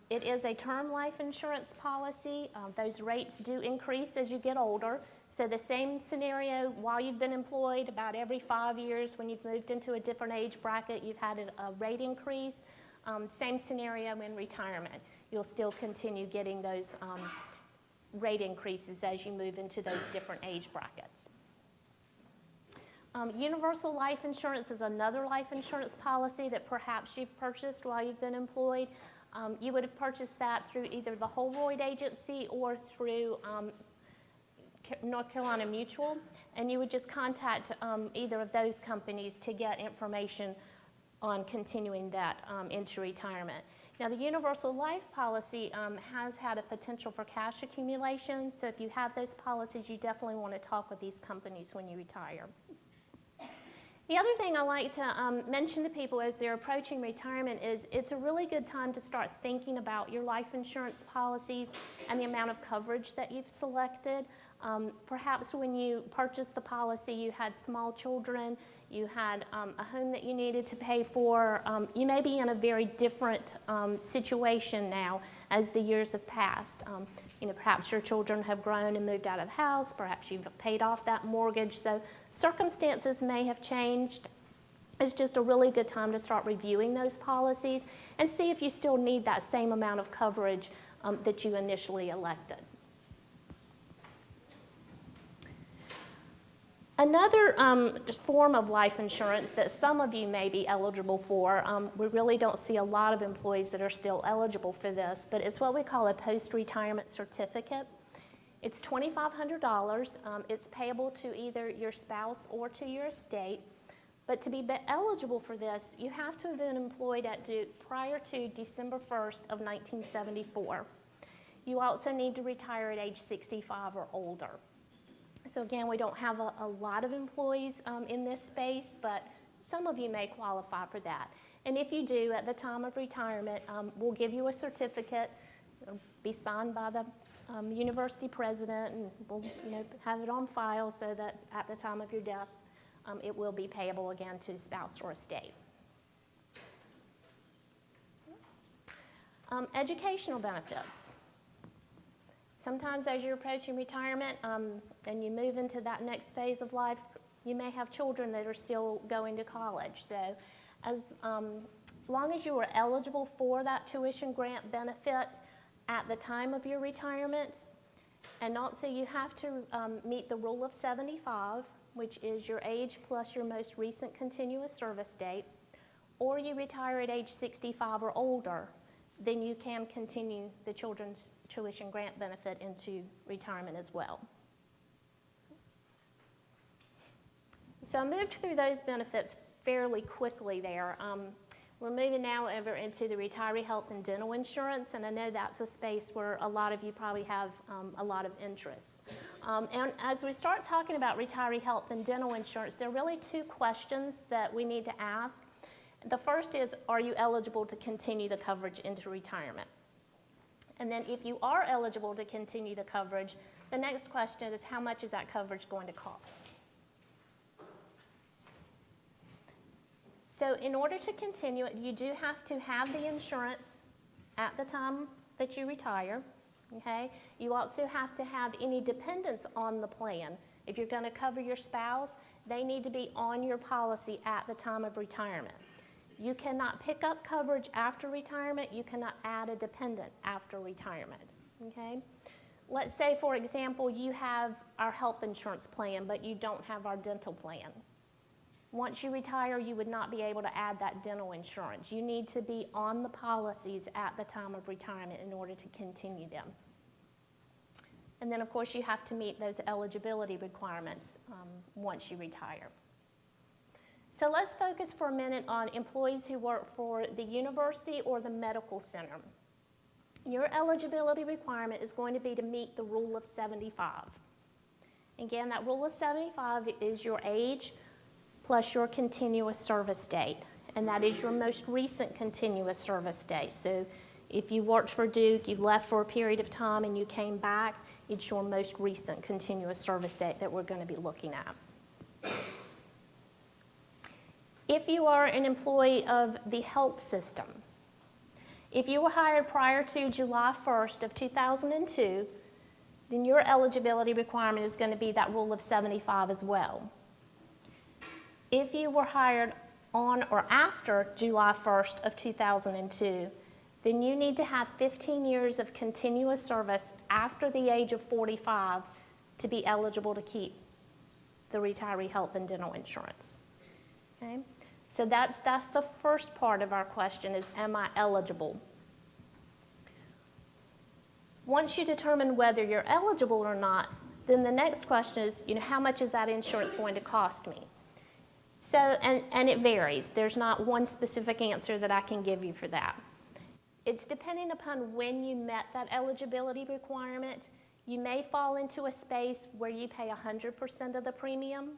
It is a term life insurance policy. Those rates do increase as you get older. So the same scenario while you've been employed, about every 5 years when you've moved into a different age bracket, you've had a rate increase. Same scenario in retirement. You'll still continue getting those rate increases as you move into those different age brackets. Universal life insurance is another life insurance policy that perhaps you've purchased while you've been employed. You would have purchased that through either the Holroyd Agency or through North Carolina Mutual, and you would just contact either of those companies to get information on continuing that into retirement. Now, the universal life policy has had a potential for cash accumulation, so if you have those policies, you definitely want to talk with these companies when you retire. The other thing I like to mention to people as they're approaching retirement is it's a really good time to start thinking about your life insurance policies and the amount of coverage that you've selected. Perhaps when you purchased the policy, you had small children, you had a home that you needed to pay for. You may be in a very different situation now as the years have passed. Perhaps your children have grown and moved out of the house. Perhaps you've paid off that mortgage. So circumstances may have changed. It's just a really good time to start reviewing those policies and see if you still need that same amount of coverage that you initially elected. Another form of life insurance that some of you may be eligible for, we really don't see a lot of employees that are still eligible for this, but it's what we call a post-retirement certificate. It's $2,500. It's payable to either your spouse or to your estate. But to be eligible for this, you have to have been employed at Duke prior to December 1st of 1974. You also need to retire at age 65 or older. So again, we don't have a lot of employees in this space, but some of you may qualify for that. And if you do, at the time of retirement, we'll give you a certificate. It'll be signed by the university president, and we'll have it on file so that at the time of your death, it will be payable again to spouse or estate. Educational benefits. Sometimes as you're approaching retirement and you move into that next phase of life, you may have children that are still going to college. So as long as you are eligible for that tuition grant benefit at the time of your retirement, and also you have to meet the rule of 75, which is your age plus your most recent continuous service date, or you retire at age 65 or older, then you can continue the children's tuition grant benefit into retirement as well. So I moved through those benefits fairly quickly there. We're moving now over into the retiree health and dental insurance, and I know that's a space where a lot of you probably have a lot of interest. And as we start talking about retiree health and dental insurance, there are really two questions that we need to ask. The first is, are you eligible to continue the coverage into retirement? And then if you are eligible to continue the coverage, the next question is, how much is that coverage going to cost? So in order to continue it, you do have to have the insurance at the time that you retire, okay? You also have to have any dependents on the plan. If you're going to cover your spouse, they need to be on your policy at the time of retirement. You cannot pick up coverage after retirement. You cannot add a dependent after retirement, okay? Let's say, for example, you have our health insurance plan, but you don't have our dental plan. Once you retire, you would not be able to add that dental insurance. You need to be on the policies at the time of retirement in order to continue them. And then, of course, you have to meet those eligibility requirements once you retire. So let's focus for a minute on employees who work for the university or the medical center. Your eligibility requirement is going to be to meet the rule of 75. Again, that rule of 75 is your age plus your continuous service date, and that is your most recent continuous service date. So if you worked for Duke, you left for a period of time, and you came back, it's your most recent continuous service date that we're going to be looking at. If you are an employee of the health system, if you were hired prior to July 1st of 2002, then your eligibility requirement is going to be that rule of 75 as well. If you were hired on or after July 1st of 2002, then you need to have 15 years of continuous service after the age of 45 to be eligible to keep the retiree health and dental insurance. Okay? So that's the first part of our question is, am I eligible? Once you determine whether you're eligible or not, then the next question is, how much is that insurance going to cost me? So, and it varies. There's not one specific answer that I can give you for that. It's depending upon when you met that eligibility requirement. You may fall into a space where you pay 100% of the premium,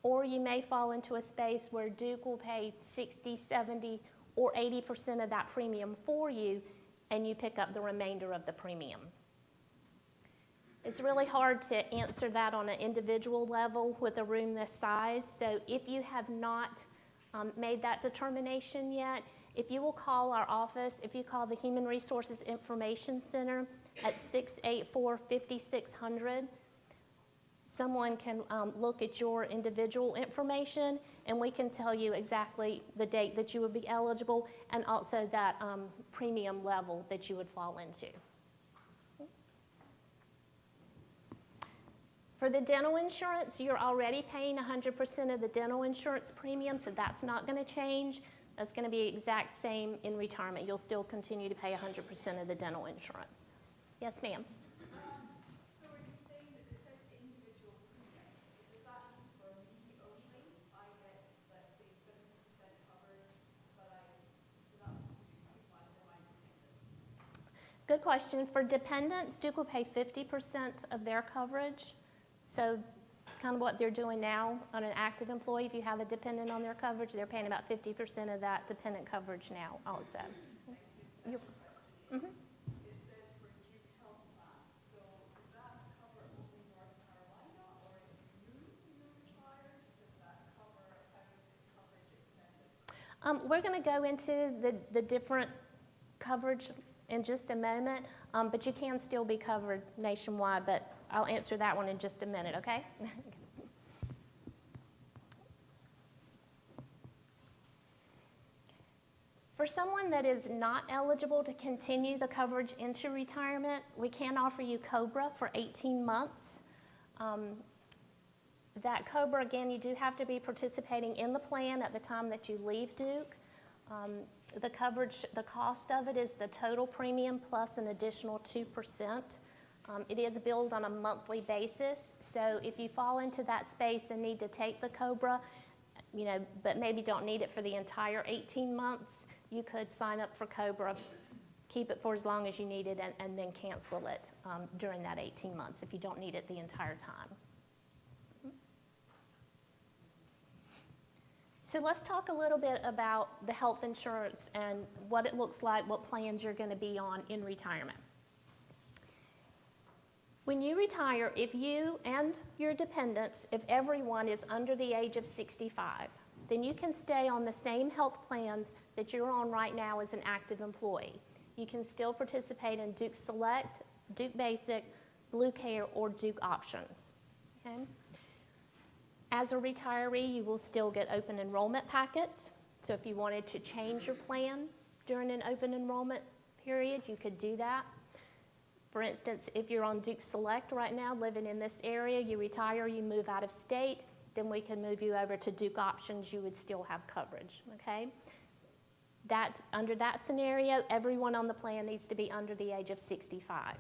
or you may fall into a space where Duke will pay 60, 70, or 80% of that premium for you, and you pick up the remainder of the premium. It's really hard to answer that on an individual level with a room this size. So if you have not made that determination yet, if you will call our office, if you call the Human Resources Information Center at 684-5600, someone can look at your individual information, and we can tell you exactly the date that you would be eligible and also that premium level that you would fall into. For the dental insurance, you're already paying 100% of the dental insurance premium, so that's not going to change. That's going to be exact same in retirement. You'll still continue to pay 100% of the dental insurance. Yes, ma'am? So are you saying that it says individual premium? Does that mean for me only, I get, let's say, 70% coverage, but so that's 25 for my dependents? Good question. For dependents, Duke will pay 50% of their coverage. So kind of what they're doing now on an active employee, if you have a dependent on their coverage, they're paying about 50% of that dependent coverage now also. It says for Duke Health Plan. So does that cover only North Carolina, or if you move to you're retired, does that We're going to go into the different coverage in just a moment, but you can still be covered nationwide, but I'll answer that one in just a minute, okay? For someone that is not eligible to continue the coverage into retirement, we can offer you COBRA for 18 months. That COBRA, again, you do have to be participating in the plan at the time that you leave Duke. The coverage, the cost of it is the total premium plus an additional 2%. It is billed on a monthly basis, so if you fall into that space and need to take the COBRA, but maybe don't need it for the entire 18 months, you could sign up for COBRA, keep it for as long as you need it, and then cancel it during that 18 months if you don't need it the entire time. So let's talk a little bit about the health insurance and what it looks like, what plans you're going to be on in retirement. When you retire, if you and your dependents, if everyone is under the age of 65, then you can stay on the same health plans that you're on right now as an active employee. You can still participate in Duke Select, Duke Basic, Blue Care, or Duke Options. Okay? As a retiree, you will still get open enrollment packets. So if you wanted to change your plan during an open enrollment period, you could do that. For instance, if you're on Duke Select right now, living in this area, you retire, you move out of state, then we can move you over to Duke Options, you would still have coverage, okay? That's, under that scenario, everyone on the plan needs to be under the age of 65.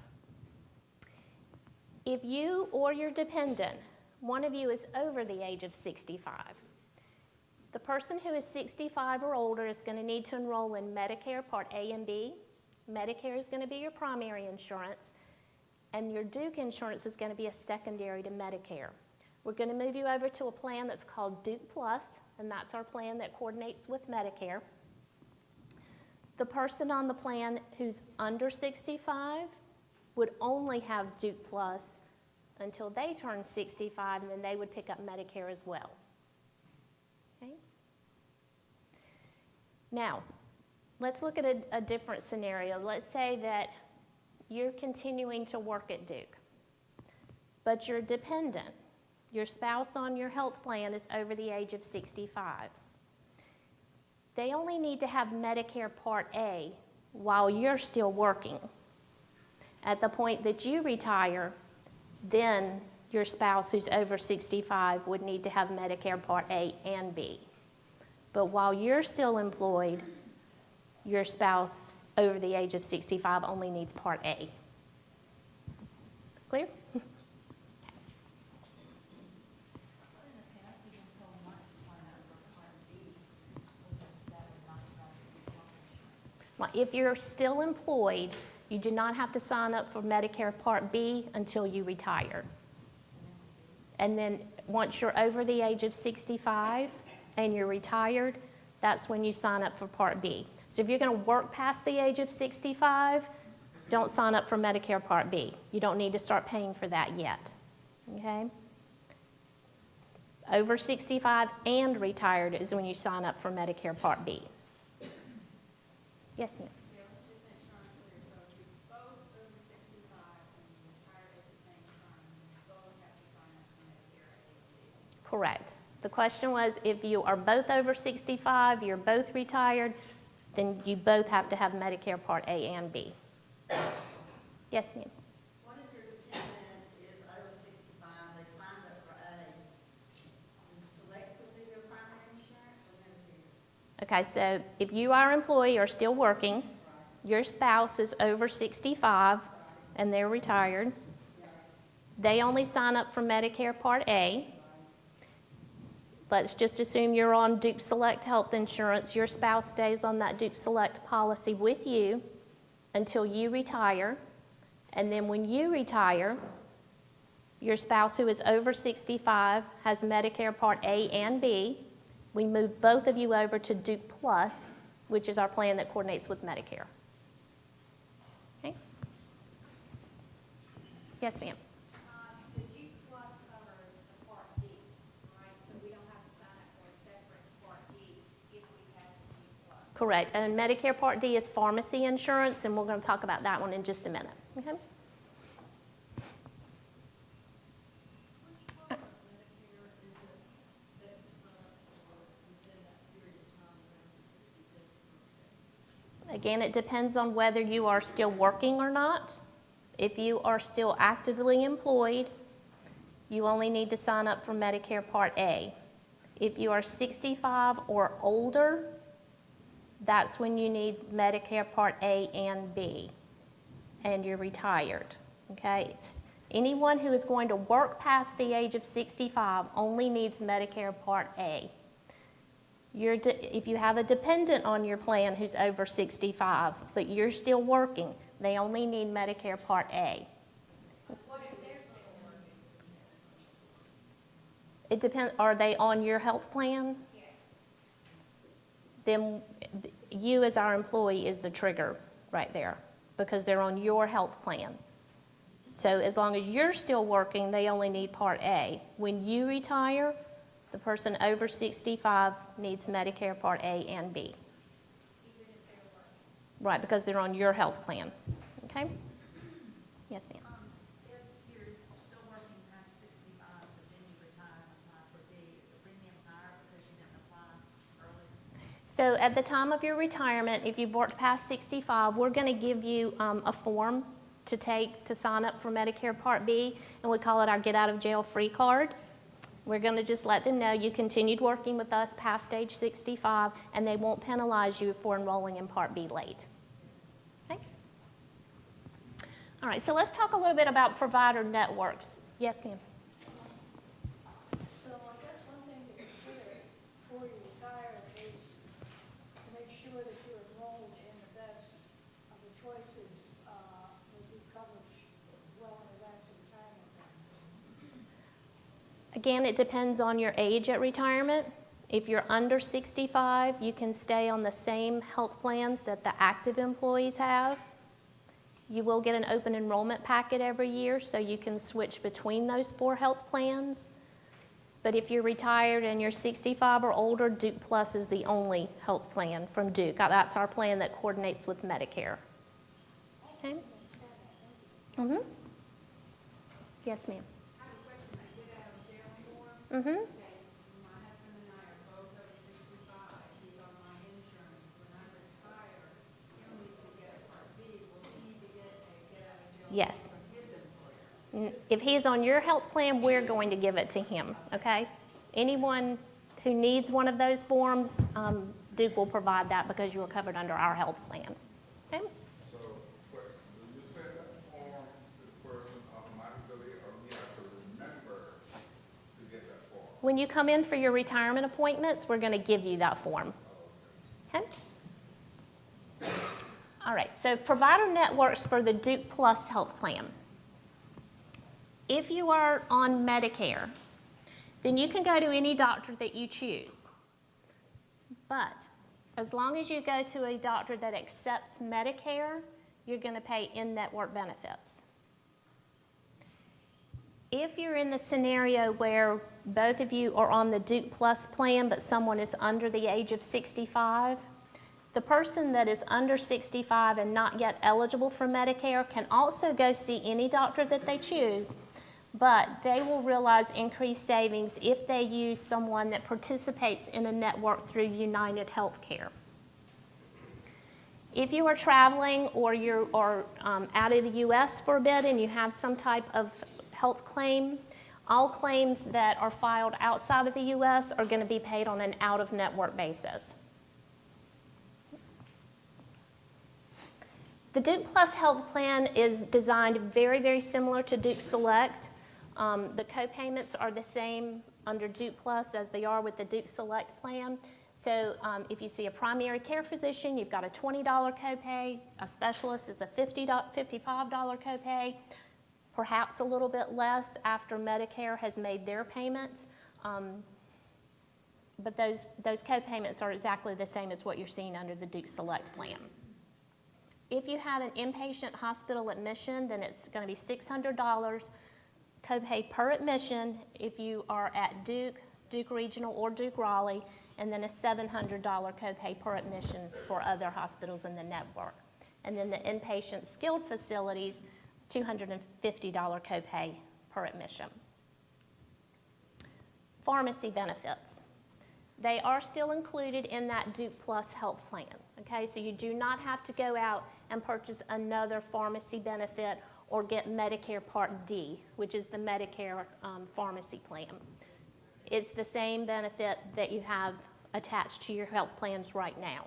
If you or your dependent, one of you is over the age of 65, the person who is 65 or older is going to need to enroll in Medicare Part A and B. Medicare is going to be your primary insurance, and your Duke insurance is going to be a secondary to Medicare. We're going to move you over to a plan that's called Duke Plus, and that's our plan that coordinates with Medicare. The person on the plan who's under 65 would only have Duke Plus until they turn 65, and then they would pick up Medicare as well. Okay? Now, let's look at a different scenario. Let's say that you're continuing to work at Duke, but you're dependent. Your spouse on your health plan is over the age of 65. They only need to have Medicare Part A while you're still working. At the point that you retire, then your spouse who's over 65 would need to have Medicare Part A and B. But while you're still employed, your spouse over the age of 65 only needs Part A. Clear? Well, if you're still employed, you do not have to sign up for Medicare Part B until you retire. And then once you're over the age of 65 and you're retired, that's when you sign up for Part B. So if you're going to work past the age of 65, don't sign up for Medicare Part B. You don't need to start paying for that yet. Okay? Over 65 and retired is when you sign up for Medicare Part B. Yes, ma'am. Just make sure I'm clear, so if you're both over 65 and you retire at the same time, you both have to sign up for Medicare A&B. Correct. The question was, if you are both over 65, you're both retired, then you both have to have Medicare Part A and B. Yes, ma'am. What if your dependent is over 65, they signed up for A, would Select still be their primary insurance or Medicare? Okay, so if you, our employee, are still working, your spouse is over 65 and they're retired, they only sign up for Medicare Part A. Let's just assume you're on Duke Select Health Insurance. Your spouse stays on that Duke Select policy with you until you retire. And then when you retire, your spouse who is over 65 has Medicare Part A and B. We move both of you over to Duke Plus, which is our plan that coordinates with Medicare. Okay? Yes, ma'am. The Duke Plus covers the Part D, right? So we don't have to sign up for a separate Part D if we have to Correct. And Medicare Part D is pharmacy insurance, and we're going to talk about that one in just a minute. Okay? Again, it depends on whether you are still working or not. If you are still actively employed, you only need to sign up for Medicare Part A. If you are 65 or older, that's when you need Medicare Part A and B, and you're retired, okay? Anyone who is going to work past the age of 65 only needs Medicare Part A. If you have a dependent on your plan who's over 65, but you're still working, they only need Medicare Part A. It depends, are they on your health plan? Then you as our employee is the trigger right there because they're on your health plan. So as long as you're still working, they only need Part A. When you retire, the person over 65 needs Medicare Part A and B. Right, because they're on your health plan. Okay? Yes, ma'am. If you're still working past 65, but then you retire and apply for D, is the premium higher because you didn't apply earlier? So at the time of your retirement, if you've worked past 65, we're going to give you a form to take to sign up for Medicare Part B, and we call it our Get Out of Jail Free card. We're going to just let them know you continued working with us past age 65, and they won't penalize you for enrolling in Part B late. Okay? All right, so let's talk a little bit about provider networks. Yes, ma'am. So I guess one thing to consider before you retire is to make sure that you're enrolled in the best of the choices that do coverage well in advance of retirement. Again, it depends on your age at retirement. If you're under 65, you can stay on the same health plans that the active employees have. You will get an open enrollment packet every year, so you can switch between those 4 health plans. But if you're retired and you're 65 or older, Duke Plus is the only health plan from Duke. That's our plan that coordinates with Medicare. Okay? Mm-hmm. Yes, ma'am. I have a question. I get out of jail form. Mm-hmm. Okay, my husband and I are both over 65. He's on my insurance. When I retire, he'll need to get a Part B. Will he be get a get out of jail Yes. from his employer? If he's on your health plan, we're going to give it to him, okay? Anyone who needs one of those forms, Duke will provide that because you are covered under our health plan. Okay? So, question, do you send that form to the person automatically, or we have to remember to get that form? When you come in for your retirement appointments, we're going to give you that form. Okay? All right, so provider networks for the Duke Plus health plan. If you are on Medicare, then you can go to any doctor that you choose. But as long as you go to a doctor that accepts Medicare, you're going to pay in-network benefits. If you're in the scenario where both of you are on the Duke Plus plan, but someone is under the age of 65, the person that is under 65 and not yet eligible for Medicare can also go see any doctor that they choose, but they will realize increased savings if they use someone that participates in a network through United Healthcare. If you are traveling or you're out of the U.S. for a bit and you have some type of health claim, all claims that are filed outside of the U.S. are going to be paid on an out-of-network basis. The Duke Plus health plan is designed very, very similar to Duke Select. The co-payments are the same under Duke Plus as they are with the Duke Select plan. So if you see a primary care physician, you've got a $20 copay. A specialist is a $55 copay, perhaps a little bit less after Medicare has made their payment. But those co-payments are exactly the same as what you're seeing under the Duke Select plan. If you have an inpatient hospital admission, then it's going to be $600 copay per admission if you are at Duke, Duke Regional, or Duke Raleigh, and then a $700 copay per admission for other hospitals in the network. And then the inpatient skilled facilities, $250 copay per admission. Pharmacy benefits. They are still included in that Duke Plus health plan, okay? So you do not have to go out and purchase another pharmacy benefit or get Medicare Part D, which is the Medicare pharmacy plan. It's the same benefit that you have attached to your health plans right now.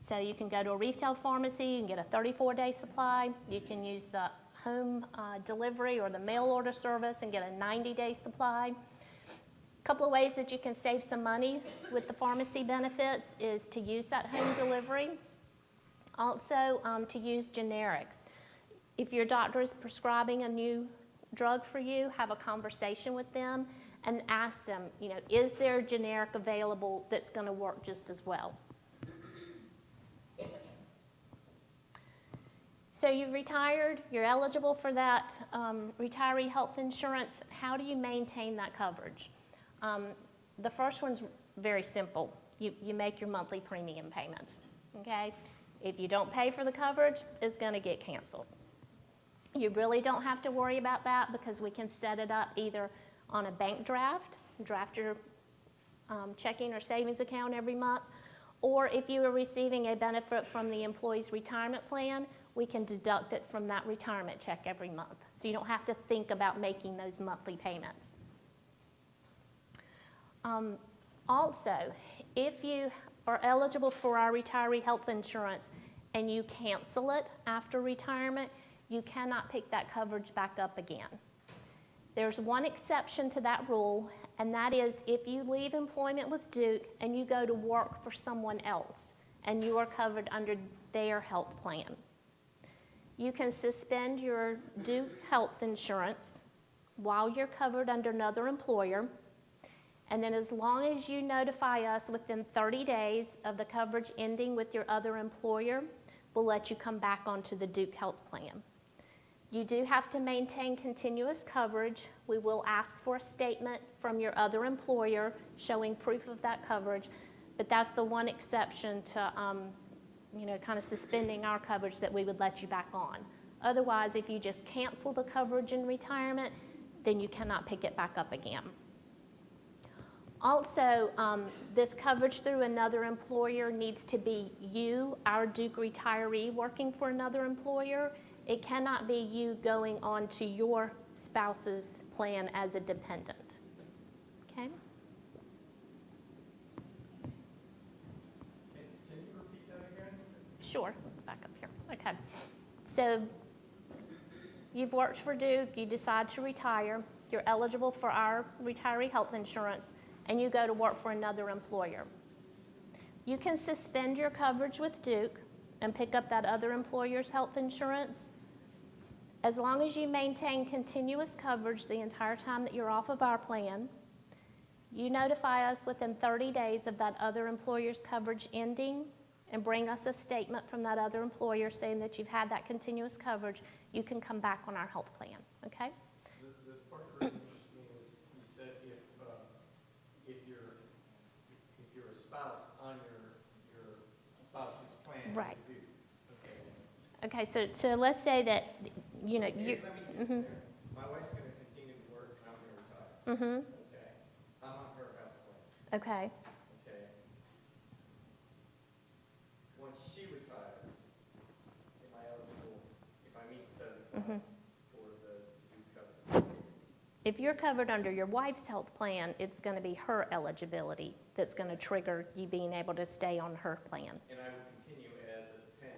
So you can go to a retail pharmacy, you can get a 34-day supply, you can use the home delivery or the mail order service and get a 90-day supply. A couple of ways that you can save some money with the pharmacy benefits is to use that home delivery. Also, to use generics. If your doctor is prescribing a new drug for you, have a conversation with them and ask them, is there a generic available that's going to work just as well? So you've retired, you're eligible for that retiree health insurance. How do you maintain that coverage? The first one's very simple. You make your monthly premium payments, okay? If you don't pay for the coverage, it's gonna get canceled. You really don't have to worry about that because we can set it up either on a bank draft your checking or savings account every month, or if you are receiving a benefit from the employee's retirement plan, we can deduct it from that retirement check every month. So you don't have to think about making those monthly payments. Also, if you are eligible for our retiree health insurance and you cancel it after retirement, you cannot pick that coverage back up again. There's one exception to that rule, and that is if you leave employment with Duke and you go to work for someone else and you are covered under their health plan. You can suspend your Duke health insurance while you're covered under another employer, and then as long as you notify us within 30 days of the coverage ending with your other employer, we'll let you come back onto the Duke health plan. You do have to maintain continuous coverage. We will ask for a statement from your other employer showing proof of that coverage, but that's the one exception to kind of suspending our coverage that we would let you back on. Otherwise, if you just cancel the coverage in retirement, then you cannot pick it back up again. Also, this coverage through another employer needs to be you, our Duke retiree, working for another employer. It cannot be you going on to your spouse's plan as a dependent. Okay? Can you repeat that again? Sure, back up here. Okay. So you've worked for Duke, you decide to retire, you're eligible for our retiree health insurance, and you go to work for another employer. You can suspend your coverage with Duke and pick up that other employer's health insurance. As long as you maintain continuous coverage the entire time that you're off of our plan, you notify us within 30 days of that other employer's coverage ending and bring us a statement from that other employer saying that you've had that continuous coverage, you can come back on our health plan, okay? The part that really interests me is you said if you're a spouse on your spouse's plan. Right. you do. Okay, so let's say that, you know, Okay, you, let me get this there. My wife's gonna continue to work and I'm gonna retire. Okay. I'm on her health plan. okay. Okay. Once she retires, am I eligible, if I meet the 75 for the youth health? If you're covered under your wife's health plan, it's gonna be her eligibility that's gonna trigger you being able to stay on her plan And I will continue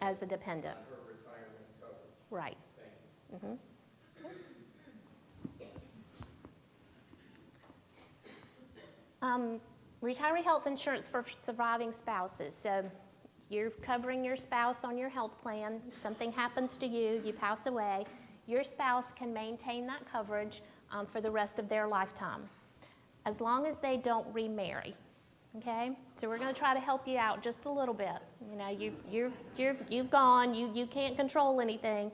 as a dependent. on her retirement coverage. Right. Thank you. Retiree health insurance for surviving spouses. So you're covering your spouse on your health plan. Something happens to you, you pass away. Your spouse can maintain that coverage for the rest of their lifetime, as long as they don't remarry. Okay, so we're going to try to help you out just a little bit. You know, you've gone. You can't control anything,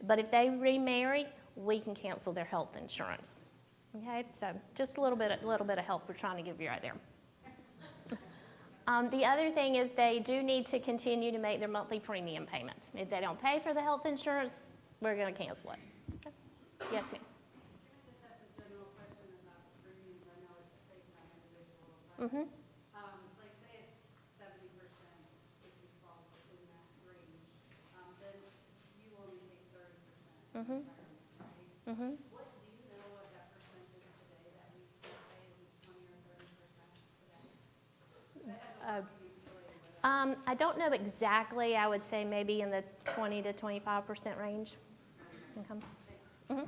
but if they remarry, we can cancel their health insurance. Okay, so just a little bit of help we're trying to give you right there. The other thing is they do need to continue to make their monthly premium payments. If they don't pay for the health insurance, we're going to cancel it. Okay. Yes, ma'am. Can I just ask a general question about the premiums? I know it's based on individual, but, Mm-hmm. like say it's 70% if you fall within that range, then you only take 30%. Mhm. Right? Mm-hmm. What do you know what that percentage is today that we say is 20 or 30% today? I don't know exactly. I would say maybe in the 20 to 25% range. Income. Mhm.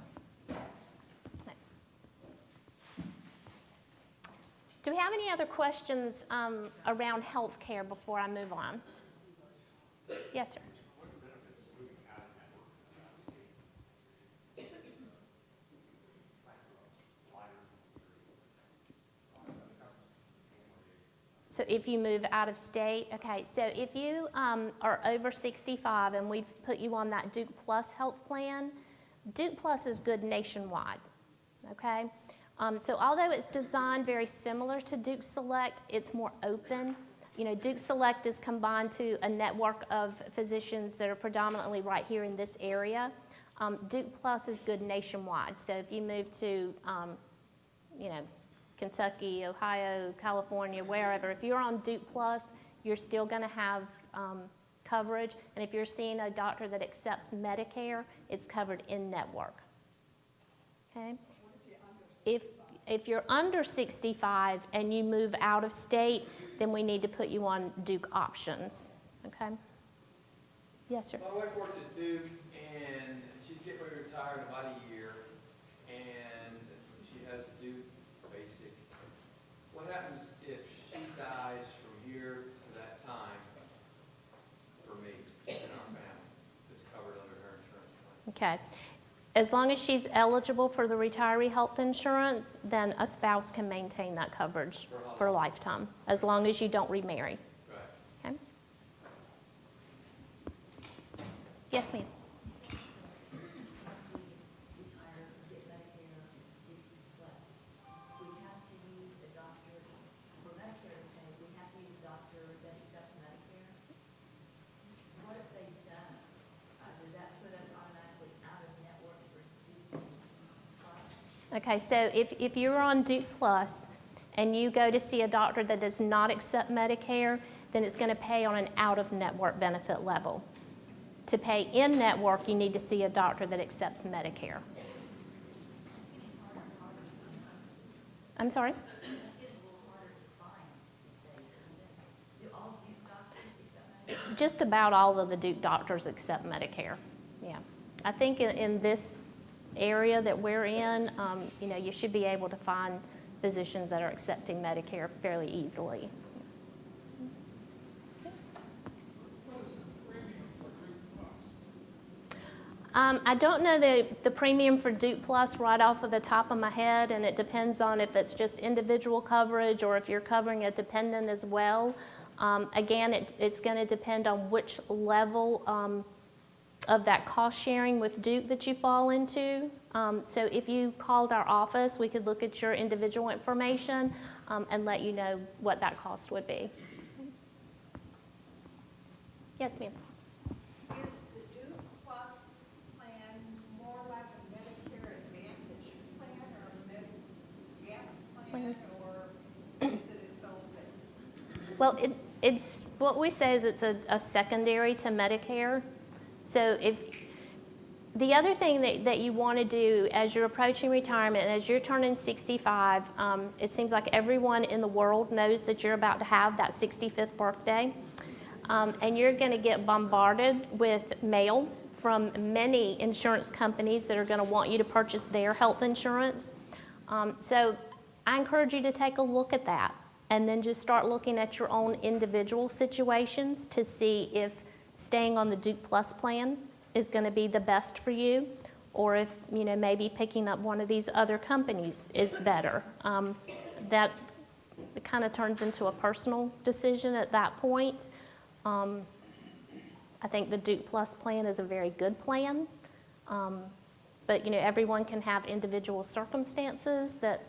Do we have any other questions around health care before I move on? Yes, sir. So if you move out of state, okay, so if you are over 65 and we've put you on that Duke Plus health plan, Duke Plus is good nationwide, okay? So although it's designed very similar to Duke Select, it's more open. You know, Duke Select is combined to a network of physicians that are predominantly right here in this area. Duke Plus is good nationwide. So if you move to, you know, Kentucky, Ohio, California, wherever, if you're on Duke Plus, you're still going to have coverage. And if you're seeing a doctor that accepts Medicare, it's covered in network. Okay? If you're under 65 and you move out of state, then we need to put you on Duke options. Okay? Yes, sir. My wife works at Duke, and she's getting ready to retire in about a year, and she has Duke Basic. What happens if she dies from here to that time for me and our family that's covered under her insurance plan? Okay. As long as she's eligible for the retiree health insurance, then a spouse can maintain that coverage for a lifetime, as long as you don't remarry. Right. Okay? Yes, ma'am. Retire, get Medicare, plus. We have to use a doctor, for Medicare to pay, we have to use a doctor that accepts Medicare. What if they don't? Does that put us automatically out of network for Duke Plus? Okay, so if you're on Duke Plus and you go to see a doctor that does not accept Medicare, then it's going to pay on an out-of-network benefit level. To pay in-network, you need to see a doctor that accepts Medicare. I'm sorry? It's getting a little harder to find these days, isn't it? Do all Duke doctors accept Medicare? Just about all of the Duke doctors accept Medicare. Yeah. I think in this area that we're in, you know, you should be able to find physicians that are accepting Medicare fairly easily. I don't know the premium for Duke Plus right off of the top of my head, and it depends on if it's just individual coverage or if you're covering a dependent as well. Again, it's going to depend on which level of that cost sharing with Duke that you fall into. So if you called our office, we could look at your individual information and let you know what that cost would be. Yes, ma'am. Is the Duke Plus plan more like a Medicare Advantage plan or a Medigap plan, or is it its own thing? Well, it's what we say is it's a secondary to Medicare. So if the other thing that you want to do as you're approaching retirement, as you're turning 65, it seems like everyone in the world knows that you're about to have that 65th birthday. And you're going to get bombarded with mail from many insurance companies that are going to want you to purchase their health insurance. So I encourage you to take a look at that and then just start looking at your own individual situations to see if staying on the Duke Plus plan is going to be the best for you, or if, you know, maybe picking up one of these other companies is better. That kind of turns into a personal decision at that point. I think the Duke Plus plan is a very good plan, but, you know, everyone can have individual circumstances that,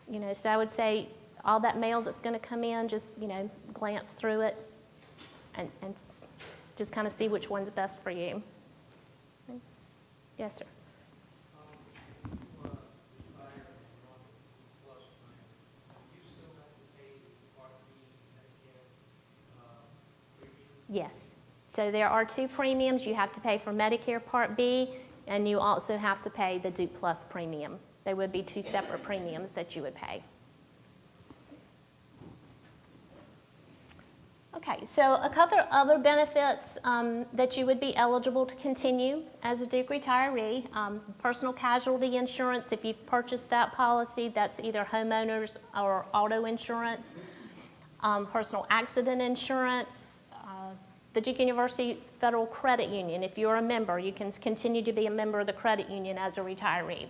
you know, so I would say all that mail that's going to come in, just, you know, glance through it and just kind of see which one's best for you. Yes, sir. Yes. So there are two premiums. You have to pay for Medicare Part B, and you also have to pay the Duke Plus premium. They would be two separate premiums that you would pay. Okay, so a couple other benefits that you would be eligible to continue as a Duke retiree. Personal casualty insurance, if you've purchased that policy, that's either homeowners or auto insurance. Personal accident insurance. The Duke University Federal Credit Union, if you're a member, you can continue to be a member of the credit union as a retiree.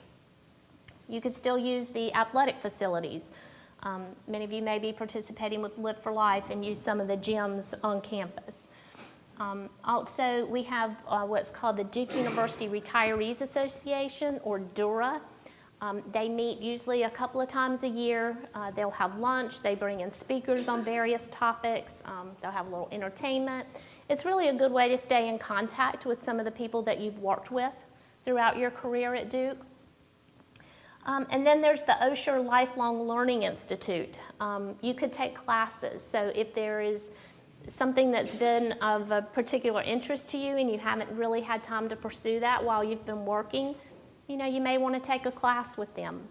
You could still use the athletic facilities. Many of you may be participating with Live for Life and use some of the gyms on campus. Also, we have what's called the Duke University Retirees Association, or DURA. They meet usually a couple of times a year. They'll have lunch. They bring in speakers on various topics. They'll have a little entertainment. It's really a good way to stay in contact with some of the people that you've worked with throughout your career at Duke. And then there's the Osher Lifelong Learning Institute. You could take classes. So if there is something that's been of a particular interest to you and you haven't really had time to pursue that while you've been working, you know, you may want to take a class with them.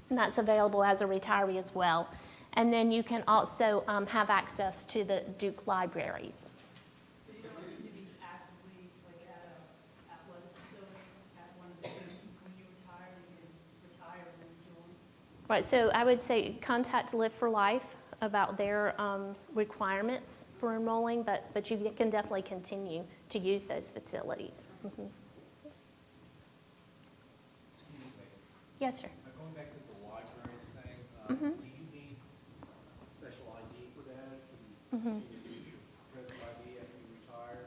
And that's available as a retiree as well. And then you can also have access to the Duke libraries. So you don't need to be actively like at a athletic facility, at one of the, when you retire, you can retire and then join? Right, so I would say contact Live for Life about their requirements for enrolling, but you can definitely continue to use those facilities. Mhm. Excuse me. Yes, sir. Going back to the library thing, Mhm. do you need special ID for that? Can you use your present ID after you retire?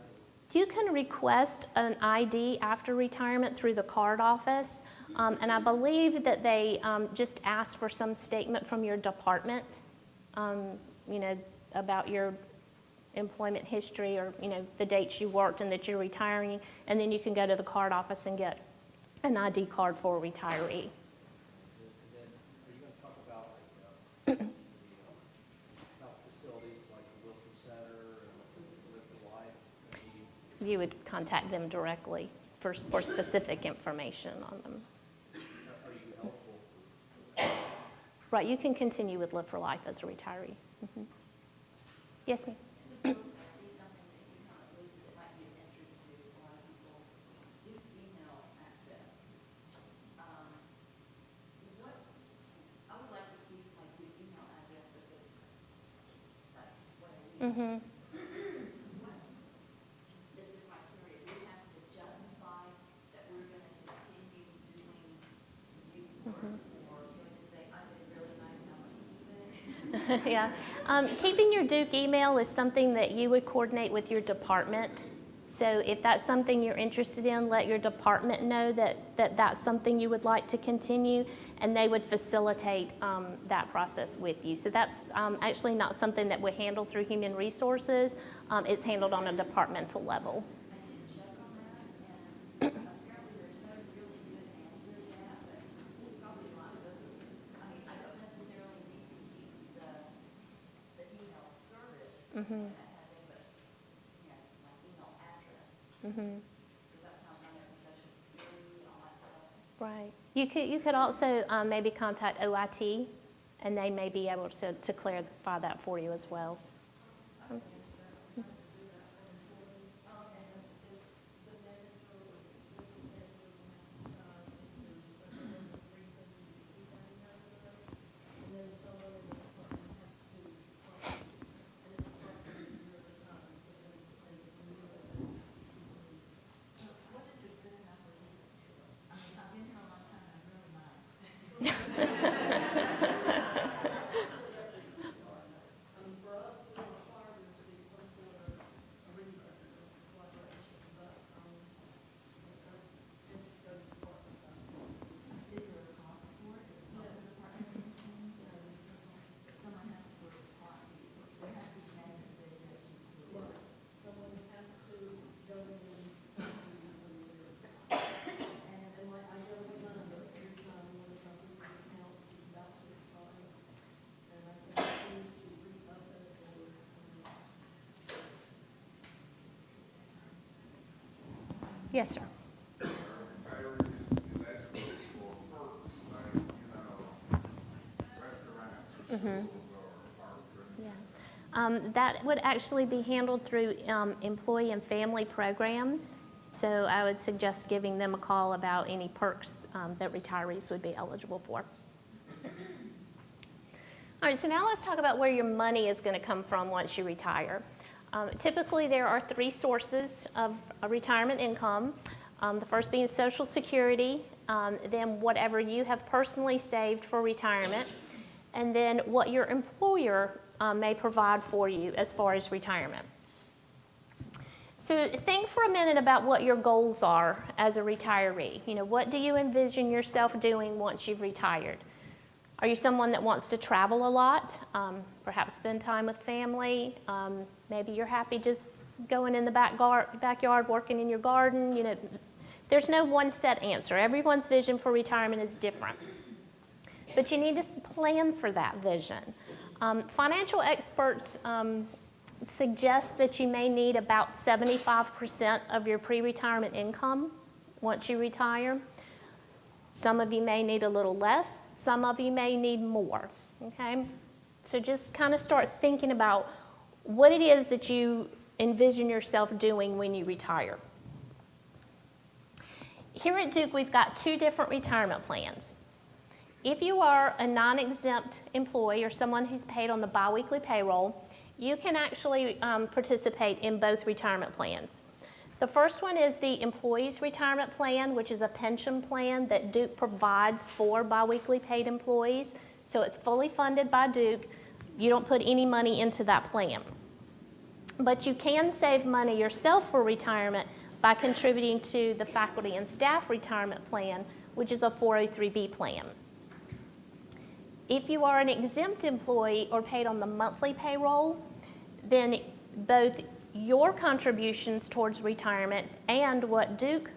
You can request an ID after retirement through the card office, and I believe that they just ask for some statement from your department, you know, about your employment history or, you know, the dates you worked and that you're retiring, and then you can go to the card office and get an ID card for a retiree. And then, are you gonna talk about like, the health facilities like the Wilson Center and Live for Life? You would contact them directly for specific information on them. Are you helpful? Right, you can continue with Live for Life as a retiree. Mhm. Yes, ma'am? I see something that you kind of listed that might be of interest to a lot of people. Duke email access. What, I would like to keep my Duke email address because that's what I use. Mm-hmm. What is the criteria? Do we have to justify that we're going to continue doing some Duke work? Or can we just say, I did really nice, now I'm going to keep it? Yeah. Keeping your Duke email is something that you would coordinate with your department. So if that's something you're interested in, let your department know that that's something you would like to continue, and they would facilitate that process with you. So that's actually not something that we handle through Human Resources. It's handled on a departmental level. I did check on that, and apparently there's no really good answer to that, but probably a lot of us, I mean, I don't necessarily need to keep the email service that I have in, but, you know, my email address, Mm-hmm. because that comes on there, Social Security, all that stuff. Right. You could also maybe contact OIT, and they may be able to clarify that for you as well. What is a good enough reason to it? I mean, I've been here a long time, I'm really nice. For us, Yes, sir. Retirees eligible for perks like, restaurants or schools or parks or Yeah. That would actually be handled through employee and family programs. So I would suggest giving them a call about any perks that retirees would be eligible for. All right, so now let's talk about where your money is going to come from once you retire. Typically, there are three sources of retirement income. The first being Social Security, then whatever you have personally saved for retirement, and then what your employer may provide for you as far as retirement. So think for a minute about what your goals are as a retiree. What do you envision yourself doing once you've retired? Are you someone that wants to travel a lot, perhaps spend time with family? Maybe you're happy just going in the backyard, working in your garden. There's no one set answer. Everyone's vision for retirement is different. But you need to plan for that vision. Financial experts suggest that you may need about 75% of your pre-retirement income once you retire. Some of you may need a little less. Some of you may need more, okay? So just kind of start thinking about what it is that you envision yourself doing when you retire. Here at Duke, we've got two different retirement plans. If you are a non-exempt employee or someone who's paid on the biweekly payroll, you can actually participate in both retirement plans. The first one is the Employees Retirement Plan, which is a pension plan that Duke provides for biweekly paid employees. So it's fully funded by Duke. You don't put any money into that plan. But you can save money yourself for retirement by contributing to the Faculty and Staff Retirement Plan, which is a 403B plan. If you are an exempt employee or paid on the monthly payroll, then both your contributions towards retirement and what Duke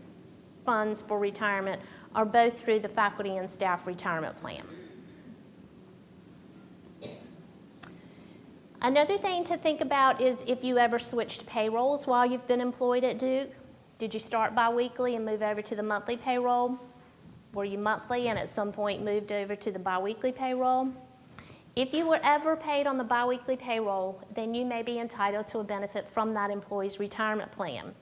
funds for retirement are both through the Faculty and Staff Retirement Plan. Another thing to think about is if you ever switched payrolls while you've been employed at Duke. Did you start biweekly and move over to the monthly payroll? Were you monthly and at some point moved over to the biweekly payroll? If you were ever paid on the biweekly payroll, then you may be entitled to a benefit from that employee's retirement plan.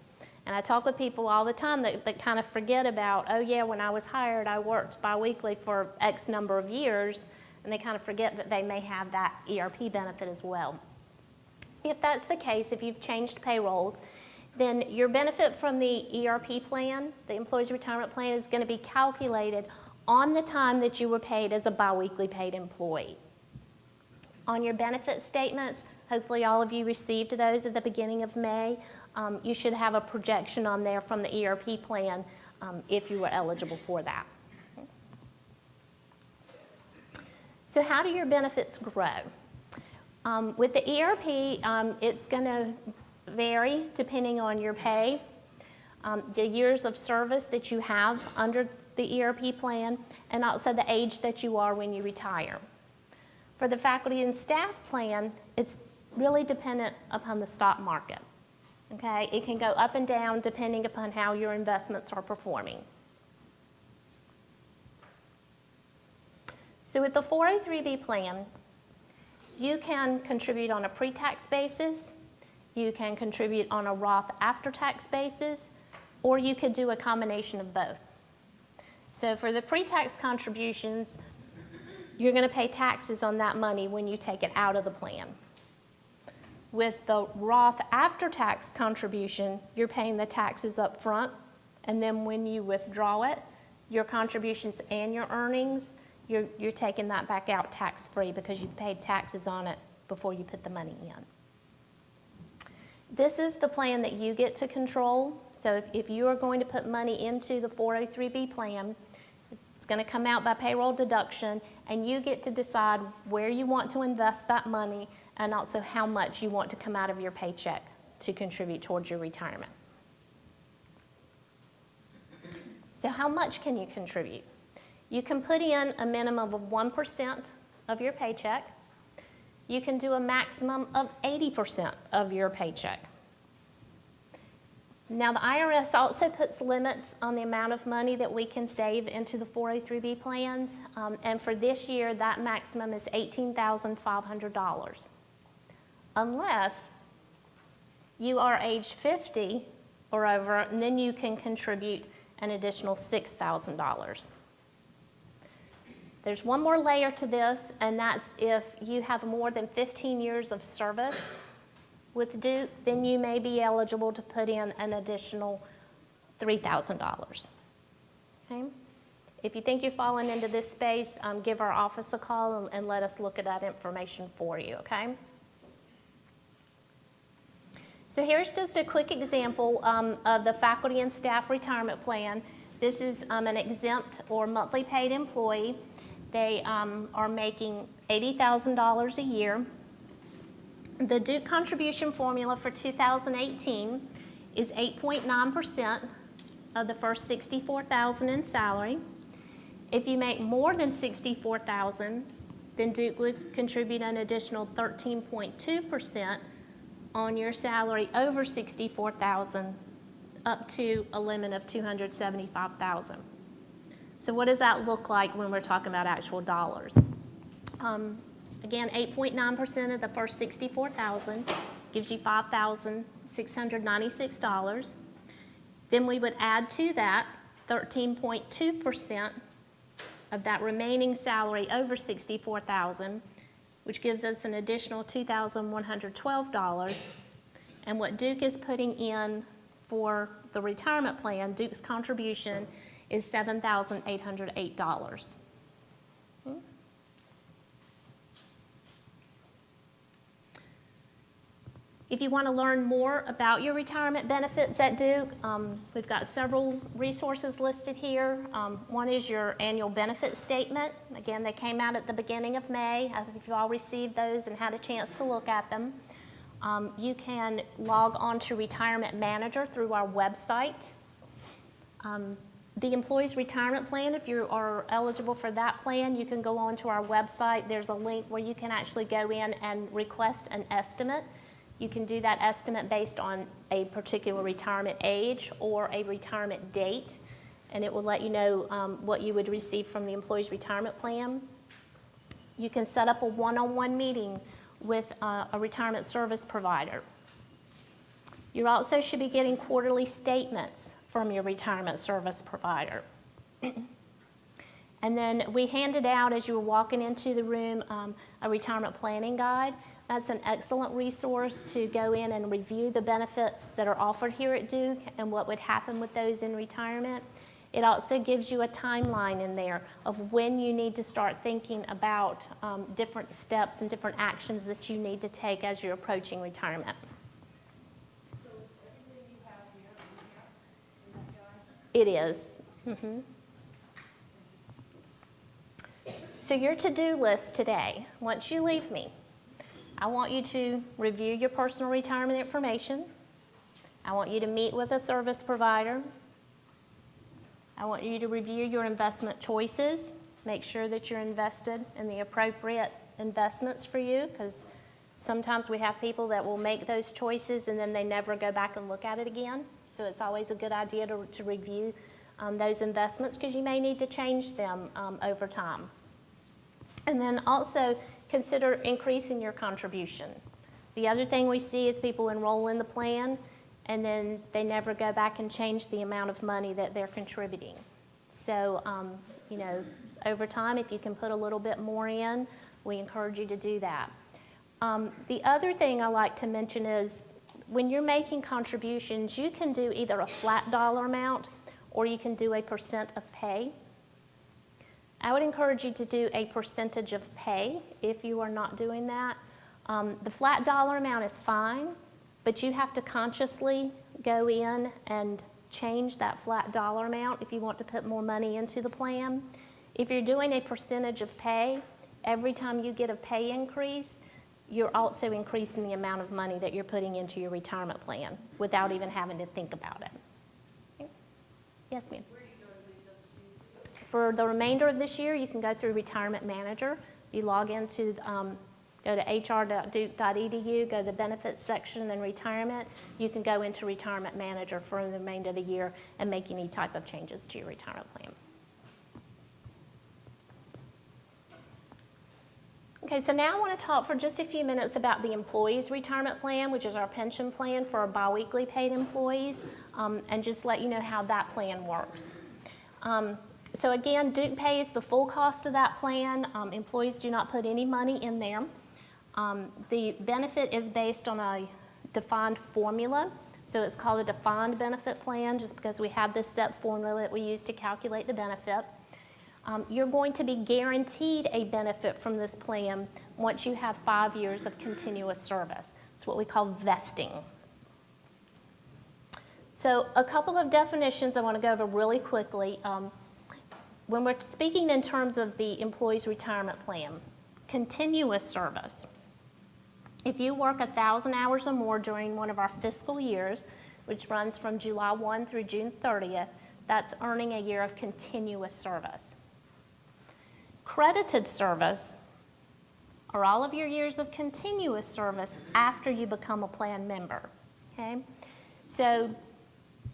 And I talk with people all the time that kind of forget about, oh yeah, when I was hired, I worked biweekly for X number of years, and they kind of forget that they may have that ERP benefit as well. If that's the case, if you've changed payrolls, then your benefit from the ERP plan, the Employees Retirement Plan, is going to be calculated on the time that you were paid as a biweekly paid employee. On your benefit statements, hopefully all of you received those at the beginning of May. You should have a projection on there from the ERP plan if you were eligible for that. So how do your benefits grow? With the ERP, it's going to vary depending on your pay, the years of service that you have under the ERP plan, and also the age that you are when you retire. For the Faculty and Staff Plan, it's really dependent upon the stock market. Okay? It can go up and down depending upon how your investments are performing. So with the 403B plan, you can contribute on a pre-tax basis, you can contribute on a Roth after-tax basis, or you could do a combination of both. So for the pre-tax contributions, you're going to pay taxes on that money when you take it out of the plan. With the Roth after-tax contribution, you're paying the taxes up front, and then when you withdraw it, your contributions and your earnings, you're taking that back out tax-free because you've paid taxes on it before you put the money in. This is the plan that you get to control. So if you are going to put money into the 403B plan, it's going to come out by payroll deduction, and you get to decide where you want to invest that money and also how much you want to come out of your paycheck to contribute towards your retirement. So how much can you contribute? You can put in a minimum of 1% of your paycheck. You can do a maximum of 80% of your paycheck. Now, the IRS also puts limits on the amount of money that we can save into the 403B plans, and for this year, that maximum is $18,500. Unless you are age 50 or over, and then you can contribute an additional $6,000. There's one more layer to this, and that's if you have more than 15 years of service with Duke, then you may be eligible to put in an additional $3,000. Okay? If you think you're falling into this space, give our office a call and let us look at that information for you, okay? So here's just a quick example of the faculty and staff retirement plan. This is an exempt or monthly paid employee. They are making $80,000 a year. The Duke contribution formula for 2018 is 8.9% of the first $64,000 in salary. If you make more than $64,000, then Duke would contribute an additional 13.2% on your salary over $64,000 up to a limit of $275,000. So what does that look like when we're talking about actual dollars? Again, 8.9% of the first $64,000 gives you $5,696. Then we would add to that 13.2% of that remaining salary over $64,000, which gives us an additional $2,112. And what Duke is putting in for the retirement plan, Duke's contribution is $7,808. If you want to learn more about your retirement benefits at Duke, we've got several resources listed here. One is your annual benefit statement. Again, they came out at the beginning of May. I think you've all received those and had a chance to look at them. You can log on to Retirement Manager through our website. The Employees Retirement Plan, if you are eligible for that plan, you can go on to our website. There's a link where you can actually go in and request an estimate. You can do that estimate based on a particular retirement age or a retirement date, and it will let you know what you would receive from the Employees Retirement Plan. You can set up a one-on-one meeting with a retirement service provider. You also should be getting quarterly statements from your retirement service provider. And then we handed out, as you were walking into the room, a retirement planning guide. That's an excellent resource to go in and review the benefits that are offered here at Duke and what would happen with those in retirement. It also gives you a timeline in there of when you need to start thinking about different steps and different actions that you need to take as you're approaching retirement. So is everything you have here in that guide? It is. So your to-do list today, once you leave me, I want you to review your personal retirement information. I want you to meet with a service provider. I want you to review your investment choices. Make sure that you're invested in the appropriate investments for you, because sometimes we have people that will make those choices and then they never go back and look at it again. So it's always a good idea to review those investments, because you may need to change them over time. And then also consider increasing your contribution. The other thing we see is people enroll in the plan and then they never go back and change the amount of money that they're contributing. So, you know, over time, if you can put a little bit more in, we encourage you to do that. The other thing I like to mention is when you're making contributions, you can do either a flat dollar amount or you can do a percent of pay. I would encourage you to do a percentage of pay if you are not doing that. The flat dollar amount is fine, but you have to consciously go in and change that flat dollar amount if you want to put more money into the plan. If you're doing a percentage of pay, every time you get a pay increase, you're also increasing the amount of money that you're putting into your retirement plan without even having to think about it. Okay. Yes, ma'am. For the remainder of this year, you can go through Retirement Manager. You log into, go to hr.duke.edu, go to the benefits section and retirement. You can go into retirement manager for the remainder of the year and make any type of changes to your retirement plan. Okay, so now I want to talk for just a few minutes about the employees' retirement plan, which is our pension plan for our biweekly paid employees, and just let you know how that plan works. So again, Duke pays the full cost of that plan. Employees do not put any money in there. The benefit is based on a defined formula, so it's called a defined benefit plan just because we have this set formula that we use to calculate the benefit. You're going to be guaranteed a benefit from this plan once you have 5 years of continuous service. It's what we call vesting. So a couple of definitions I want to go over really quickly. When we're speaking in terms of the employee's retirement plan, continuous service. If you work 1,000 hours or more during one of our fiscal years, which runs from July 1 through June 30th, that's earning a year of continuous service. Credited service are all of your years of continuous service after you become a plan member, okay? So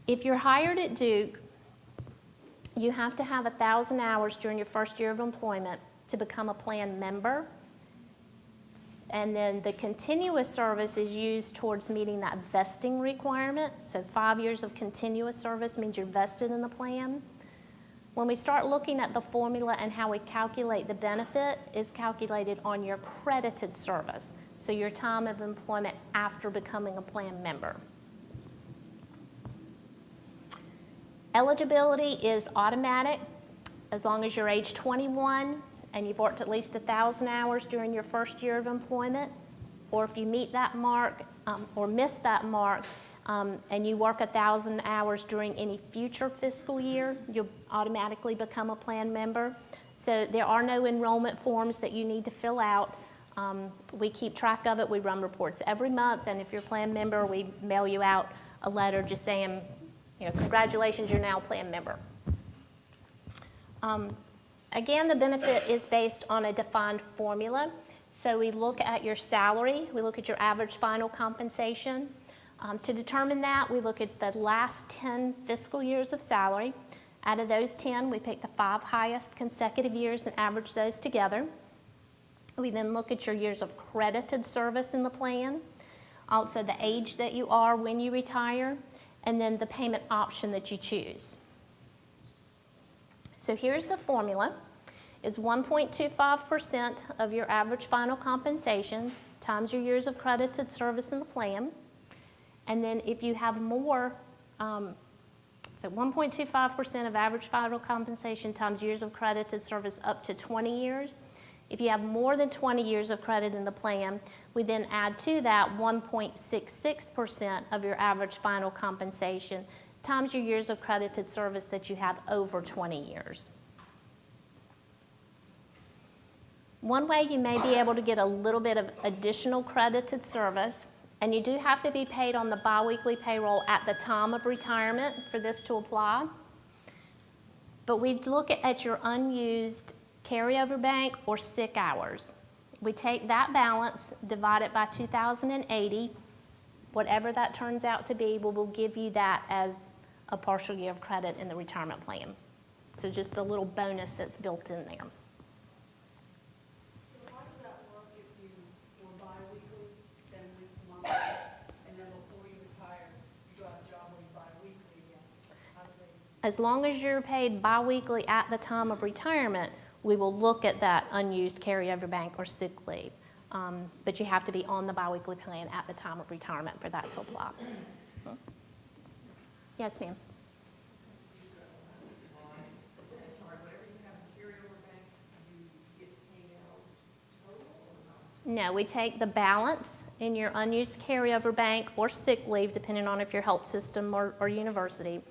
if you're hired at Duke, you have to have 1,000 hours during your first year of employment to become a plan member. And then the continuous service is used towards meeting that vesting requirement. So 5 years of continuous service means you're vested in the plan. When we start looking at the formula and how we calculate the benefit, it's calculated on your credited service, so your time of employment after becoming a plan member. Eligibility is automatic as long as you're age 21 and you've worked at least 1,000 hours during your first year of employment, or if you meet that mark or miss that mark, and you work 1,000 hours during any future fiscal year, you'll automatically become a plan member. So there are no enrollment forms that you need to fill out. We keep track of it. We run reports every month, and if you're a plan member, we mail you out a letter just saying, you know, congratulations, you're now a plan member. Again, the benefit is based on a defined formula. So we look at your salary, we look at your average final compensation. To determine that, we look at the last 10 fiscal years of salary. Out of those 10, we pick the 5 highest consecutive years and average those together. We then look at your years of credited service in the plan, also the age that you are when you retire, and then the payment option that you choose. So here's the formula. It's 1.25% of your average final compensation times your years of credited service in the plan. And then if you have more, so 1.25% of average final compensation times years of credited service up to 20 years. If you have more than 20 years of credit in the plan, we then add to that 1.66% of your average final compensation times your years of credited service that you have over 20 years. One way you may be able to get a little bit of additional credited service, and you do have to be paid on the biweekly payroll at the time of retirement for this to apply. But we look at your unused carryover bank or sick hours. We take that balance, divide it by 2,080. Whatever that turns out to be, we will give you that as a partial year of credit in the retirement plan. So just a little bonus that's built in there. So how does that work if you were bi-weekly, then week-to-month, and then before you retire, you got a job where you bi-weekly again? How do they? As long as you're paid biweekly at the time of retirement, we will look at that unused carryover bank or sick leave. But you have to be on the biweekly plan at the time of retirement for that to apply. Yes, ma'am. Sorry, whatever you have in carryover bank, you get paid out total or not? No, we take the balance in your unused carryover bank or sick leave, depending on if your health system or university.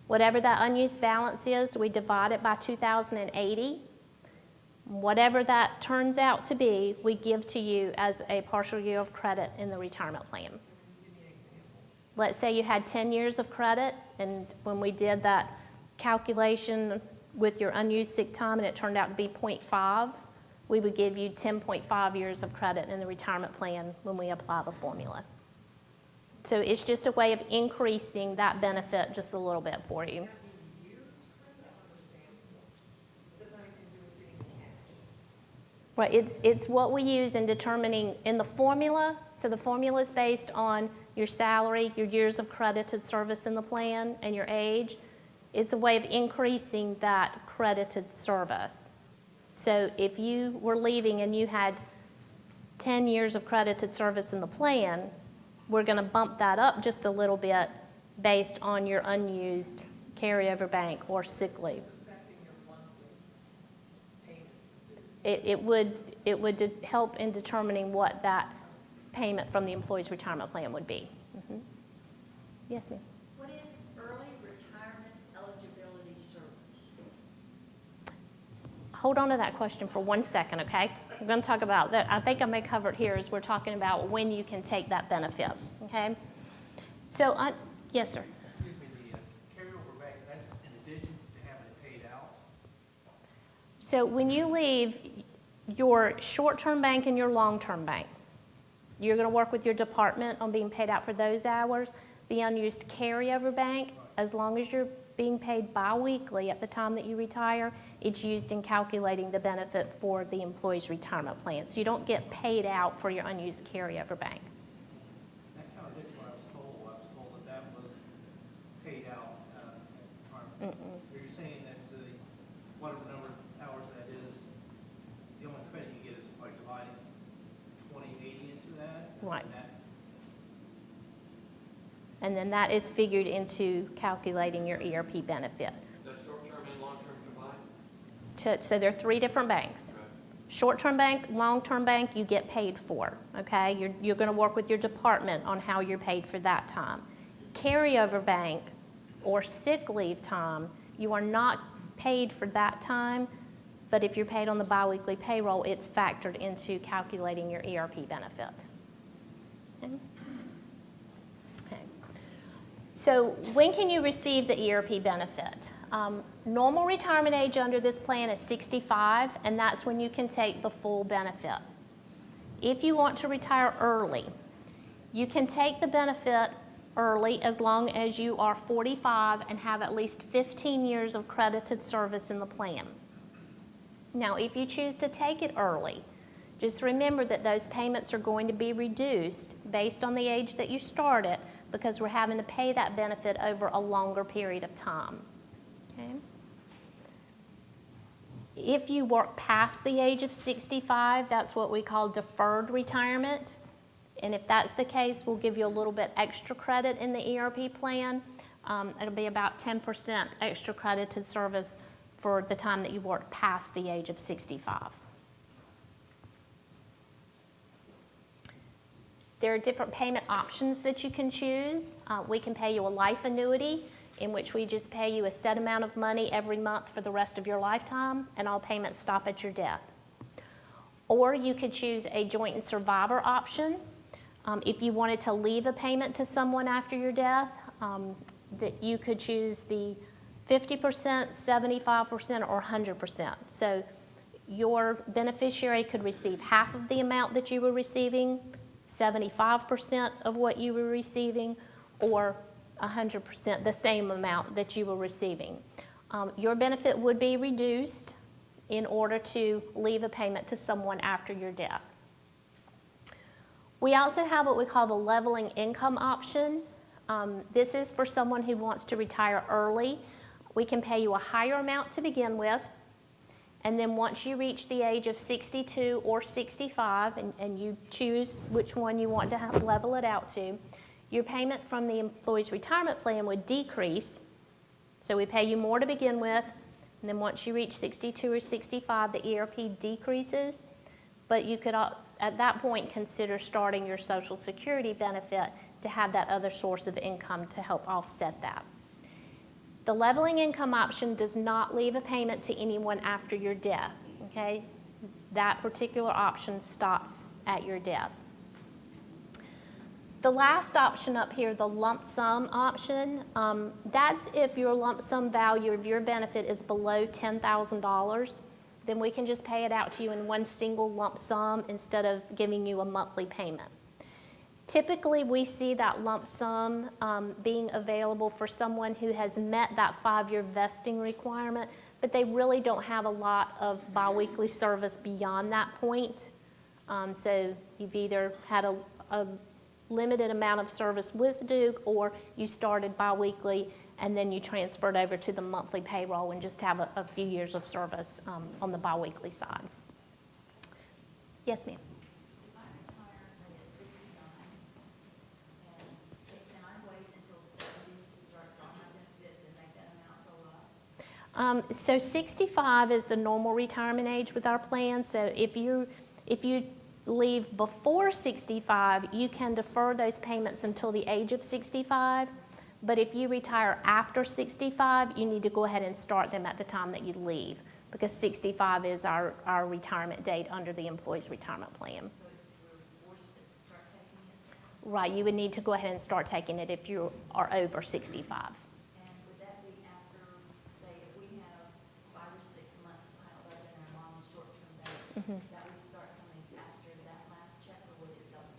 Whatever that unused balance is, we divide it by 2,080. Whatever that turns out to be, we give to you as a partial year of credit in the retirement plan. Let's say you had 10 years of credit, and when we did that calculation with your unused sick time and it turned out to be 0.5, we would give you 10.5 years of credit in the retirement plan when we apply the formula. So it's just a way of increasing that benefit just a little bit for you. Right, it's what we use in determining, in the formula, so the formula is based on your salary, your years of credited service in the plan, and your age. It's a way of increasing that credited service. So if you were leaving and you had 10 years of credited service in the plan, we're gonna bump that up just a little bit based on your unused carryover bank or sick leave. It would help in determining what that payment from the employee's retirement plan would be. Mhm. Yes, ma'am. What is early retirement eligibility service? Hold on to that question for 1 second, okay? We're going to talk about that. I think I may cover it here as we're talking about when you can take that benefit, okay? So, yes, sir. Excuse me, the carryover bank, that's in addition to having it paid out? So when you leave your short-term bank and your long-term bank, you're going to work with your department on being paid out for those hours. The unused carryover bank, as long as you're being paid biweekly at the time that you retire, it's used in calculating the benefit for the employee's retirement plan. So you don't get paid out for your unused carryover bank. That contradicts what I was told. I was told that that was paid out at retirement. So you're saying that whatever number of hours that is, the only credit you get is by dividing 2080 into that? Right. And that- And then that is figured into calculating your ERP benefit. The short-term and long-term combined? So there are 3 different banks. Short-term bank, long-term bank, you get paid for, okay? You're going to work with your department on how you're paid for that time. Carryover bank or sick leave time, you are not paid for that time, but if you're paid on the biweekly payroll, it's factored into calculating your ERP benefit. Okay. Okay. So when can you receive the ERP benefit? Normal retirement age under this plan is 65, and that's when you can take the full benefit. If you want to retire early, you can take the benefit early as long as you are 45 and have at least 15 years of credited service in the plan. Now, if you choose to take it early, just remember that those payments are going to be reduced based on the age that you start it, because we're having to pay that benefit over a longer period of time. Okay? If you work past the age of 65, that's what we call deferred retirement. And if that's the case, we'll give you a little bit extra credit in the ERP plan. It'll be about 10% extra credited service for the time that you work past the age of 65. There are different payment options that you can choose. We can pay you a life annuity, in which we just pay you a set amount of money every month for the rest of your lifetime, and all payments stop at your death. Or you could choose a joint and survivor option. If you wanted to leave a payment to someone after your death, that you could choose the 50%, 75%, or 100%. So your beneficiary could receive half of the amount that you were receiving, 75% of what you were receiving, or 100%, the same amount that you were receiving. Your benefit would be reduced in order to leave a payment to someone after your death. We also have what we call the leveling income option. This is for someone who wants to retire early. We can pay you a higher amount to begin with, and then once you reach the age of 62 or 65, and you choose which one you want to level it out to, your payment from the employee's retirement plan would decrease. So we pay you more to begin with, and then once you reach 62 or 65, the ERP decreases, but you could, at that point, consider starting your Social Security benefit to have that other source of income to help offset that. The leveling income option does not leave a payment to anyone after your death, okay? That particular option stops at your death. The last option up here, the lump sum option, that's if your lump sum value of your benefit is below $10,000. then we can just pay it out to you in one single lump sum instead of giving you a monthly payment. Typically, we see that lump sum being available for someone who has met that 5-year vesting requirement, but they really don't have a lot of biweekly service beyond that point. So you've either had a limited amount of service with Duke, or you started biweekly and then you transferred over to the monthly payroll and just have a few years of service on the biweekly side. Yes, ma'am. If I retire, say at 69, and can I wait until 70 to start drawing my benefits and make that amount go up? So 65 is the normal retirement age with our plan. So if you leave before 65, you can defer those payments until the age of 65. But if you retire after 65, you need to go ahead and start them at the time that you leave, because 65 is our retirement date under the employee's retirement plan. So we're forced to start taking it? Right, you would need to go ahead and start taking it if you are over 65. And would that be after, say, if we have 5 or 6 months piled up in our long short-term days, that would start coming after that last check, or would it double?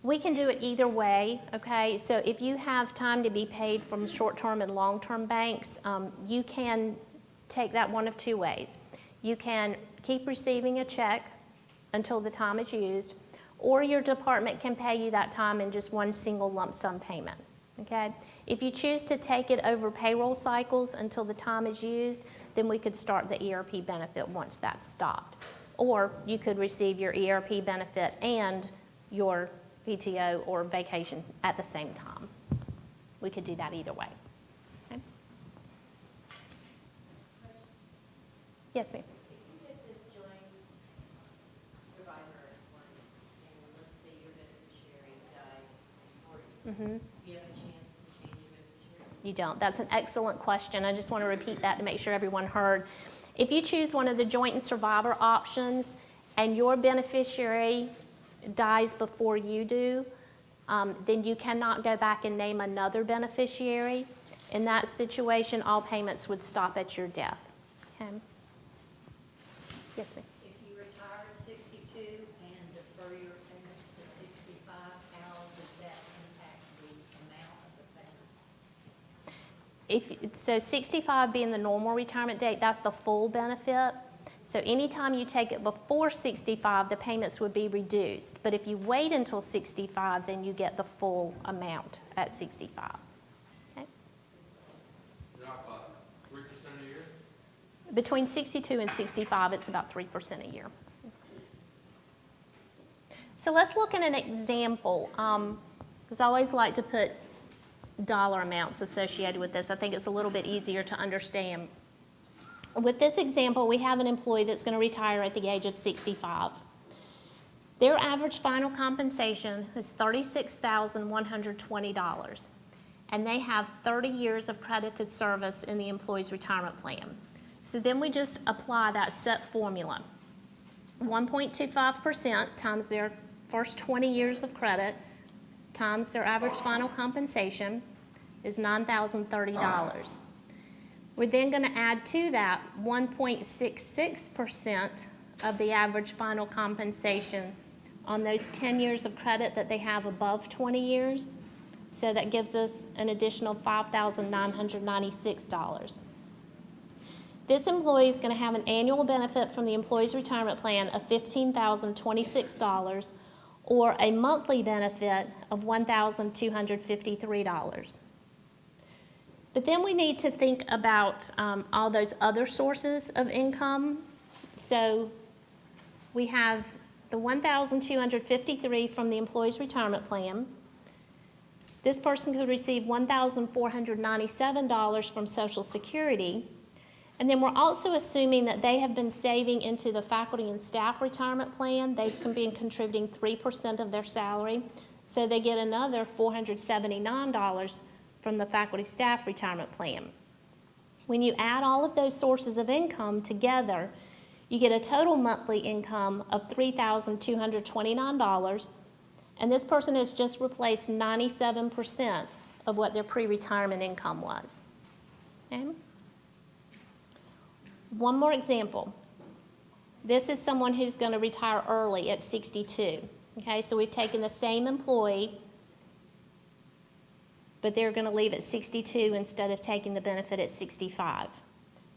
We can do it either way, okay? So if you have time to be paid from short-term and long-term banks, you can take that one of two ways. You can keep receiving a check until the time it's used, or your department can pay you that time in just one single lump sum payment, okay? If you choose to take it over payroll cycles until the time is used, then we could start the ERP benefit once that's stopped. Or you could receive your ERP benefit and your PTO or vacation at the same time. We could do that either way. Okay? Yes, ma'am. If you get this joint survivor one, and let's say your beneficiary died before you, do you have a chance to change your beneficiary? You don't. That's an excellent question. I just want to repeat that to make sure everyone heard. If you choose one of the joint and survivor options and your beneficiary dies before you do, then you cannot go back and name another beneficiary. In that situation, all payments would stop at your death. Okay? Yes, ma'am. If you retire at 62 and defer your payments to 65, how does that impact the amount of the payment? So 65 being the normal retirement date, that's the full benefit. So anytime you take it before 65, the payments would be reduced. But if you wait until 65, then you get the full amount at 65. Okay? Drop about 3% a year? Between 62 and 65, it's about 3% a year. So let's look at an example, because I always like to put dollar amounts associated with this. I think it's a little bit easier to understand. With this example, we have an employee that's going to retire at the age of 65. Their average final compensation is $36,120, and they have 30 years of credited service in the employee's retirement plan. So then we just apply that set formula. 1.25% times their first 20 years of credit times their average final compensation is $9,030. We're then going to add to that 1.66% of the average final compensation on those 10 years of credit that they have above 20 years. So that gives us an additional $5,996. This employee is going to have an annual benefit from the employee's retirement plan of $15,026 or a monthly benefit of $1,253. But then we need to think about all those other sources of income. So we have the $1,253 from the employee's retirement plan. This person could receive $1,497 from Social Security. And then we're also assuming that they have been saving into the faculty and staff retirement plan. They've been contributing 3% of their salary. So they get another $479 from the faculty staff retirement plan. When you add all of those sources of income together, you get a total monthly income of $3,229, and this person has just replaced 97% of what their pre-retirement income was. Okay? One more example. This is someone who's going to retire early at 62. Okay, so we've taken the same employee, but they're going to leave at 62 instead of taking the benefit at 65.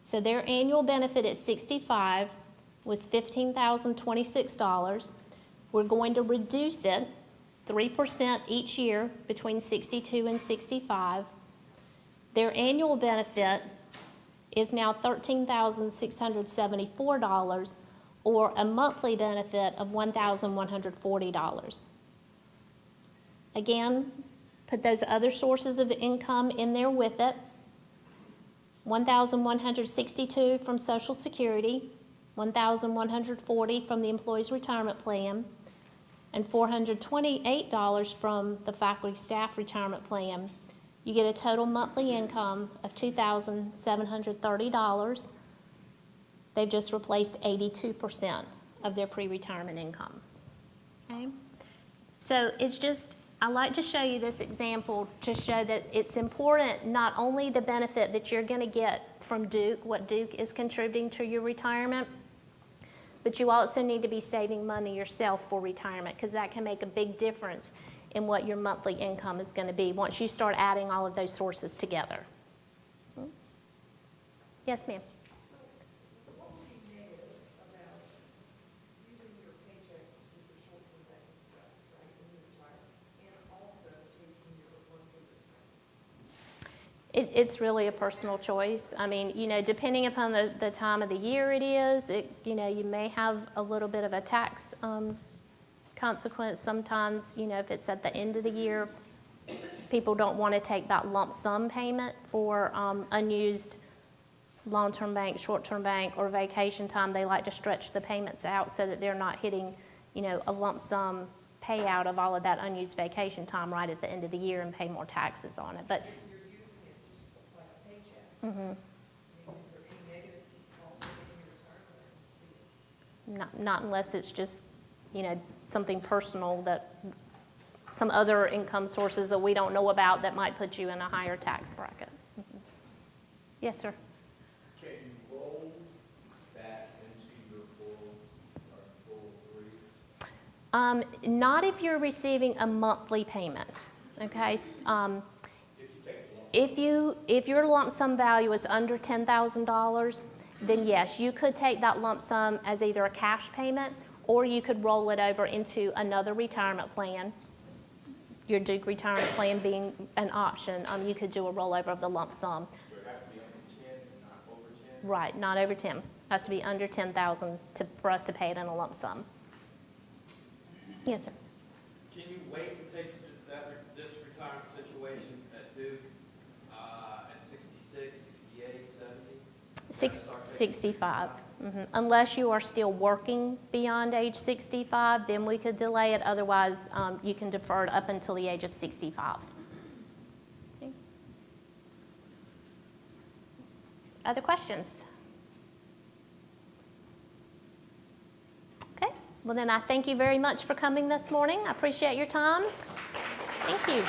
So their annual benefit at 65 was $15,026. We're going to reduce it 3% each year between 62 and 65. Their annual benefit is now $13,674, or a monthly benefit of $1,140. Again, put those other sources of income in there with it. $1,162 from Social Security, $1,140 from the Employees Retirement Plan, and $428 from the Faculty Staff Retirement Plan. You get a total monthly income of $2,730. They've just replaced 82% of their pre-retirement income. Okay? So it's just, I like to show you this example to show that it's important not only the benefit that you're going to get from Duke, what Duke is contributing to your retirement, but you also need to be saving money yourself for retirement, because that can make a big difference in what your monthly income is going to be once you start adding all of those sources together. Yes, ma'am. What would be negative about using your paychecks for your short-term banking stuff, right, when you retire, and also taking your monthly retirement? It's really a personal choice. I mean, you know, depending upon the time of the year it is, you know, you may have a little bit of a tax consequence. Sometimes, you know, if it's at the end of the year, people don't want to take that lump sum payment for unused long-term bank, short-term bank, or vacation time. They like to stretch the payments out so that they're not hitting, you know, a lump sum payout of all of that unused vacation time right at the end of the year and pay more taxes on it. But You're using it just like a paycheck. mhm, I mean, is there any negative also in your retirement? I don't see it. not unless it's just, you know, something personal that some other income sources that we don't know about that might put you in a higher tax bracket. Mhm. Yes, sir. Can you roll back into your full three? Not if you're receiving a monthly payment, okay? If your lump sum value is under $10,000, then yes, you could take that lump sum as either a cash payment, or you could roll it over into another retirement plan. Your Duke retirement plan being an option, you could do a rollover of the lump sum. So it has to be under 10, not over 10? Right, not over 10. Has to be under 10,000 for us to pay it in a lump sum. Yes, sir. Can you wait and take this retirement situation at Duke at 66, 68, 70? 65. Unless you are still working beyond age 65, then we could delay it. Otherwise, you can defer it up until the age of 65. Okay. Other questions? Okay. Well, then I thank you very much for coming this morning. I appreciate your time. Thank you.